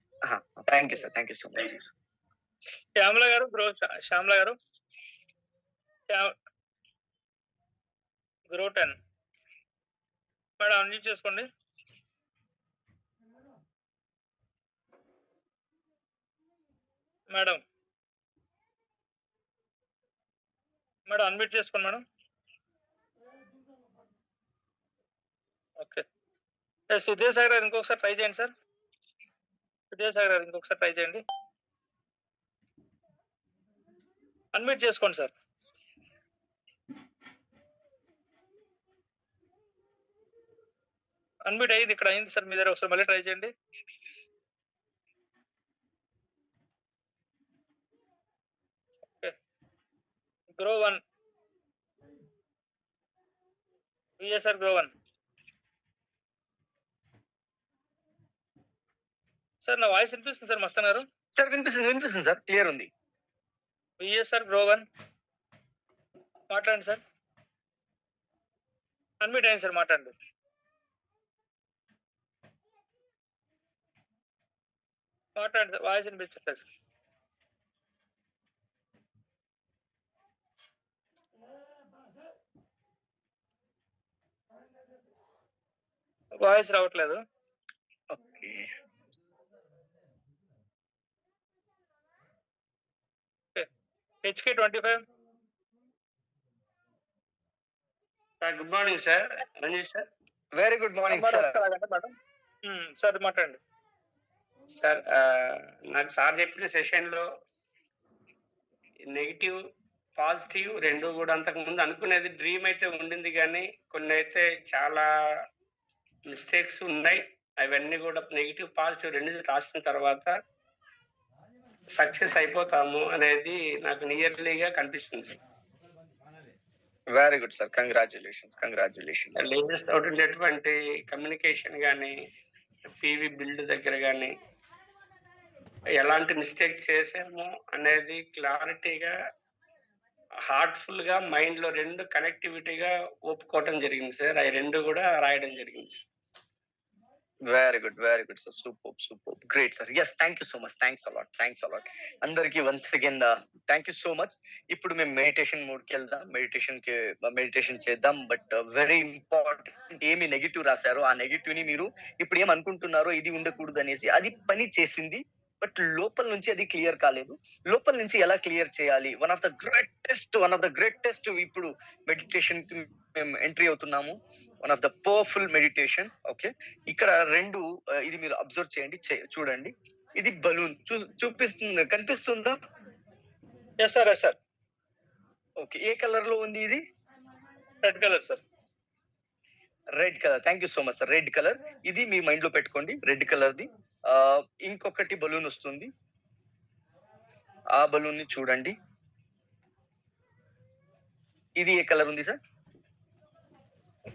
Thank you sir, thank you so much. Shyamala గారు, శ్యామల గారు, గ్రో 10 మేడం అన్మ్యూట్ చేసుకోండి. మేడం అన్మ్యూట్ చేసుకోండి మేడం. ఓకే, విద్యాసాగర్ గారు ఇంకొకసారి ట్రై చేయండి సార్. విద్యాసాగర్ గారు ఇంకొకసారి ట్రై చేయండి, అన్మ్యూట్ చేసుకోండి సార్. అన్మ్యూట్ అయ్యింది, ఇక్కడ అయింది సార్, మీ దగ్గర ఒకసారి మళ్ళీ ట్రై చేయండి. ఓకే, గ్రో 1 విఎస్ఆర్ గ్రో 1. సార్ నా వాయిస్ వినిపిస్తుంది సార్ మస్తాన్ గారు? సార్ వినిపిస్తుంది సార్, క్లియర్ ఉంది. విఎస్ఆర్ గ్రో 1 మాట్లాడండి సార్. అన్మ్యూట్ అయింది సార్, మాట్లాడండి. మాట్లాడండి సార్, వాయిస్ వినిపించట్లేదు సార్. వాయిస్ రావట్లేదు. Okay, HK25 sir. Good morning sir, Ranjith sir. Very good morning sir. Sir మాట్లాడండి సార్. నాకు సార్ చెప్పిన సెషన్ లో నెగిటివ్ పాజిటివ్ రెండు కూడా అంతకు ముందు అనుకునేది డ్రీమ్ అయితే ఉండింది, కానీ కొన్ని అయితే చాలా మిస్టేక్స్ ఉన్నాయి. అవన్నీ కూడా నెగిటివ్ పాజిటివ్ రెండు రాసిన తర్వాత సక్సెస్ అయిపోతాము అనేది నాకు నియర్లీగా కనిపిస్తుంది sir. Very good sir, congratulations. Latest అవుతున్నటువంటి కమ్యూనికేషన్ కానీ పీవీ బిల్డ్ దగ్గర కానీ ఎలాంటి మిస్టేక్ చేసాము అనేది క్లారిటీగా హార్ట్ఫుల్ గా మైండ్ లో రెండు కనెక్టివిటీగా ఒప్పుకోవటం జరిగింది సార్. అవి రెండు కూడా రాయడం జరిగింది sir. Very good sir, super great sir. Yes, thank you so much, thanks a lot అందరికి once again thank you so much. ఇప్పుడు మేము మెడిటేషన్ మోడ్కి వెళ్దాం, మెడిటేషన్ చేద్దాం. బట్ వెరీ ఇంపార్టెంట్, ఏమి నెగిటివ్ రాశారో ఆ నెగిటివ్ ని మీరు ఇప్పుడు ఏం అనుకుంటున్నారో ఇది ఉండకూడదు అనేసి అది పని చేసింది, బట్ లోపల నుంచి అది క్లియర్ కాలేదు. లోపల నుంచి ఎలా క్లియర్ చేయాలి? వన్ ఆఫ్ ద గ్రేటెస్ట్ ఇప్పుడు మెడిటేషన్ కి మేము ఎంట్రీ అవుతున్నాము. One of the powerful meditation. Okay, ఇక్కడ రెండు ఇది మీరు అబ్జర్వ్ చేయండి, చూడండి. ఇది బలూన్ చూపిస్తుంది, కనిపిస్తుందా? Yes sir. ఓకే, ఏ కలర్ లో ఉంది ఇది? Red colour sir. Red colour, thank you so much sir. Red colour, ఇది మీ మైండ్ లో పెట్టుకోండి, రెడ్ కలర్ ది. ఇంకొకటి బలూన్ వస్తుంది, ఆ బలూన్ ని చూడండి. ఇది ఏ కలర్ ఉంది sir?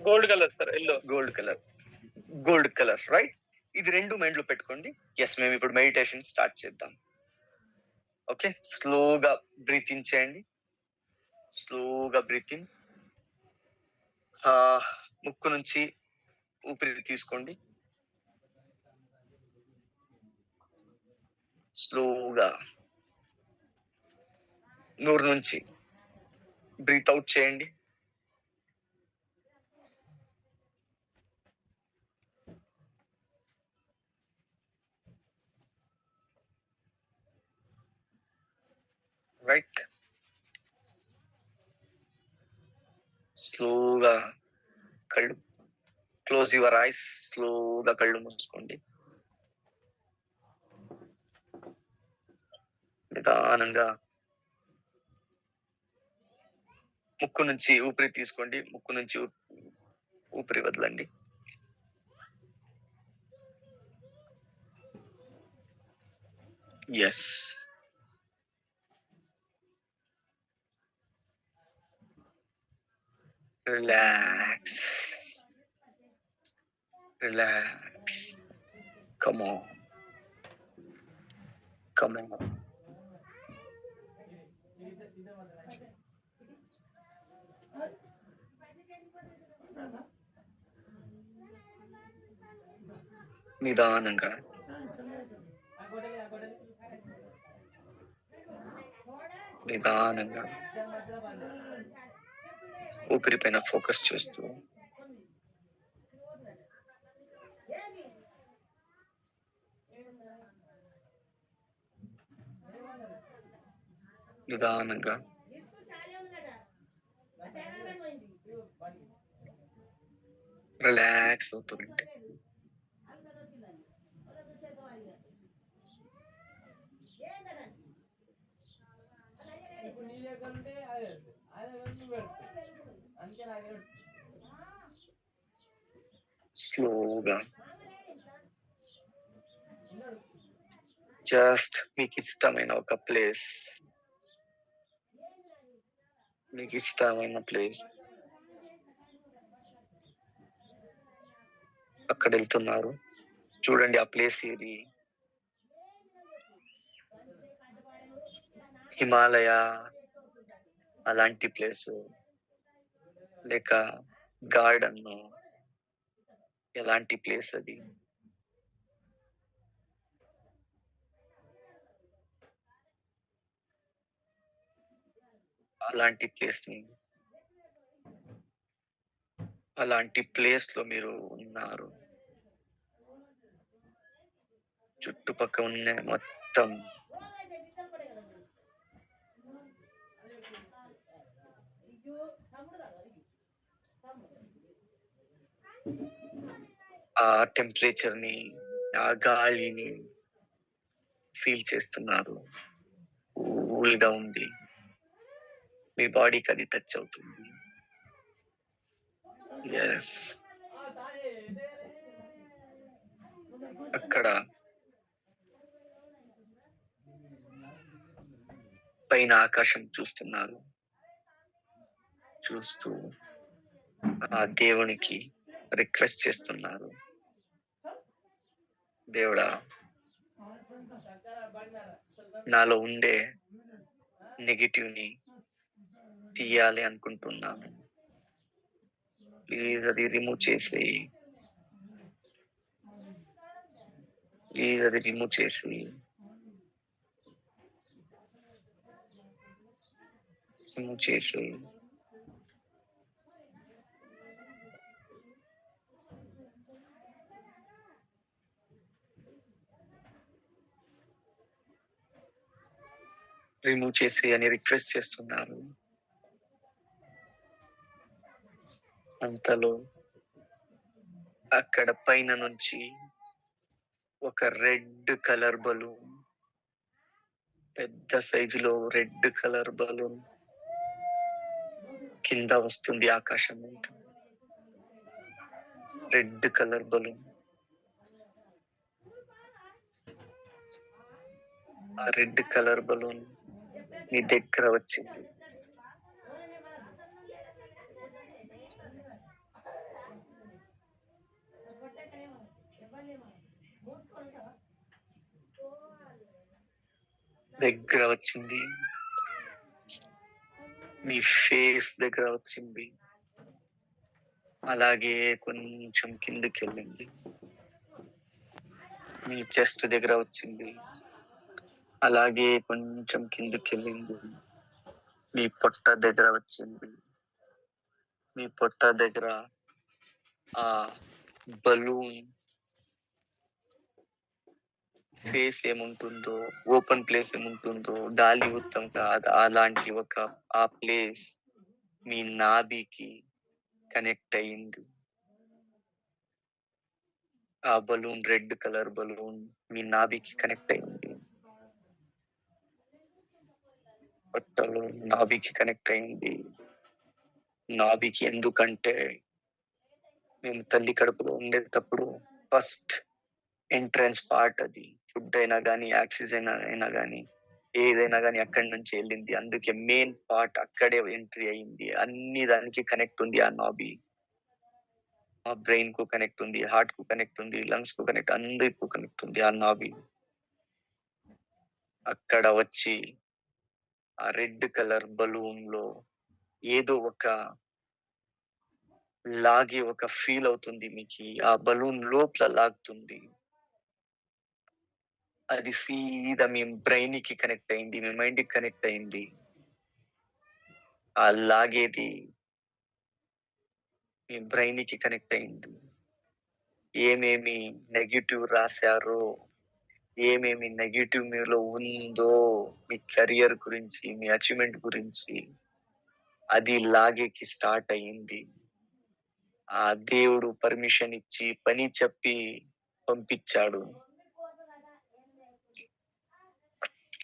Gold colour sir. Yellow. Gold colour right. ఇది రెండు మైండ్ లో పెట్టుకోండి. ఎస్, మేము ఇప్పుడు మెడిటేషన్ స్టార్ట్ చేద్దాం. ఓకే, స్లోగా బ్రీత్ ఇన్ చేయండి, స్లోగా బ్రీత్ ఇన్. ముక్కు నుంచి ఊపిరి తీసుకోండి, స్లోగా నోరు నుంచి బ్రీత్ అవుట్ చేయండి. రైట్, స్లోగా కళ్ళు క్లోజ్ యువర్ ఐస్, స్లోగా కళ్ళు మూసుకోండి. నిదానంగా ముక్కు నుంచి ఊపిరి తీసుకోండి, ముక్కు నుంచి ఊపిరి వదలండి. Yes, relax, come on. నిదానంగా ఊపిరి పైన ఫోకస్ చేస్తూ నిదానంగా రిలాక్స్ అవుతుంటే స్లోగా జస్ట్ మీకు ఇష్టమైన ఒక ప్లేస్, అక్కడ వెళ్తున్నారు. చూడండి ఆ ప్లేస్ ఏది? హిమాలయ అలాంటి ప్లేస్, లేక గార్డెన్, ఎలాంటి ప్లేస్ అది? అలాంటి ప్లేస్ లో మీరు ఉన్నారు. చుట్టుపక్కల ఉన్న మొత్తం ఆ టెంపరేచర్ ని, ఆ గాలిని ఫీల్ చేస్తున్నారు. కూల్ గా ఉంది, మీ బాడీకి అది టచ్ అవుతుంది. ఎస్, అక్కడ పైన ఆకాశం చూస్తున్నారు. చూస్తూ ఆ దేవునికి రిక్వెస్ట్ చేస్తున్నారు, దేవుడా నాలో ఉండే నెగిటివ్ ని తీయాలి అనుకుంటున్నాను, ప్లీజ్ అది రిమూవ్ చేసి, ప్లీజ్ అది రిమూవ్ చేసి, రిమూవ్ చేసి రిమూవ్ చేసి అని రిక్వెస్ట్ చేస్తున్నారు. అంతలో అక్కడ పైన నుంచి ఒక రెడ్ కలర్ బలూన్, పెద్ద సైజులో రెడ్ కలర్ బలూన్ కింద వస్తుంది ఆకాశం నుండి. రెడ్ కలర్ బలూన్, ఆ రెడ్ కలర్ బలూన్ మీ దగ్గర వచ్చింది. దగ్గర వచ్చింది, మీ ఫేస్ దగ్గర వచ్చింది, అలాగే కొంచెం కిందకి వెళ్ళింది, మీ చెస్ట్ దగ్గర వచ్చింది, అలాగే కొంచెం కిందకి వెళ్ళింది, మీ పొట్ట దగ్గర వచ్చింది. మీ పొట్ట దగ్గర ఆ బలూన్ ఫేస్ ఏముంటుందో, ఓపెన్ ప్లేస్ ఏముంటుందో, గాలి ఉత్తం కాదు అలాంటి ఆ ప్లేస్ మీ నాభికి కనెక్ట్ అయింది. ఆ బలూన్, రెడ్ కలర్ బలూన్ మీ నాభికి కనెక్ట్ అయింది. పొట్టలో నాభికి కనెక్ట్ అయింది. నాభికి ఎందుకంటే మేము తల్లి కడుపులో ఉండేటప్పుడు ఫస్ట్ ఎంట్రన్స్ పార్ట్ అది. ఫుడ్ అయినా కానీ, ఆక్సిజన్ అయినా కానీ, ఏదైనా కానీ అక్కడి నుంచి వెళ్ళింది. అందుకే మెయిన్ పార్ట్ అక్కడే ఎంట్రీ అయింది. అన్ని దానికి కనెక్ట్ ఉంది ఆ నాభి. మా బ్రెయిన్ కు కనెక్ట్ ఉంది, హార్ట్ కు కనెక్ట్ ఉంది, లంగ్స్ కు కనెక్ట్, అందరికీ కనెక్ట్ ఉంది ఆ నాభి. అక్కడ వచ్చి ఆ రెడ్ కలర్ బలూన్ లో ఏదో ఒక లాగే ఒక ఫీల్ అవుతుంది మీకు. ఆ బలూన్ లోపల లాగుతుంది. అది సీదా మీ బ్రెయిన్ కి కనెక్ట్ అయింది, మీ మైండ్ కి కనెక్ట్ అయింది. ఆ లాగేది మీ బ్రెయిన్ కి కనెక్ట్ అయింది. ఏమేమి నెగిటివ్ రాశారో, ఏమేమి నెగిటివ్ మీలో ఉందో, మీ కెరియర్ గురించి, మీ అచీవ్మెంట్ గురించి, అది లాగేకి స్టార్ట్ అయ్యింది. ఆ దేవుడు పర్మిషన్ ఇచ్చి పని చెప్పి పంపించాడు.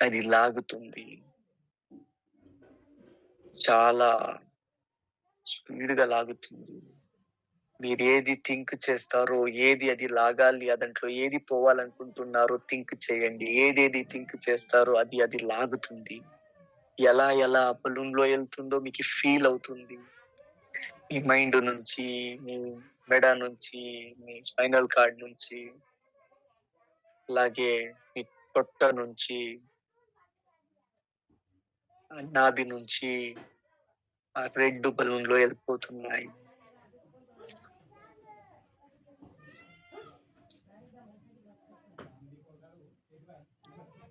అది లాగుతుంది, చాలా స్పీడ్ గా లాగుతుంది. మీరు ఏది థింక్ చేస్తారో, ఏది అది లాగాలి, దాంట్లో ఏది పోవాలనుకుంటున్నారో థింక్ చేయండి. ఏదేది థింక్ చేస్తారో అది లాగుతుంది. ఎలా బలూన్ లో వెళ్తుందో మీకు ఫీల్ అవుతుంది. మీ మైండ్ నుంచి, మీ మెడ నుంచి, మీ స్పైనల్ కార్డ్ నుంచి, అలాగే మీ పొట్ట నుంచి, నాభి నుంచి ఆ రెడ్ బలూన్ లో వెళ్ళిపోతున్నాయి.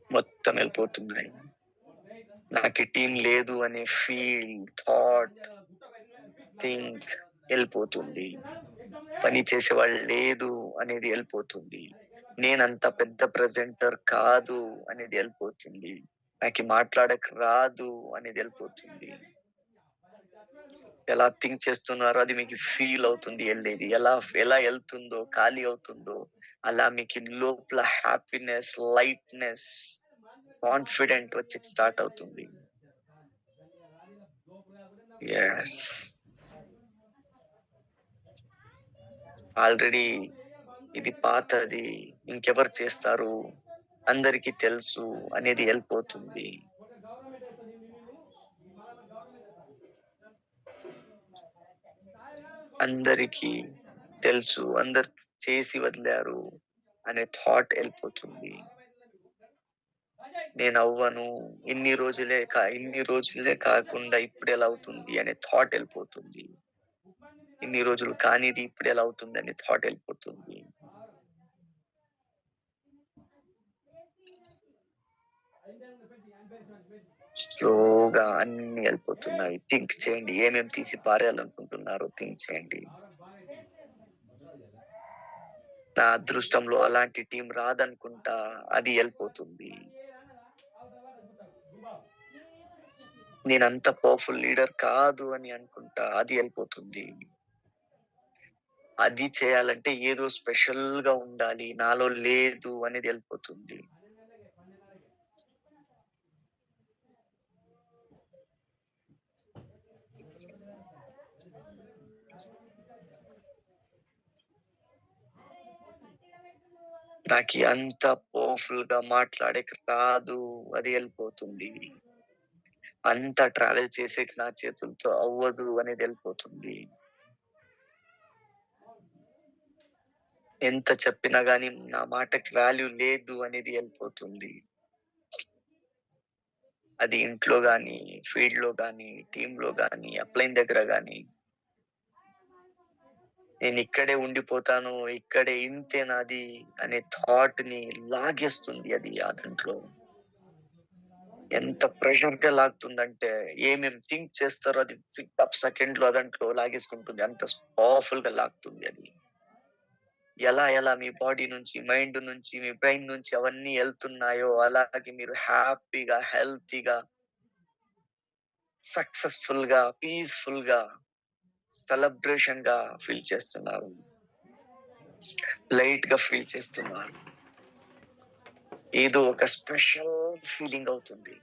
మొత్తం వెళ్ళిపోతున్నాయి. నాకు టీం లేదు అనే ఫీల్, థాట్, థింక్ వెళ్ళిపోతుంది. పని చేసేవాళ్ళు లేదు అనేది వెళ్ళిపోతుంది. నేనంత పెద్ద ప్రెజెంటర్ కాదు అనేది వెళ్ళిపోతుంది. నాకు మాట్లాడక రాదు అనేది వెళ్ళిపోతుంది. ఎలా థింక్ చేస్తున్నారో అది మీకు ఫీల్ అవుతుంది. వెళ్ళేది ఎలా వెళ్తుందో, ఖాళీ అవుతుందో, అలా మీకు లోపల హ్యాపీనెస్, లైట్నెస్, కాన్ఫిడెంట్ వచ్చి స్టార్ట్ అవుతుంది. ఎస్, ఆల్రెడీ ఇది పాతది, ఇంకెవరు చేస్తారు, అందరికీ తెలుసు అనేది వెళ్ళిపోతుంది. అందరికీ తెలుసు, అందరు చేసి వదిలారు అనే థాట్ వెళ్ళిపోతుంది. నేను అవ్వను, ఇన్ని రోజులే కాకుండా ఇప్పుడు ఎలా అవుతుంది అనే థాట్ వెళ్ళిపోతుంది. ఇన్ని రోజులు కానిది ఇప్పుడు ఎలా అవుతుంది అనే థాట్ వెళ్ళిపోతుంది. స్లోగా అన్ని వెళ్ళిపోతున్నాయి. థింక్ చేయండి, ఏమేమి తీసి పారేయాలనుకుంటున్నారో థింక్ చేయండి. నా అదృష్టంలో అలాంటి టీం రాదనుకుంటా, అది వెళ్ళిపోతుంది. నేనంత పవర్ఫుల్ లీడర్ కాదు అని అనుకుంటా, అది వెళ్ళిపోతుంది. అది చేయాలంటే ఏదో స్పెషల్ గా ఉండాలి, నాలో లేదు అనేది వెళ్ళిపోతుంది. నాకు అంత పవర్ఫుల్ గా మాట్లాడేకి రాదు, అది వెళ్ళిపోతుంది. అంత ట్రావెల్ చేసేకి నా చేతులతో అవ్వదు అనేది వెళ్ళిపోతుంది. ఎంత చెప్పినా గానీ నా మాటకి వాల్యూ లేదు అనేది వెళ్ళిపోతుంది. అది ఇంట్లో గాని, ఫీల్డ్ లో గాని, టీమ్ లో గాని, అప్లైన్ దగ్గర గాని, నేను ఇక్కడే ఉండిపోతాను, ఇక్కడే ఇంతే నాది అనే థాట్ ని లాగేస్తుంది. అది ఆ దాంట్లో ఎంత ప్రెషర్ గా లాగుతుందంటే, ఏమేమి థింక్ చేస్తారో అది సెకండ్ లో దాంట్లో లాగేసుకుంటుంది. అంత పవర్ఫుల్ గా లాగుతుంది అది. ఎలా మీ బాడీ నుంచి, మైండ్ నుంచి, మీ బ్రెయిన్ నుంచి అవన్నీ వెళ్తున్నాయో అలాగే మీరు హ్యాపీగా, హెల్తీగా, సక్సెస్ఫుల్ గా, పీస్ఫుల్ గా, సెలబ్రేషన్ గా ఫీల్ చేస్తున్నారు, లైట్ గా ఫీల్ చేస్తున్నారు. ఏదో ఒక స్పెషల్ ఫీలింగ్ అవుతుంది.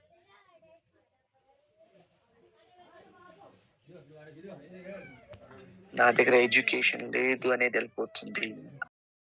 నా దగ్గర ఎడ్యుకేషన్ లేదు అనేది వెళ్ళిపోతుంది.